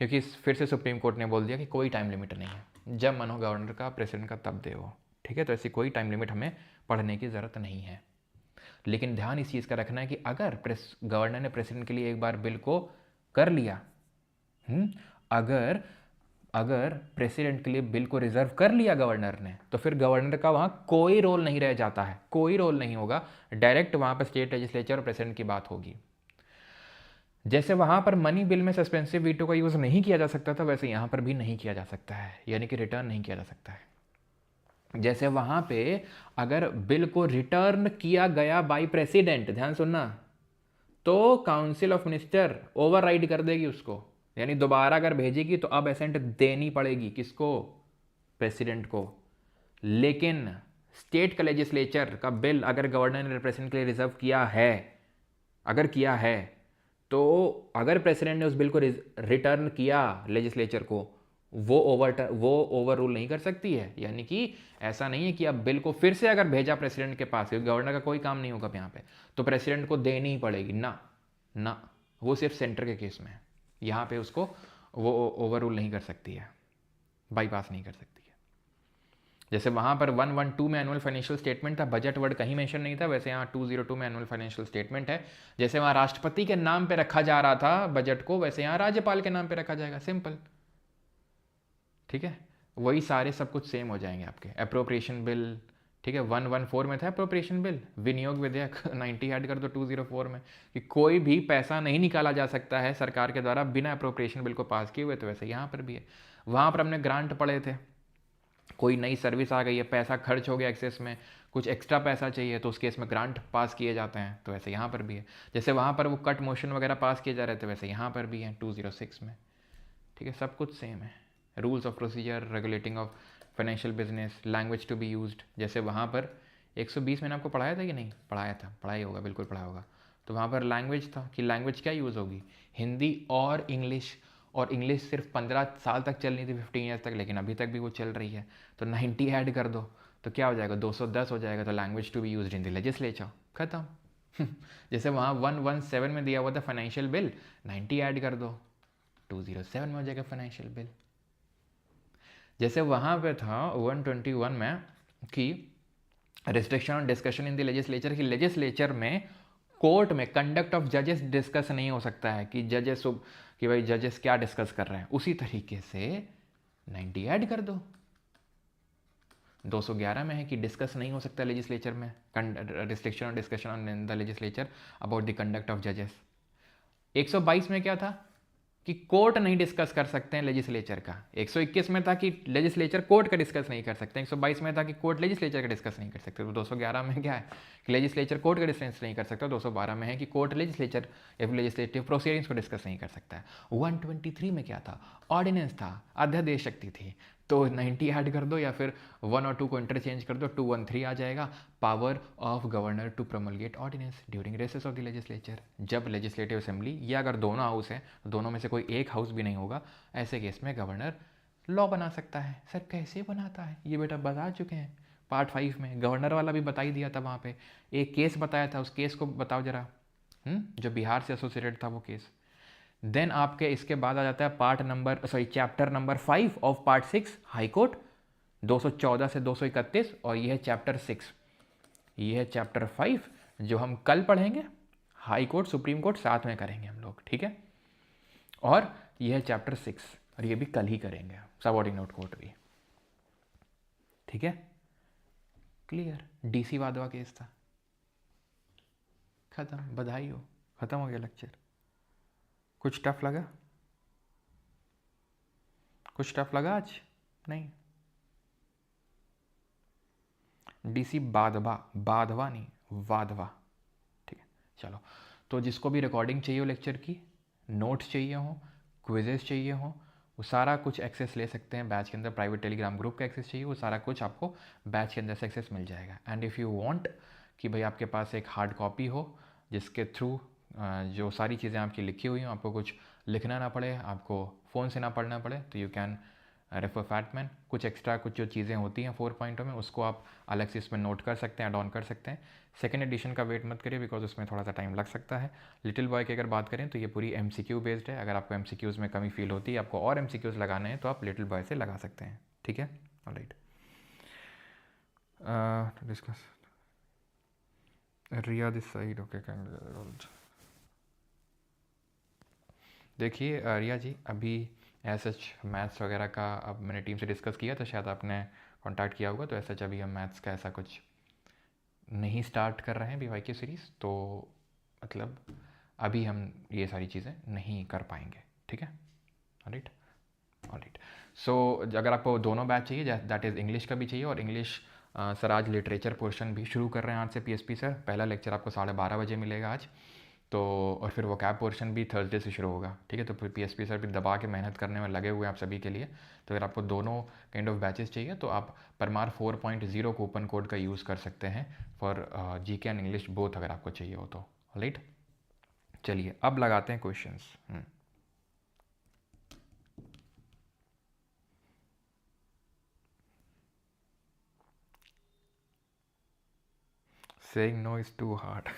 क्योंकि फिर से सुप्रीम कोर्ट ने बोल दिया कि कोई टाइम लिमिट नहीं है, जब मन हो गवर्नर का प्रेसिडेंट का तब दे वो, ठीक है। तो ऐसी कोई टाइम लिमिट हमें पढ़ने की ज़रूरत नहीं है। लेकिन ध्यान इस चीज़ का रखना है कि अगर गवर्नर ने प्रेसिडेंट के लिए एक बार बिल को कर लिया, अगर प्रेसिडेंट के लिए बिल को रिजर्व कर लिया गवर्नर ने, तो फिर गवर्नर का वहां कोई रोल नहीं रह जाता है, कोई रोल नहीं होगा, डायरेक्ट वहां पर स्टेट लेजिस्लेचर और प्रेसिडेंट की बात होगी। जैसे वहां पर मनी बिल में सस्पेंसिव वीटो का यूज नहीं किया जा सकता था, वैसे यहां पर भी नहीं किया जा सकता है, यानी कि रिटर्न नहीं किया जा सकता है। जैसे वहां पे अगर बिल को रिटर्न किया गया बाय प्रेसिडेंट, ध्यान सुनना, तो काउंसिल ऑफ मिनिस्टर ओवरराइड कर देगी उसको, यानी दोबारा अगर भेजेगी तो अब एसेंट देनी पड़ेगी किसको? प्रेसिडेंट को। लेकिन स्टेट का लेजिस्लेचर का बिल अगर गवर्नर ने प्रेसिडेंट के लिए रिजर्व किया है, अगर किया है, तो अगर प्रेसिडेंट ने उस बिल को रिटर्न किया लेजिस्लेचर को, वो ओवर रूल नहीं कर सकती है। यानी कि ऐसा नहीं है कि अब बिल को फिर से अगर भेजा प्रेसिडेंट के पास, क्योंकि गवर्नर का कोई काम नहीं होगा यहाँ पे, तो प्रेसिडेंट को देनी ही पड़ेगी ना, ना, वो सिर्फ सेंटर के केस में है, यहाँ पे उसको वो ओवर रूल नहीं कर सकती है, बाईपास नहीं कर सकती है। जैसे वहाँ पर 112 में एनुअल फाइनेंशियल स्टेटमेंट था, बजट वर्ड कहीं मेंशन नहीं था, वैसे यहाँ 202 में एनुअल फाइनेंशियल स्टेटमेंट है। जैसे वहाँ राष्ट्रपति के नाम पे रखा जा रहा था बजट को, वैसे यहाँ राज्यपाल के नाम पे रखा जाएगा, सिंपल, ठीक है। वही सारे सब कुछ सेम हो जाएंगे आपके। अप्रोप्रिएशन बिल, ठीक है, 114 में था अप्रोप्रिएशन बिल, विनियोग विधेयक 90 ऐड कर दो 204 में, कि कोई भी पैसा नहीं निकाला जा सकता है सरकार के द्वारा बिना अप्रोप्रिएशन बिल को पास किए हुए, तो वैसे यहाँ पर भी है। वहाँ पर हमने ग्रांट पढ़े थे, कोई नई सर्विस आ गई है, पैसा खर्च हो गया एक्सेस में, कुछ एक्स्ट्रा पैसा चाहिए, तो उस केस में ग्रांट पास किए जाते हैं, तो वैसे यहाँ पर भी है। जैसे वहाँ पर वो कट मोशन वगैरह पास किए जा रहे थे, वैसे यहाँ पर भी है 206 में, ठीक है, सब कुछ सेम है। Rules of procedure regulating of financial business, language to be used, जैसे वहाँ पर 120 मैंने आपको पढ़ाया था कि नहीं पढ़ाया था, पढ़ाई होगा, बिल्कुल पढ़ाया होगा। तो वहाँ पर लैंग्वेज था कि लैंग्वेज क्या यूज़ होगी, हिंदी और इंग्लिश, और इंग्लिश सिर्फ 15 साल तक चलनी थी, 15 ईयर्स तक, लेकिन अभी तक भी वो चल रही है, तो 90 ऐड कर दो तो क्या हो जाएगा, 210 हो जाएगा। तो language to be used in the legislature, खत्म। जैसे वहाँ 117 में दिया हुआ था फाइनेंशियल बिल, 90 ऐड कर दो, 207 में हो जाएगा फाइनेंशियल बिल। जैसे वहाँ पे था 121 में कि restriction on discussion in the legislature, की लेजिस्लेचर में कोर्ट में कंडक्ट ऑफ जजेस डिस्कस नहीं हो सकता है, कि जजेस कि भाई जजेस क्या डिस्कस कर रहे हैं, उसी तरीके से 90 ऐड कर दो। 211 में है कि डिस्कस नहीं हो सकता लेजिस्लेचर में, restriction on discussion on the legislature about the conduct of जजेस। 122 में क्या था कि कोर्ट नहीं डिस्कस कर सकते हैं लेजिस्लेचर का। 121 में था कि लेजिस्लेचर कोर्ट का डिस्कस नहीं कर सकते, 122 में था कि कोर्ट लेजिस्लेचर का डिस्कस नहीं कर सकते। तो 211 में क्या है कि लेजिस्लेचर कोर्ट का डिस्कस नहीं कर सकता, 212 में है कि कोर्ट लेजिस्लेचर या फिर लेजिस्लेटिव प्रोसीडिंग्स को डिस्कस नहीं कर सकता है। 123 में क्या था, ऑर्डिनेंस था, अध्यादेश शक्ति थी, तो 90 ऐड कर दो या फिर 1 और 2 को इंटरचेंज कर दो, 213 आ जाएगा। Power of governor to promulgate ordinance during recess of the legislature. जब लेजिस्लेटिव असेंबली या अगर दोनों हाउस हैं, दोनों में से कोई एक हाउस भी नहीं होगा, ऐसे केस में गवर्नर लॉ बना सकता है। सर कैसे बनाता है ये बेटा बता चुके हैं पार्ट 5 में, गवर्नर वाला भी बता ही दिया था वहाँ पे। एक केस बताया था, उस केस को बताओ जरा। जो बिहार से एसोसिएटेड था वो केस। देन आपके इसके बाद आ जाता है chapter number 5 of part 6 high court 214 से 231, और ये है चैप्टर 6, ये है चैप्टर 5 जो हम कल पढ़ेंगे। हाई कोर्ट सुप्रीम कोर्ट साथ में करेंगे हम लोग, ठीक है। और ये है चैप्टर 6, और ये भी कल ही करेंगे, सबऑर्डिनेट कोर्ट भी, ठीक है। क्लियर। डीसी वाधवा केस था, खत्म, बधाई हो, खत्म हो गया लेक्चर। कुछ टफ लगा? कुछ टफ लगा आज? नहीं। डीसी बाधवा नहीं, वाधवा, ठीक है। चलो, तो जिसको भी रिकॉर्डिंग चाहिए हो लेक्चर की, नोट्स चाहिए हो, क्विजेस चाहिए हो, वो सारा कुछ एक्सेस ले सकते हैं बैच के अंदर। प्राइवेट टेलीग्राम ग्रुप का एक्सेस चाहिए, वो सारा कुछ आपको बैच के अंदर से एक्सेस मिल जाएगा। एंड इफ़ यू वांट कि भाई आपके पास एक हार्ड कॉपी हो जिसके थ्रू जो सारी चीज़ें आपकी लिखी हुई हों, आपको कुछ लिखना ना पड़े, आपको फ़ोन से ना पढ़ना पड़े, तो यू कैन रेफर फैटमैन। कुछ एक्स्ट्रा कुछ जो चीज़ें होती हैं 4 पॉइंटों में, उसको आप अलग से इसमें नोट कर सकते हैं, ऐड ऑन कर सकते हैं। सेकंड एडिशन का वेट मत करिए, बिकॉज उसमें थोड़ा सा टाइम लग सकता है। लिटिल बॉय की अगर बात करें तो ये पूरी MCQ बेस्ड है। अगर आपको MCQs में कमी फील होती है, आपको और MCQs लगाने हैं, तो आप लिटिल बॉय से लगा सकते हैं, ठीक है। Alright, discuss Riya this side, okay. देखिए रिया जी, अभी एस मैथ्स वगैरह का अब मैंने टीम से डिस्कस किया, तो शायद आपने कांटेक्ट किया होगा। तो एस अभी हम मैथ्स का ऐसा कुछ नहीं स्टार्ट कर रहे हैं BYQ सीरीज़, तो मतलब अभी हम ये सारी चीज़ें नहीं कर पाएंगे, ठीक है। Alright, alright. सो अगर आपको दोनों बैच चाहिए, दैट इज़ इंग्लिश का भी चाहिए और इंग्लिश सर आज लिटरेचर पोर्शन भी शुरू कर रहे हैं आज से PSP सर। पहला लेक्चर आपको 12:30 बजे मिलेगा आज, तो और फिर वो कैब पोर्शन भी थर्सडे से शुरू होगा, ठीक है। तो फिर PSP सर भी दबा के मेहनत करने में लगे हुए हैं आप सभी के लिए। तो अगर आपको दोनों काइंड ऑफ बैचेस चाहिए, तो आप परमार 4.0 कूपन कोड का यूज़ कर सकते हैं for GK and English both, अगर आपको चाहिए हो तो। राइट, चलिए अब लगाते हैं questions. Saying no is too hard.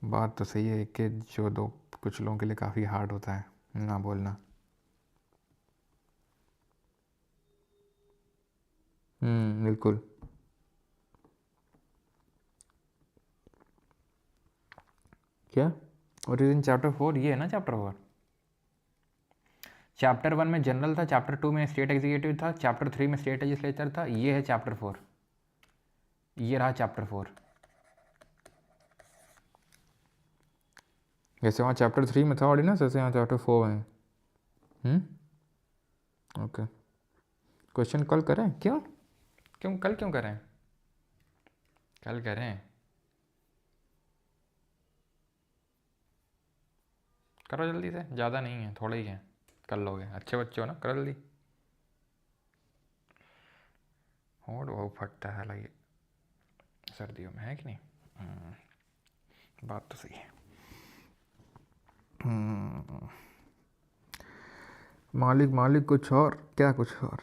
बात तो सही है कि जो दो कुछ लोगों के लिए काफ़ी हार्ड होता है ना बोलना। बिल्कुल। क्या और इन चैप्टर 4, ये है ना चैप्टर 4। चैप्टर 1 में जनरल था, चैप्टर 2 में स्टेट एग्जीक्यूटिव था, चैप्टर 3 में स्टेट लेजिस्लेचर था। ये है चैप्टर 4, ये रहा चैप्टर 4। जैसे वहाँ चैप्टर 3 में था ऑर्डिनेंस, ऐसे यहाँ चैप्टर 4 में। ओके, क्वेश्चन कल करें? क्यों क्यों कल क्यों करें? कल करें, करो जल्दी से, ज़्यादा नहीं है, थोड़ा ही है, कर लोगे, अच्छे बच्चे हो ना, करो जल्दी। होड़ बहुत फटता है लगे सर्दियों में, है कि नहीं? बात तो सही है। मालिक कुछ और, क्या कुछ और?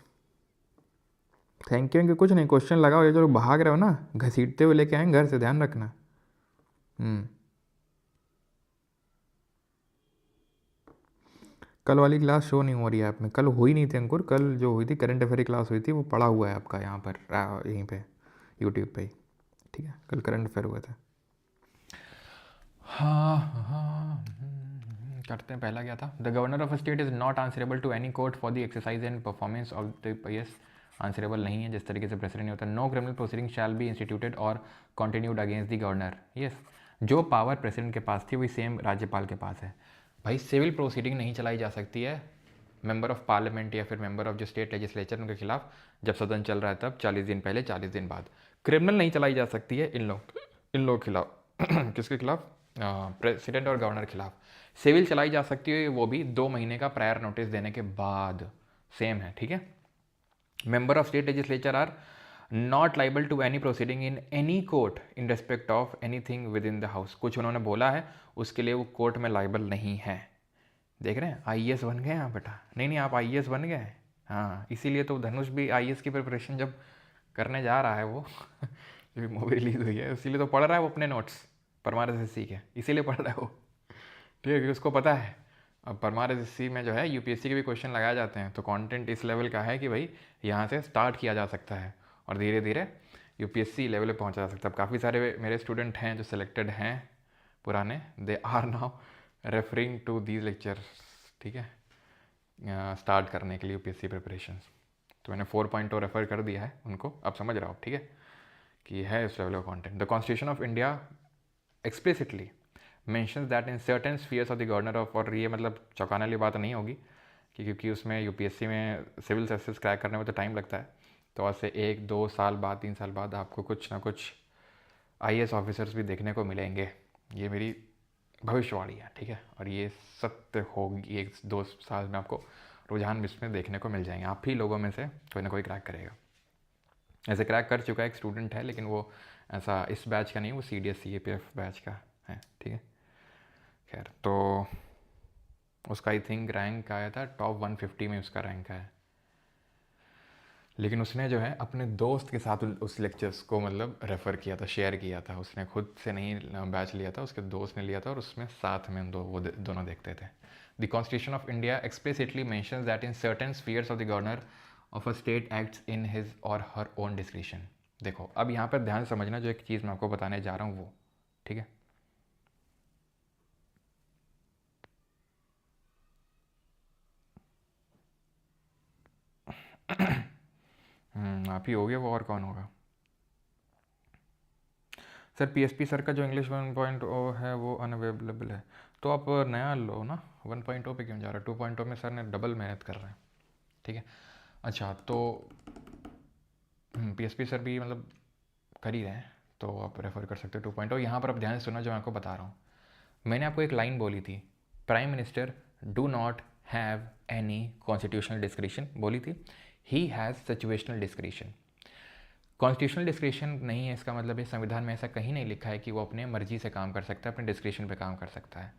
थैंक यू कुछ नहीं, क्वेश्चन लगाओ। ये जो भाग रहे हो ना, घसीटते हुए लेके आएंगे घर से, ध्यान रखना। कल वाली क्लास शो नहीं हो रही है ऐप में, कल हुई नहीं थी अंकुर। कल जो हुई थी करंट अफेयर की क्लास हुई थी, वो पड़ा हुआ है आपका यहाँ पर, यहीं पे यूट्यूब पे ही, ठीक है। कल करंट अफेयर हुए थे। हाँ, करते हैं। पहला क्या था? The governor of state is not answerable to any court for the exercise and performance of the yes, answerable नहीं है जिस तरीके से प्रेसिडेंट नहीं होता। No criminal proceeding shall be instituted और continued against the governor. Yes, जो power president के पास थी वही सेम राज्यपाल के पास है। भाई सिविल प्रोसीडिंग नहीं चलाई जा सकती है मेंबर ऑफ पार्लियामेंट या फिर मेंबर ऑफ जो स्टेट लेजिस्लेचर उनके खिलाफ, जब सदन चल रहा है तब 40 दिन पहले, 40 दिन बाद। क्रिमिनल नहीं चलाई जा सकती है इन लोग खिलाफ। किसके खिलाफ? प्रेसिडेंट और गवर्नर के खिलाफ। सिविल चलाई जा सकती है, वो भी 2 महीने का प्रायर नोटिस देने के बाद। सेम है, ठीक है। Member of state legislature are not liable to any proceeding in any court in respect of anything within the house. कुछ उन्होंने बोला है उसके लिए वो कोर्ट में लाइबल नहीं है। देख रहे हैं आईएएस बन गए आप बेटा, नहीं आप आईएएस बन गए। हाँ, इसीलिए तो धनुष भी आईएएस की प्रिपरेशन जब करने जा रहा है वो जो मूवी रिलीज हुई है इसीलिए तो पढ़ रहा है वो अपने नोट्स परमार एसएससी के, इसीलिए पढ़ रहा है वो। ठीक है, क्योंकि उसको पता है अब परमार एसएससी में जो है यूपीएससी के भी क्वेश्चन लगाए जाते हैं, तो कंटेंट इस लेवल का है कि भाई यहाँ से स्टार्ट किया जा सकता है और धीरे धीरे यूपीएससी लेवल पे पहुँचा जा सकता है। अब काफ़ी सारे मेरे स्टूडेंट हैं जो सिलेक्टेड हैं पुराने, they are now referring to these lectures, ठीक है, स्टार्ट करने के लिए यूपीएससी प्रिपरेशन। तो मैंने 4.0 रेफर कर दिया है उनको, आप समझ रहा हो, ठीक है, कि है इस लेवल का content. The constitution of India explicitly mentions that in certain spheres of the governor of, और ये मतलब चौंकाने वाली बात नहीं होगी कि क्योंकि उसमें यूपीएससी में सिविल सर्विसेज क्रैक करने में तो टाइम लगता है, तो आज से 1-2 साल बाद 3 साल बाद आपको कुछ ना कुछ आईएएस ऑफिसर्स भी देखने को मिलेंगे। ये मेरी भविष्यवाणी है, ठीक है, और ये सत्य होगी। 1-2 साल में आपको रुझान इसमें देखने को मिल जाएंगे, आप ही लोगों में से कोई ना कोई क्रैक करेगा। ऐसे क्रैक कर चुका एक स्टूडेंट है, लेकिन वो ऐसा इस बैच का नहीं, वो CDS CAPF बैच का है, ठीक है। खैर, तो उसका आई थिंक रैंक आया था टॉप 150 में उसका रैंक है, लेकिन उसने जो है अपने दोस्त के साथ उस लेक्चर्स को मतलब रेफ़र किया था, शेयर किया था, उसने खुद से नहीं बैच लिया था, उसके दोस्त ने लिया था और उसमें साथ में वो दोनों देखते थे। The constitution of India explicitly mentions that in certain spheres of the governor of a state acts in his और हर ओन डिस्क्रिशन। देखो अब यहाँ पर ध्यान समझना, जो एक चीज़ मैं आपको बताने जा रहा हूँ वो, ठीक है। आप ही हो गए, वो और कौन होगा। सर PSP सर का जो इंग्लिश 1.0 है वो अनअवेलेबल है, तो आप नया लो ना, 1.0 पे क्यों जा रहा है। 2.0 में सर ने डबल मेहनत कर रहे हैं, ठीक है। अच्छा, तो PSP सर भी मतलब कर ही रहे हैं, तो आप रेफ़र कर सकते हो 2.0। यहाँ पर आप ध्यान से सुना जो मैं आपको बता रहा हूँ। मैंने आपको एक लाइन बोली थी, prime minister do not have any constitutional discretion बोली थी, he has situational discretion. Constitutional discretion नहीं है, इसका मतलब है संविधान में ऐसा कहीं नहीं लिखा है कि वो अपने मर्जी से काम कर सकता है, अपने डिस्क्रिशन पे काम कर सकता है।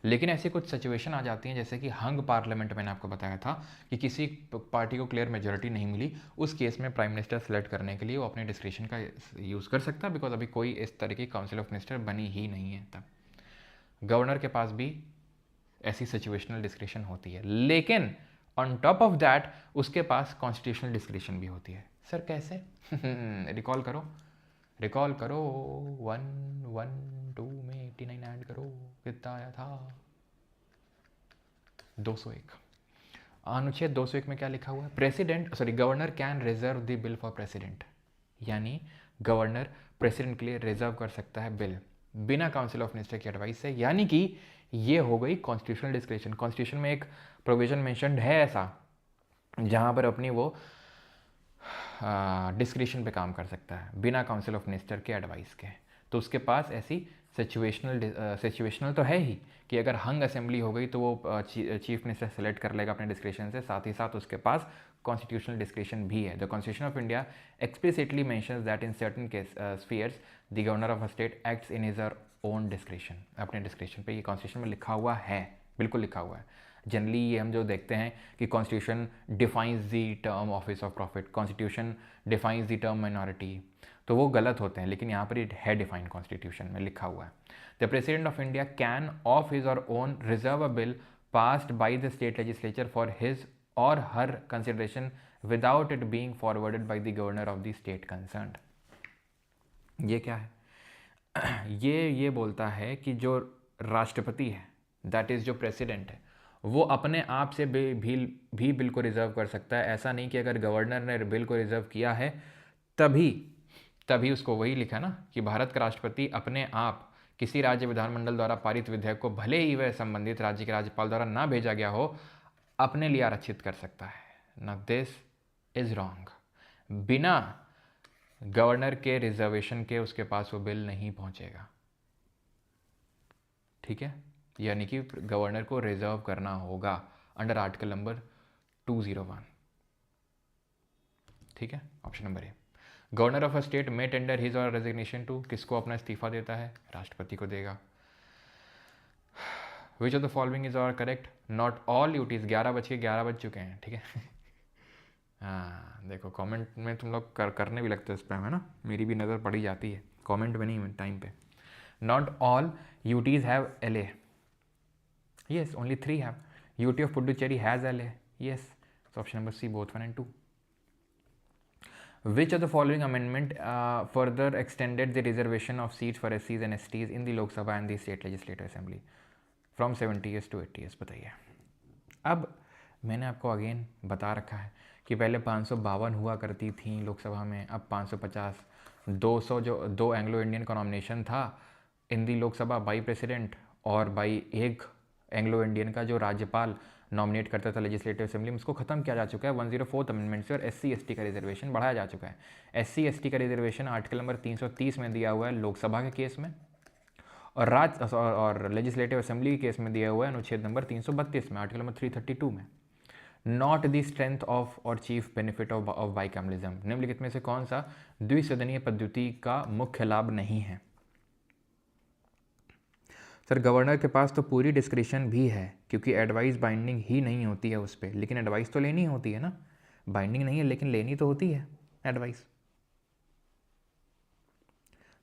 लेकिन ऐसी कुछ सिचुएशन आ जाती हैं, जैसे कि हंग पार्लियामेंट मैंने आपको बताया था कि किसी पार्टी को क्लियर मेजोरिटी नहीं मिली, उस केस में प्राइम मिनिस्टर सेलेक्ट करने के लिए वो अपने डिस्क्रिशन का यूज़ कर सकता है, बिकॉज अभी कोई इस तरह की काउंसिल ऑफ मिनिस्टर बनी ही नहीं है। तब गवर्नर के पास भी ऐसी सिचुएशनल डिस्क्रिशन होती है, लेकिन ऑन टॉप ऑफ दैट उसके पास कॉन्स्टिट्यूशनल डिस्क्रिशन भी होती है। सर कैसे? रिकॉल करो, रिकॉल करो, 112 में 89 ऐड करो, कितना आया था? 201। अनुच्छेद 201 में क्या लिखा हुआ है? President sorry governor can reserve the bill for president, यानी गवर्नर प्रेसिडेंट के लिए रिजर्व कर सकता है बिल बिना काउंसिल ऑफ मिनिस्टर की एडवाइस से, यानी कि ये हो गई कॉन्स्टिट्यूशनल डिस्क्रिप्शन। कॉन्स्टिट्यूशन में एक प्रोविजन मेंशन्ड है ऐसा जहाँ पर अपनी वो डिस्क्रिप्शन पे काम कर सकता है बिना काउंसिल ऑफ मिनिस्टर के एडवाइस के। तो उसके पास ऐसी सिचुएशनल तो है ही कि अगर हंग असेंबली हो गई तो वो चीफ मिनिस्टर सेलेक्ट कर लेगा अपने डिस्क्रिप्शन से, साथ ही साथ उसके पास कॉन्स्टिट्यूशनल डिस्क्रिप्शन भी है। The constitution of India explicitly mentions that in certain case spheres the governor of a state acts in his own description, अपने डिस्क्रिप्शन पे ये कॉन्स्टिट्यूशन में लिखा हुआ है, बिल्कुल लिखा हुआ है। जनरली ये हम जो देखते हैं कि constitution defines the term office of profit, constitution defines the term minority, तो वो गलत होते हैं, लेकिन यहाँ पर ये है डिफाइन कॉन्स्टिट्यूशन में लिखा हुआ है। The president of India can of his और own reserve a bill passed by the state legislature for his और her consideration without it being forwarded by the governor of the state concerned. ये क्या है? ये बोलता है कि जो राष्ट्रपति है, दैट इज़ जो प्रेसिडेंट है, वो अपने आप से भी बिल को रिजर्व कर सकता है। ऐसा नहीं कि अगर गवर्नर ने बिल को रिजर्व किया है तभी उसको वही लिखा ना कि भारत का राष्ट्रपति अपने आप किसी राज्य विधानमंडल द्वारा पारित विधेयक को भले ही वह संबंधित राज्य के राज्यपाल द्वारा ना भेजा गया हो, अपने लिए आरक्षित कर सकता है ना। This is wrong. बिना गवर्नर के रिजर्वेशन के उसके पास वो बिल नहीं पहुंचेगा, ठीक है, यानी कि गवर्नर को रिजर्व करना होगा अंडर आर्टिकल नंबर 201। ठीक है, option number A. Governor of a state may tender his और रेजिग्नेशन टू, किसको अपना इस्तीफा देता है? राष्ट्रपति को देगा। विच ऑफ द फॉलोइंग इज और करेक्ट? Not all duties. 11 बज चुके हैं, ठीक है। हाँ देखो, कमेंट में तुम लोग करने भी लगते हो स्पैम, है ना, मेरी भी नज़र पड़ी जाती है कमेंट में, नहीं टाइम पे। Not all UTs have LA, yes, only 3 have. UT of Puducherry has LA, yes, so option number C, both 1 and 2. Which of the following amendment further extended the reservation of seats for SCs and STs in the Lok Sabha and the State Legislative Assembly from 70 years to 80 years? बताइए। अब मैंने आपको again बता रखा है कि पहले 552 हुआ करती थी लोकसभा में, अब 550, 200 जो 2 एंग्लो इंडियन का नॉमिनेशन था इन दी लोकसभा बाई प्रेसिडेंट और बाई एक एंग्लो इंडियन का जो राज्यपाल नॉमिनेट करता था लेजिस्लेटिव असेंबली में, उसको खत्म किया जा चुका है 104th अमेंडमेंट से, और SC/ST का रिजर्वेशन बढ़ाया जा चुका है। SC/ST का रिजर्वेशन आर्टिकल नंबर 330 में दिया हुआ है लोकसभा के केस में, और लेजिस्लेटिव असेंबली के केस में दिया हुआ है अनुच्छेद नंबर 332 में, आर्टिकल नंबर 332 में। नॉट द स्ट्रेंथ ऑफ और चीफ बेनिफिट ऑफ बाइकैमलिज्म, निम्नलिखित में से कौन सा द्विसदनीय पद्धति का मुख्य लाभ नहीं है? सर गवर्नर के पास तो पूरी डिस्क्रिप्शन भी है, क्योंकि एडवाइस बाइंडिंग ही नहीं होती है उस पर, लेकिन एडवाइस तो लेनी होती है ना, बाइंडिंग नहीं है लेकिन लेनी तो होती है एडवाइस,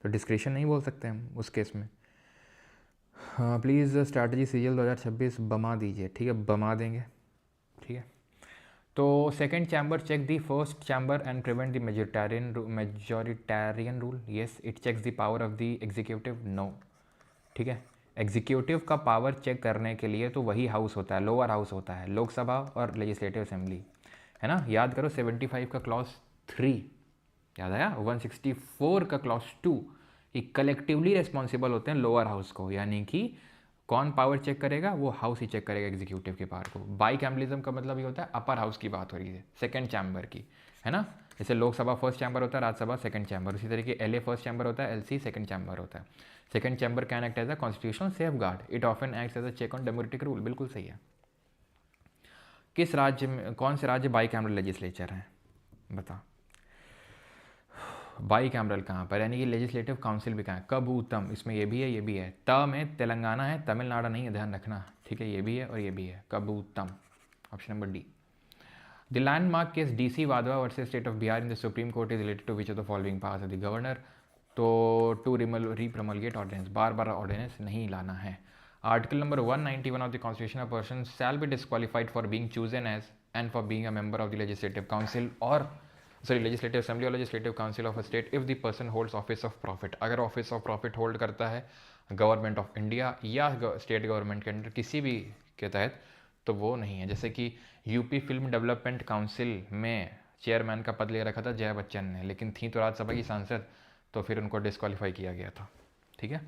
तो डिस्क्रिप्शन नहीं बोल सकते हम उस केस में। हाँ प्लीज़ स्ट्रैटेजी CGL 2026 बमा दीजिए, ठीक है, बमा देंगे, ठीक है। तो second chamber check the first chamber and prevent the majoritarian rule, yes it checks the power of the executive, no, ठीक है। एग्जीक्यूटिव का पावर चेक करने के लिए तो वही हाउस होता है, लोअर हाउस होता है, लोकसभा और लेजिस्लेटिव असेंबली, है ना। याद करो 75 का क्लॉज 3 याद आया, 164 का क्लॉज 2, ये कलेक्टिवली रिस्पॉन्सिबल होते हैं लोअर हाउस को, यानी कि कौन पावर चेक करेगा? वो हाउस ही चेक करेगा एग्जीक्यूटिव के पावर को। बाइकैमलिज्म का मतलब ये होता है अपर हाउस की बात हो रही है, सेकेंड चैम्बर की, है ना। जैसे लोकसभा फर्स्ट चैम्बर होता है, राज्यसभा सेकंड चैम्बर, उसी तरीके LA फर्स्ट चैम्बर होता है, LC सेकंड चैम्बर होता है। Second chamber can act as a constitutional safeguard, it often act as a check on democratic rule, बिल्कुल सही है। किस राज्य में, कौन से राज्य बाइकैमरल लेजिस्लेचर हैं? बता, बाइकैमरल कहाँ पर, यानी कि लेजिस्लेटिव काउंसिल भी कहाँ है? कबूतम, इसमें ये भी है ये भी है, त में तेलंगाना है, तमिलनाडु नहीं है, ध्यान रखना, ठीक है, ये भी है और ये भी है, कबूतम, option number D. The landmark case DC Wadhwa versus State of Bihar in the Supreme Court is related to which of the following powers of the governor? तो टू repromulgate ordinance, बार बार ऑर्डिनेंस नहीं लाना है। Article number 191 of the constitution, a person shall be disqualified for being chosen as and for being a member of the legislative council और legislative assembly और legislative council of a state if the person holds office of profit. अगर office of profit hold करता है government of India या state government के under किसी भी के तहत, तो वो नहीं है। जैसे कि यूपी फिल्म डेवलपमेंट काउंसिल में चेयरमैन का पद ले रखा था जया बच्चन ने, लेकिन थी तो राज्यसभा की सांसद, तो फिर उनको डिस्क्वालीफाई किया गया था, ठीक है।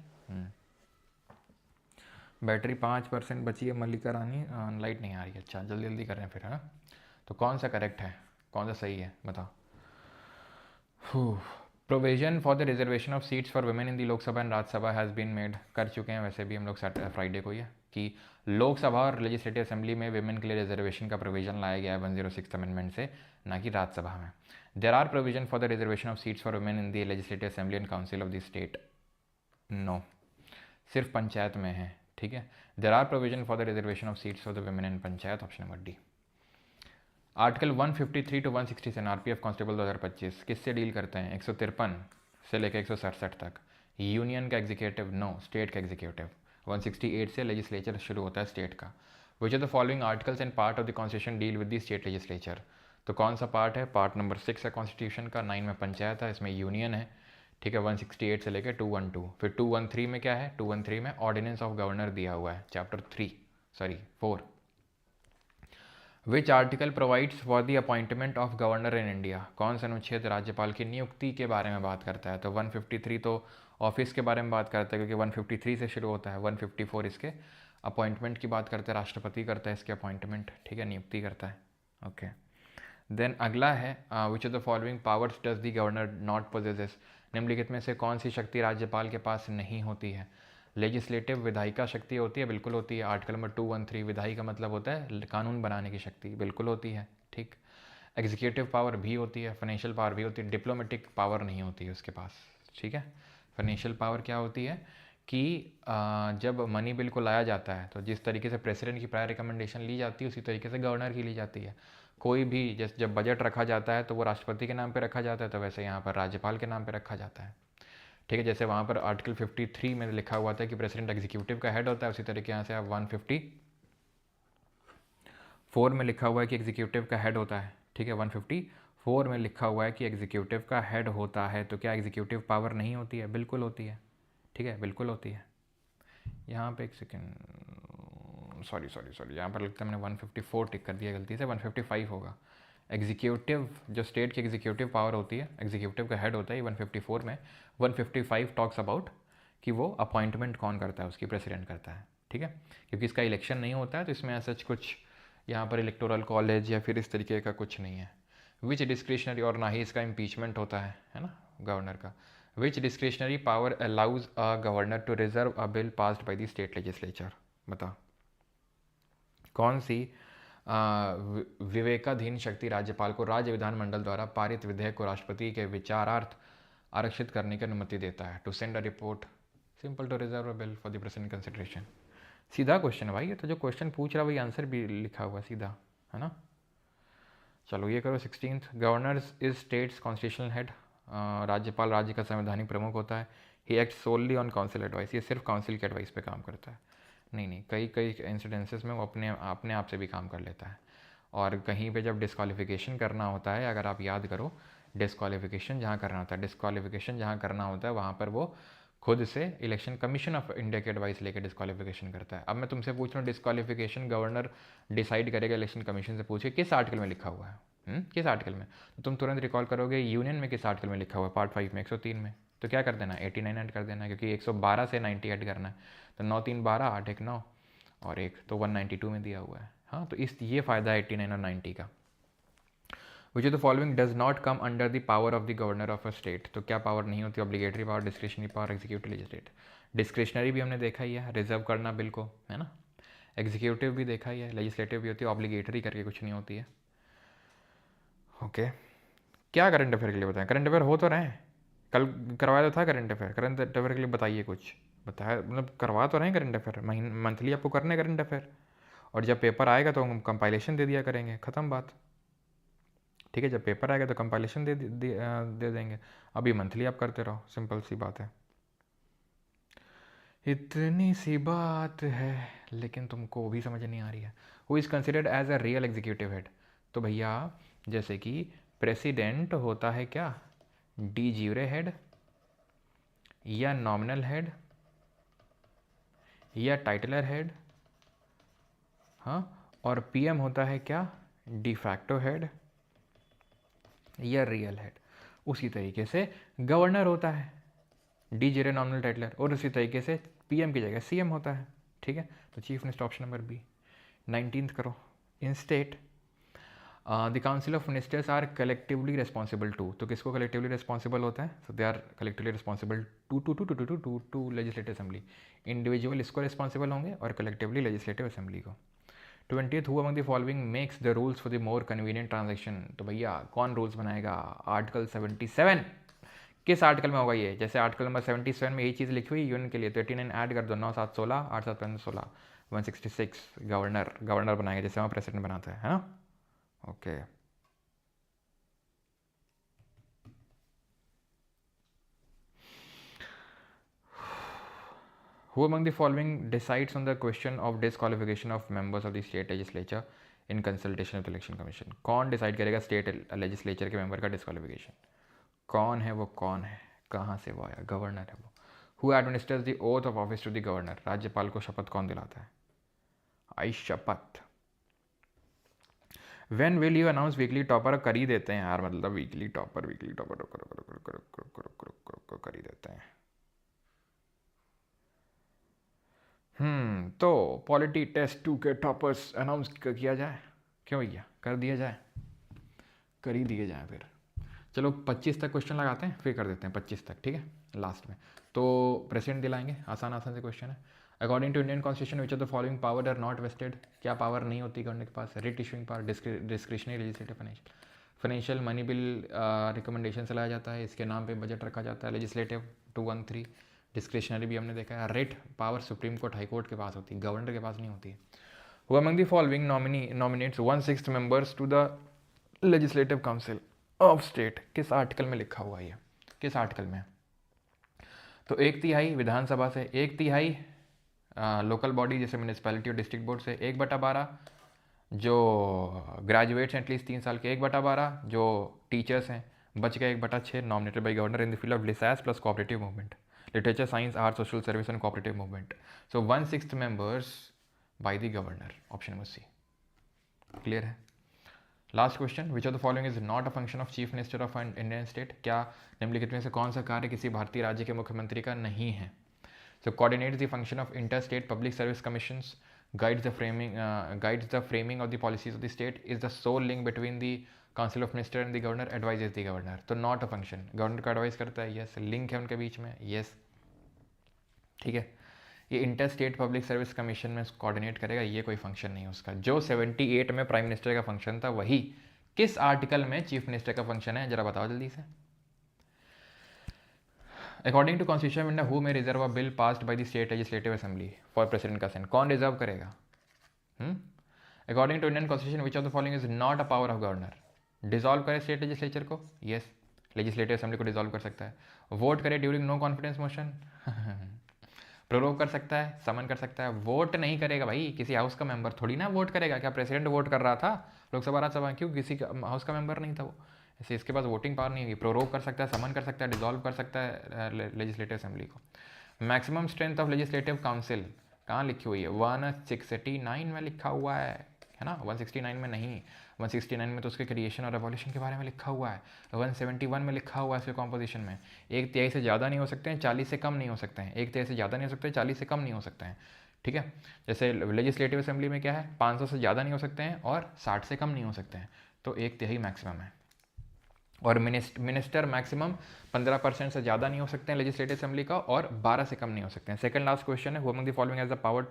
बैटरी 5% बची है मल्लिका रानी, लाइट नहीं आ रही है, अच्छा जल्दी जल्दी कर रहे हैं फिर, है ना। तो कौन सा करेक्ट है, कौन सा सही है, बताओ। Provision for the reservation of seats for women in the Lok Sabha and Rajya Sabha has been made, कर चुके हैं वैसे भी हम लोग फ्राइडे को, ये कि लोकसभा और लेजिस्लेटिव असेंबली में विमेन के लिए रिजर्वेशन का प्रोविजन लाया गया है 106 अमेंडमेंट से, ना कि राज्यसभा में। There are provision for the reservation of seats for women in the legislative assembly and council of the state, no, सिर्फ पंचायत में है, ठीक है। There are provision for the reservation of seats for the women in panchayat, option number D. Article 153 to 167 RPF constable 2025 किससे deal करते हैं? 153 से लेकर 167 तक। यूनियन का एग्जीक्यूटिव, नो, स्टेट का एग्जीक्यूटिव। 168 से लेजिस्लेचर शुरू होता है स्टेट का। विच of the following articles and part of the constitution deal with the state legislature? तो कौन सा पार्ट है? पार्ट नंबर 6 है कॉन्स्टिट्यूशन का, 9 में पंचायत है, इसमें यूनियन है, ठीक है। 168 से लेकर 212, फिर 213 में क्या है? 213 में ऑर्डिनेंस ऑफ गवर्नर दिया हुआ है, chapter 4। Which article provides for the appointment of governor in India? कौन सा अनुच्छेद राज्यपाल की नियुक्ति के बारे में बात करता है? तो 153 तो ऑफिस के बारे में बात करता है, क्योंकि 153 से शुरू होता है। 154 इसके अपॉइंटमेंट की बात करते हैं, राष्ट्रपति करता है इसके अपॉइंटमेंट, ठीक है, नियुक्ति करता है, ओके। देन अगला है which of the following powers does the governor not possesses? निम्नलिखित में से कौन सी शक्ति राज्यपाल के पास नहीं होती है? लेजिस्लेटिव विधायिका शक्ति होती है, बिल्कुल होती है। आर्टिकल नंबर 213 विधायी का मतलब होता है कानून बनाने की शक्ति, बिल्कुल होती है, ठीक। एग्जीक्यूटिव पावर भी होती है, फाइनेंशियल पावर भी होती है, डिप्लोमेटिक पावर नहीं होती है उसके पास, ठीक है। फाइनेंशियल पावर क्या होती है कि जब मनी बिल को लाया जाता है तो जिस तरीके से प्रेसिडेंट की प्रायर रिकमेंडेशन ली जाती है उसी तरीके से गवर्नर की ली जाती है। कोई भी जब बजट रखा जाता है तो वो राष्ट्रपति के नाम पे रखा जाता है, तो वैसे यहाँ पर राज्यपाल के नाम पे रखा जाता है, ठीक है। जैसे वहाँ पर आर्टिकल 53 में लिखा हुआ था कि प्रेसिडेंट एग्जीक्यूटिव का हेड होता है, उसी तरीके यहाँ से आप 154 में लिखा हुआ है कि एग्जीक्यूटिव का हेड होता है, ठीक है। 154 में लिखा हुआ है कि एग्जीक्यूटिव का हेड होता है, तो क्या एग्जीक्यूटिव पावर नहीं होती है? बिल्कुल होती है, ठीक है, बिल्कुल होती है। यहाँ पे एक सेकेंड, सॉरी, यहाँ पर लगता है मैंने 154 टिक कर दिया गलती से, 155 होगा। एग्जीक्यूटिव जो स्टेट की एग्जीक्यूटिव पावर होती है, एग्जीक्यूटिव का हेड होता है 154 में। 155 टॉक्स अबाउट कि वो अपॉइंटमेंट कौन करता है, उसकी प्रेसिडेंट करता है, ठीक है। क्योंकि इसका इलेक्शन नहीं होता है तो इसमें ऐसा कुछ यहाँ पर इलेक्टोरल कॉलेज या फिर इस तरीके का कुछ नहीं है। विच डिस्क्रिशनरी, और ना ही इसका इम्पीचमेंट होता है ना गवर्नर का। Which discretionary power allows a governor to reserve a bill passed by the state legislature? बता कौन सी विवेकाधीन शक्ति राज्यपाल को राज्य विधानमंडल द्वारा पारित विधेयक को राष्ट्रपति के विचारार्थ आरक्षित करने की अनुमति देता है? To send a report, simple, to reserve a bill for the present consideration. सीधा क्वेश्चन है भाई, ये तो जो क्वेश्चन पूछ रहा है वही आंसर भी लिखा हुआ सीधा, है ना। चलो ये करो। 16th, governors is states constitutional head. राज्यपाल राज्य का संवैधानिक प्रमुख होता है। He act solely on council advise, ये सिर्फ काउंसिल के एडवाइस पे काम करता है। नहीं, कई इंसिडेंसेस में वो अपने आप से भी काम कर लेता है। और कहीं पे जब डिस्क्वालिफिकेशन करना होता है, अगर आप याद करो, डिस्क्वालिफिकेशन जहाँ करना होता है वहाँ पर वो खुद से इलेक्शन कमीशन ऑफ इंडिया की एडवाइस लेकर डिस्क्वालिफिकेशन करता है। अब मैं तुमसे पूछ रहा हूँ, डिस्क्वालिफिकेशन गवर्नर डिसाइड करेगा इलेक्शन कमीशन से? पूछे किस आर्टिकल में लिखा हुआ है, किस आर्टिकल में? तो तुम तुरंत रिकॉल करोगे यूनियन में किस आर्टिकल में लिखा हुआ है, पार्ट 5 में 103 में। तो क्या कर देना, 89 ऐड कर देना, क्योंकि 112 से 90 ऐड करना है। तो 9 3 12, 8 1 9 और एक तो 192 में दिया हुआ है। हाँ, तो ये फ़ायदा है 89 और 90 का। विच of the following does not come under the power of the governor of a state? तो क्या पावर नहीं होती? Obligatory power, discretionary power, executive, legislative. Discretionary भी हमने देखा ही है, रिजर्व करना बिल को, है ना। एग्जीक्यूटिव भी देखा ही है, लेजिस्लेटिव भी होती है, ऑब्लिगेटरी करके कुछ नहीं होती है। ओके, क्या करंट अफेयर के लिए बताएं? करंट अफेयर हो तो रहे हैं, कल करवाया तो था करंट अफेयर। करंट अफेयर के लिए बताइए कुछ, बताया मतलब करवा तो रहे हैं करंट अफेयर, मंथली आपको करने करंट अफेयर, और जब पेपर आएगा तो हम कंपाइलेशन दे दिया करेंगे, ख़त्म बात, ठीक है। जब पेपर आएगा तो कंपाइलेशन दे देंगे, अभी मंथली आप करते रहो, सिंपल सी बात है। इतनी सी बात है, लेकिन तुमको भी समझ नहीं आ रही है। Who is considered as a real executive head? तो भैया जैसे कि प्रेसिडेंट होता है क्या, डी ज्यूरे हेड या नॉमिनल हेड या टाइटलर हेड, हाँ, और पीएम होता है क्या, डी फैक्टो हेड या रियल हेड। उसी तरीके से गवर्नर होता है डी ज्यूरे नॉमिनल टाइटलर, और उसी तरीके से पीएम की जगह सीएम होता है, ठीक है। तो chief minister option number B. 19th करो। In state the council of ministers are collectively responsible to, तो किसको कलेक्टिवली रिस्पॉन्सिबल होता है? So they are collectively responsible to legislative assembly. Individual इसको रिस्पॉन्सिबल होंगे और कलेक्टिवली लेजिस्लेटिव असेंबली को। 20th, who among the following makes the rules for the more convenient transaction? तो भैया कौन रूल्स बनाएगा? आर्टिकल 77। किस आर्टिकल में होगा ये? जैसे आर्टिकल नंबर 77 में यही चीज़ लिखी हुई यूनियन के लिए, तो 89 ऐड कर दो, 9 7 16, 8 7 15 16, 166। गवर्नर बनाएगा, जैसे वहाँ प्रेसिडेंट बनाता है ना। Okay, Who among the following decides on the question of disqualification of members of the state legislature in consultation with the election commission? कौन डिसाइड करेगा स्टेट लेजिस्लेचर के मेंबर का डिस्क्वालिफिकेशन? कौन है वो? कौन है, कहाँ से वो आया? गवर्नर है वो। Who administers the oath of office to the governor? राज्यपाल को शपथ कौन दिलाता है? आई शपथ। When will you announce weekly topper? कर ही देते हैं यार, मतलब वीकली टॉपर कर ही देते हैं। तो पॉलिटी टेस्ट 2 के टॉपर्स अनाउंस किया जाए, क्यों भैया, कर दिया जाए, कर ही दिए जाए फिर। चलो 25 तक क्वेश्चन लगाते हैं, फिर कर देते हैं 25 तक, ठीक है, लास्ट में। तो प्रेसिडेंट दिलाएंगे, आसान से क्वेश्चन है। According to Indian constitution which of the following power are not vested? क्या पावर नहीं होती गवर्नर के पास? Writ issuing power, discretionary, legislative, financial. Financial money bill recommendation चलाया जाता है, इसके नाम पे बजट रखा जाता है। लेजिस्लेटिव 213 डिस्क्रिशनरी भी हमने देखा है। Rate power supreme court high court के पास होती है, गवर्नर के पास नहीं होती है। Who among the following nominates 1/6 members to the legislative council of state. किस आर्टिकल में लिखा हुआ है ये, किस आर्टिकल में? तो 1/3 विधानसभा से, 1/3 लोकल बॉडी जैसे म्यूनिसपैलिटी और डिस्ट्रिक्ट बोर्ड से, 1/12 जो ग्रेजुएट्स हैं एटलीस्ट 3 साल के, 1/12 जो टीचर्स हैं, बच गए 1/6 nominated by governor in the field of लिसास plus cooperative movement, literature, science, art, social service and cooperative movement. So 1/6 members by the governor, option number C. Clear है? Last question, which of the following is not a function of chief minister of an Indian state. क्या निम्नलिखित में से कौन सा कार्य किसी भारतीय राज्य के मुख्यमंत्री का नहीं है? So coordinates the function of inter state public service commissions, guides the framing of the policies of the state, is the sole link between the council of minister and the governor, advises the governor। तो not a function, governor का advice करता है, yes. Link है उनके बीच में, yes. ठीक है, ये inter state public service commission में कोऑर्डिनेट करेगा, ये कोई फंक्शन नहीं है उसका। जो 78 में प्राइम मिनिस्टर का फंक्शन था, वही किस आर्टिकल में चीफ मिनिस्टर का फंक्शन है, जरा बताओ जल्दी से। According to constitution India, who may reserve a bill passed by the state legislative assembly for president का सेंट। कौन रिजर्व करेगा? According to Indian constitution which of the following is not a power of governor. Dissolve करे state legislature को, yes. Legislative assembly को dissolve कर सकता है। Vote करे during no confidence motion, prorogue कर सकता है, समन कर सकता है। वोट नहीं करेगा भाई, किसी हाउस का मेंबर थोड़ी ना वोट करेगा। क्या प्रेसिडेंट वोट कर रहा था लोकसभा राज्यसभा? क्यों? किसी हाउस का मेंबर नहीं था वो, ऐसे इसके पास वोटिंग पावर नहीं होगी। प्रोरोग कर सकता है, समन कर सकता है, डिसॉल्व कर सकता है लेजिस्लेटिव असेंबली को। Maximum strength of legislative council कहाँ लिखी हुई है? 169 में लिखा हुआ है ना? 169 में नहीं, 169 में तो उसके क्रिएशन और रेवोल्यूशन के बारे में लिखा हुआ है। 171 में लिखा हुआ है इसके कॉम्पोजिशन में, 1/3 से ज़्यादा नहीं हो सकते हैं, 40 से कम नहीं हो सकते हैं। 1/3 से ज़्यादा नहीं हो सकते, 40 से कम नहीं हो सकते हैं। ठीक है, जैसे लेजिस्लेटिव असेंबली में क्या है, 500 से ज़्यादा नहीं हो सकते हैं और 60 से कम नहीं हो सकते हैं। तो 1/3 मैक्सिमम है। और मिनिस्टर मैक्सिमम 15% से ज़्यादा नहीं हो सकते हैं लेजिस्लेटिव असेंबली का, और 12 से कम नहीं हो सकते हैं। सेकंड लास्ट क्वेश्चन है, who among the following has the power.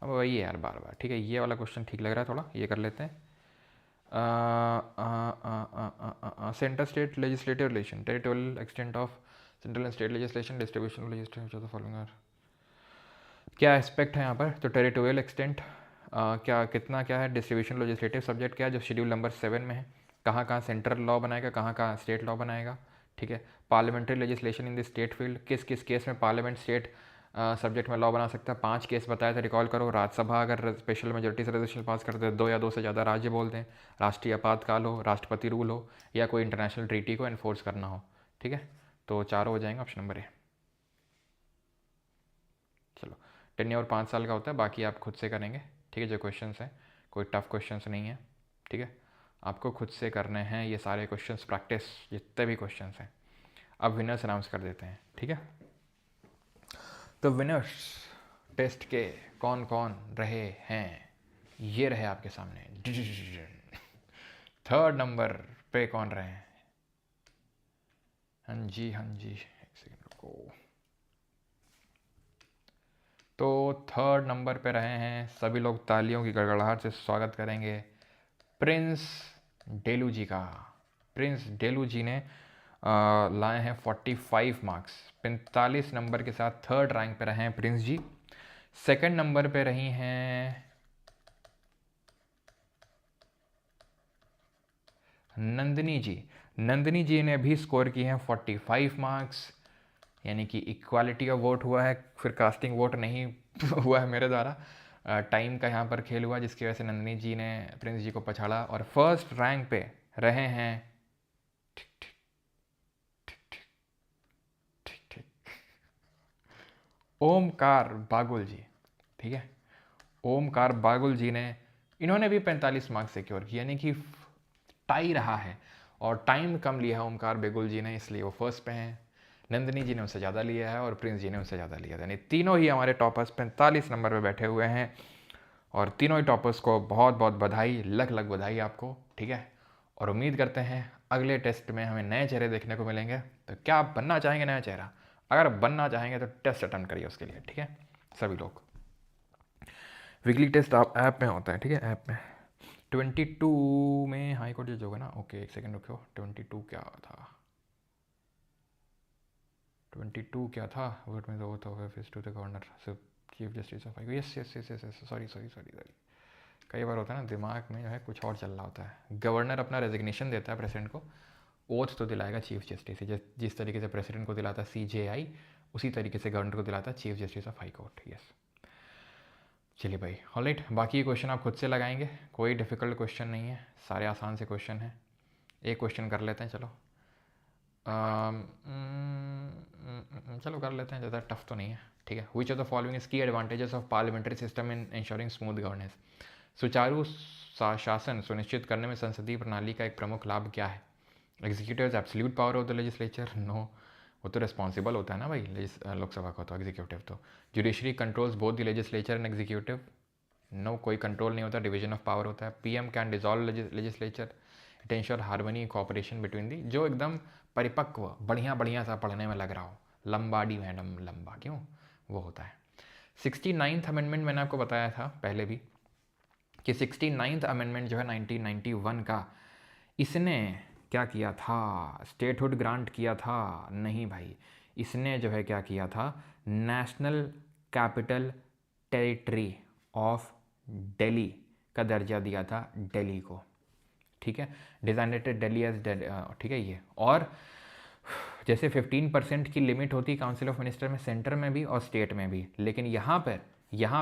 अब वही है यार बार बार। ठीक है, ये वाला क्वेश्चन ठीक लग रहा है थोड़ा, ये कर लेते हैं। Centre state legislative relation, territorial extent of central and state legislation, distribution legislation following. क्या एस्पेक्ट है यहाँ पर? तो टेरिटोरियल एक्सटेंट क्या, कितना क्या है, डिस्ट्रीब्यूशन लेजिस्लेटिव सब्जेक्ट क्या है जो शेड्यूल नंबर 7 में है, कहाँ कहाँ सेंट्रल लॉ बनाएगा, कहाँ कहाँ स्टेट लॉ बनाएगा। ठीक है, parliamentary legislation in the state field, किस किस केस में पार्लियामेंट स्टेट सब्जेक्ट में लॉ बना सकता है। 5 केस बताया था, रिकॉल करो। राज्यसभा अगर स्पेशल मेजोरिटी से रेजोल्यूशन पास करते हैं, 2 या 2 से ज़्यादा राज्य बोलते हैं, राष्ट्रीय आपातकाल हो, राष्ट्रपति रूल हो, या कोई इंटरनेशनल ट्रीटी को एनफोर्स करना हो। ठीक है, तो 4 हो जाएंगे, ऑप्शन नंबर ए। चलो, टेन्योर 5 साल का होता है, बाकी आप खुद से करेंगे। ठीक है, जो क्वेश्चन हैं कोई टफ क्वेश्चन नहीं है। ठीक है, आपको खुद से करने हैं ये सारे क्वेश्चंस, प्रैक्टिस जितने भी क्वेश्चंस हैं। अब विनर्स अनाउंस कर देते हैं। ठीक है, तो विनर्स टेस्ट के कौन कौन रहे हैं, ये रहे आपके सामने। 3rd नंबर पे कौन रहे हैं? हाँ जी, एक सेकंड रुको। तो 3rd नंबर पे रहे हैं, सभी लोग तालियों की गड़गड़ाहट से स्वागत करेंगे प्रिंस डेलू जी का। प्रिंस डेलू जी ने लाए हैं 45 मार्क्स, 45 नंबर के साथ 3rd रैंक पे रहे हैं प्रिंस जी। 2nd नंबर पे रही हैं नंदिनी जी। नंदिनी जी ने भी स्कोर किए हैं 45 मार्क्स, यानी कि इक्वालिटी का वोट हुआ है, फिर कास्टिंग वोट नहीं हुआ है मेरे द्वारा। टाइम का यहाँ पर खेल हुआ, जिसकी वजह से नंदिनी जी ने प्रिंस जी को पछाड़ा और 1st रैंक पे रहे हैं ओमकार बागुल जी। ठीक है, ओमकार बागुल जी ने, इन्होंने भी 45 मार्क्स सिक्योर किए, यानी कि टाई रहा है और टाइम कम लिया है ओमकार बागुल जी ने, इसलिए वो 1st पे हैं। नंदिनी जी ने उनसे ज़्यादा लिया है और प्रिंस जी ने उनसे ज़्यादा लिया था, यानी तीनों ही हमारे टॉपर्स 45 नंबर पे बैठे हुए हैं। और तीनों ही टॉपर्स को बहुत बहुत बधाई, लख लख बधाई आपको। ठीक है, और उम्मीद करते हैं अगले टेस्ट में हमें नए चेहरे देखने को मिलेंगे। तो क्या आप बनना चाहेंगे नया चेहरा? अगर बनना चाहेंगे तो टेस्ट अटेम्प्ट करिए उसके लिए। ठीक है, सभी लोग। वीकली टेस्ट आप ऐप में होता है। ठीक है, ऐप में 22 में हाई कोर्ट जज होगा ना। ओके एक सेकंड रुको, 22 क्या था, 22 क्या था, वोट में दो तो office to the governor chief justice of high. Yes yes yes yes, sorry sorry sorry sorry, कई बार होता है ना दिमाग में जो है कुछ और चल रहा होता है। गवर्नर अपना रेजिग्नेशन देता है प्रेसिडेंट को, ओथ तो दिलाएगा चीफ जस्टिस, जिस तरीके से प्रेसिडेंट को दिलाता है CJI, उसी तरीके से गवर्नर को दिलाता है chief justice of high court. Yes चलिए भाई, ऑलराइट, बाकी क्वेश्चन आप खुद से लगाएंगे, कोई डिफ़िकल्ट क्वेश्चन नहीं है, सारे आसान से क्वेश्चन हैं। एक क्वेश्चन कर लेते हैं, चलो चलो कर लेते हैं, ज़्यादा टफ तो नहीं है, ठीक है। Which of the following is key advantages of parliamentary system in ensuring smooth governance. सुचारू शासन सुनिश्चित करने में संसदीय प्रणाली का एक प्रमुख लाभ क्या है। Executive absolute power of the legislature, no, वो तो रिस्पॉन्सिबल होता है ना भाई लोकसभा का, तो एग्जीक्यूटिव तो। Judiciary controls both the legislature and executive, no, कोई कंट्रोल नहीं होता, डिवीजन ऑफ पावर होता है। PM can dissolve legislature, it ensure harmony cooperation between the, जो एकदम परिपक्व बढ़िया बढ़िया सा पढ़ने में लग रहा हो, लंबाडी मैडम लंबा क्यों, वो होता है। 69th अमेंडमेंट मैंने आपको बताया था पहले भी कि 69th अमेंडमेंट जो है 1991 का, इसने क्या किया था, स्टेटहुड ग्रांट किया था, नहीं भाई, इसने जो है क्या किया था, national capital territory of Delhi का दर्जा दिया था दिल्ली को, ठीक है, डिजाइनेटेड दिल्ली एज, ठीक है ये। और जैसे 15% की लिमिट होती है काउंसिल ऑफ मिनिस्टर में, सेंटर में भी और स्टेट में भी, लेकिन यहाँ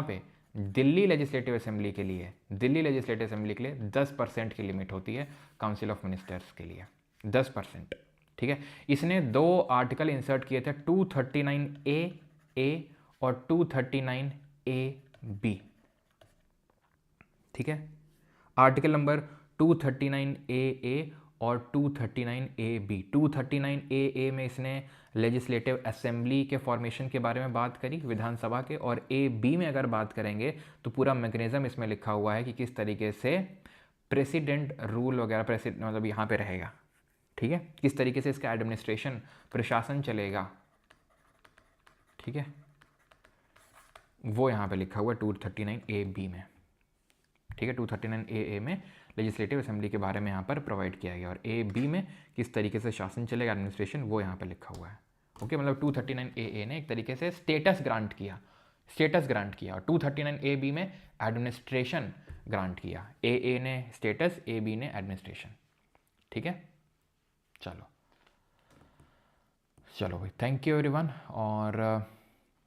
पे दिल्ली लेजिस्लेटिव असेंबली के लिए, दिल्ली लेजिस्लेटिव असेंबली के लिए 10% की लिमिट होती है काउंसिल ऑफ मिनिस्टर्स के लिए, 10%, ठीक है। इसने 2 आर्टिकल इंसर्ट किए थे, 239A और 239AB, ठीक है। आर्टिकल नंबर 239AA और 239AB। 239AA में इसने लेजिस्लेटिव असेंबली के फॉर्मेशन के बारे में बात करी, विधानसभा के, और AB में अगर बात करेंगे तो पूरा मैकेनिज्म इसमें लिखा हुआ है कि किस तरीके से प्रेसिडेंट रूल वगैरह, प्रेसिडेंट मतलब यहाँ पे रहेगा, ठीक है, किस तरीके से इसका एडमिनिस्ट्रेशन, प्रशासन चलेगा, ठीक है, वो यहाँ पे लिखा हुआ है 239AB में, ठीक है। 239AA में लेजिस्लेटिव असेंबली के बारे में यहाँ पर प्रोवाइड किया गया, और AB में किस तरीके से शासन चलेगा, एडमिनिस्ट्रेशन, वो यहाँ पर लिखा हुआ है, ओके। मतलब 239AA ने एक तरीके से स्टेटस ग्रांट किया, और 239AB में एडमिनिस्ट्रेशन ग्रांट किया, AA ने स्टेटस, AB ने एडमिनिस्ट्रेशन, ठीक है। चलो भाई, थैंक यू एवरीवन, और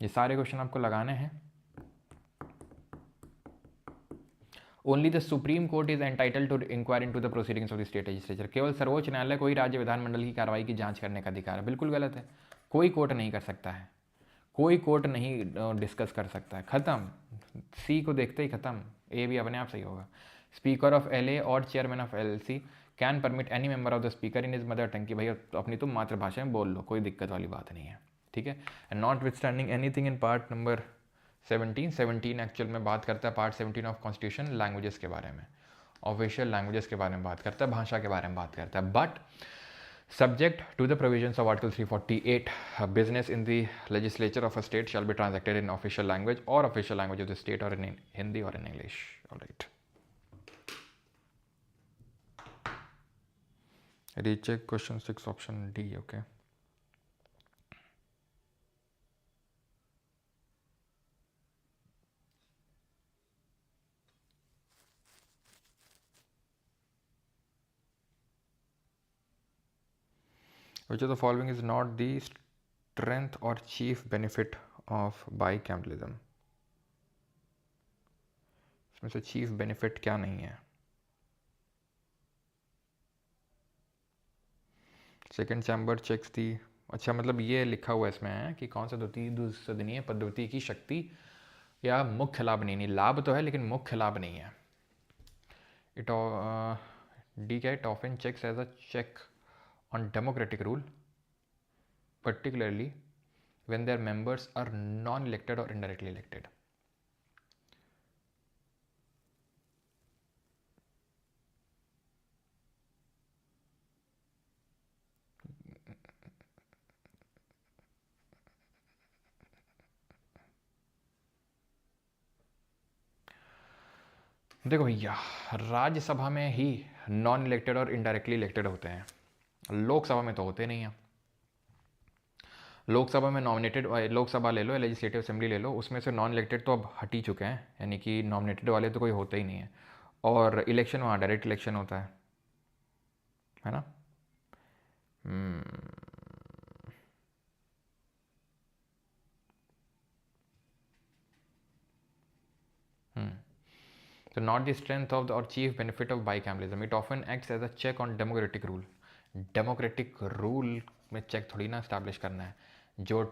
ये सारे क्वेश्चन आपको लगाने हैं। Only the supreme court is entitle to inquire into the proceedings of the state legislature, केवल सर्वोच्च न्यायालय को ही राज्य विधानमंडल की कार्रवाई की जांच करने का अधिकार है। बिल्कुल गलत है, कोई कोर्ट नहीं कर सकता है, कोई कोर्ट नहीं डिस्कस कर सकता है, खत्म, C को देखते ही खत्म, A भी अपने आप सही होगा। स्पीकर ऑफ LA और chairman of LC can permit any member of the speaker in is mother tongue, की भाई अपनी तुम मातृभाषा में बोल लो, कोई दिक्कत वाली बात नहीं है, ठीक है। And not with standing anything in part number 17 actual में बात करता है, पार्ट 17 ऑफ कॉन्स्टिट्यूशन लैंग्वेजेस के बारे में, ऑफिशियल लैंग्वेजेस के बारे में बात करता है, भाषा के बारे में बात करता है, but subject to the provisions of Article 348, business in the legislature of a state shall be transacted in official language or official language of the state, or in Hindi or in English. All right. Recheck question 6 option D. Okay. Which of the following is not the strength or chief benefit of bicameralism? इसमें से chief benefit क्या नहीं है। Second chamber checks दी, अच्छा मतलब ये लिखा हुआ इसमें है कि कौन सा द्विसदनीय पद्धति की शक्ति या मुख्य लाभ नहीं, लाभ तो है लेकिन मुख्य लाभ नहीं है। इट डी क्या, it often checks as a check on democratic rule, particularly when their members are non-elected or indirectly elected. देखो भैया, राज्यसभा में ही नॉन इलेक्टेड और इनडायरेक्टली इलेक्टेड होते हैं, लोकसभा में तो होते नहीं हैं। लोकसभा में नॉमिनेटेड, लोकसभा ले लो, लेजिस्लेटिव असेंबली ले लो, उसमें से नॉन इलेक्टेड तो अब हट ही चुके हैं, यानी कि नॉमिनेटेड वाले तो कोई होते ही नहीं है। और इलेक्शन वहाँ डायरेक्ट इलेक्शन होता है ना। So not the strength of the or chief benefit of bicameralism. It often acts as a check on democratic rule. Democratic rule में चेक थोड़ी ना इस्टेब्लिश करना है। जो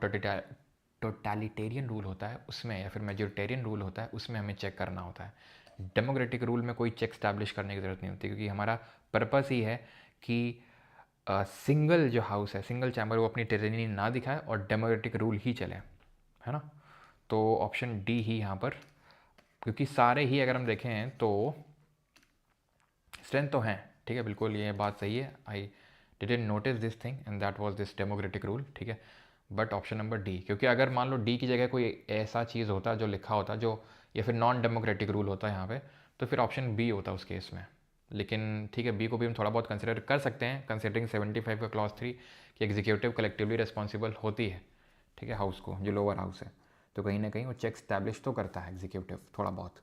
टोटलिटेरियन रूल होता है उसमें, या फिर मेजोरिटेरियन रूल होता है उसमें हमें चेक करना होता है। डेमोक्रेटिक रूल में कोई चेक इस्टेब्लिश करने की ज़रूरत नहीं होती, क्योंकि हमारा पर्पस ही है कि सिंगल जो हाउस है, सिंगल चैम्बर, वो अपनी टिरनी ना दिखाए और डेमोक्रेटिक रूल ही चले, है ना। तो ऑप्शन डी ही यहाँ पर, क्योंकि सारे ही अगर हम देखें तो स्ट्रेंथ तो हैं, ठीक है, बिल्कुल ये बात सही है। I didn't notice this thing and that was this democratic rule, ठीक है। बट ऑप्शन नंबर डी, क्योंकि अगर मान लो डी की जगह कोई ऐसा चीज़ होता जो लिखा होता जो, या फिर नॉन डेमोक्रेटिक रूल होता यहाँ पे, तो फिर ऑप्शन बी होता उस केस में। लेकिन ठीक है, बी को भी हम थोड़ा बहुत कंसिडर कर सकते हैं, कंसिडरिंग 75 का क्लॉज 3 कि एग्जीक्यूटिव कलेक्टिवली रिस्पॉन्सिबल होती है, ठीक है, हाउस को, जो लोअर हाउस है, तो कहीं ना कहीं वो चेक स्टैब्लिश तो करता है एग्जीक्यूटिव थोड़ा बहुत।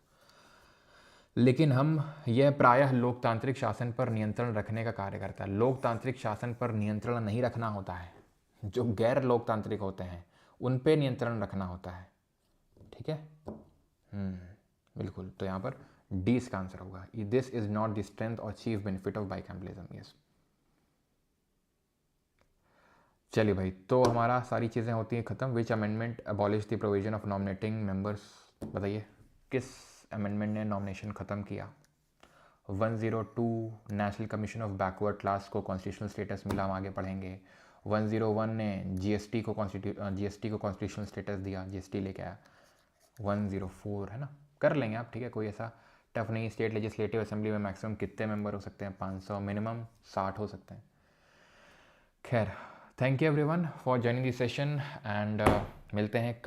लेकिन हम यह प्रायः लोकतांत्रिक शासन पर नियंत्रण रखने का कार्य करता है। लोकतांत्रिक शासन पर नियंत्रण नहीं रखना होता है, जो गैर लोकतांत्रिक होते हैं उन पे नियंत्रण रखना होता है, ठीक है। बिल्कुल, तो यहाँ पर डी इसका आंसर होगा। This is not the strength और चीफ बेनिफिट ऑफ बाइकैम्पलिज्म। यस, चलिए भाई, तो हमारा सारी चीज़ें होती हैं ख़त्म। विच amendment abolish the provision of nominating members? बताइए किस अमेंडमेंट ने नॉमिनेशन ख़त्म किया? 102 national commission of backward class को कॉन्स्टिट्यूशनल स्टेटस मिला, हम आगे पढ़ेंगे। 101 ने जीएसटी को कॉन्स्टिट्यूशनल स्टेटस दिया, जीएसटी लेके आया। 104 है ना, कर लेंगे आप, ठीक है, कोई ऐसा टफ नहीं। स्टेट लेजिस्लेटिव असेंबली में मैक्सिमम कितने मेंबर हो सकते हैं? 500, मिनिमम 60 हो सकते हैं। खैर, thank you everyone for joining this session and मिलते हैं कल।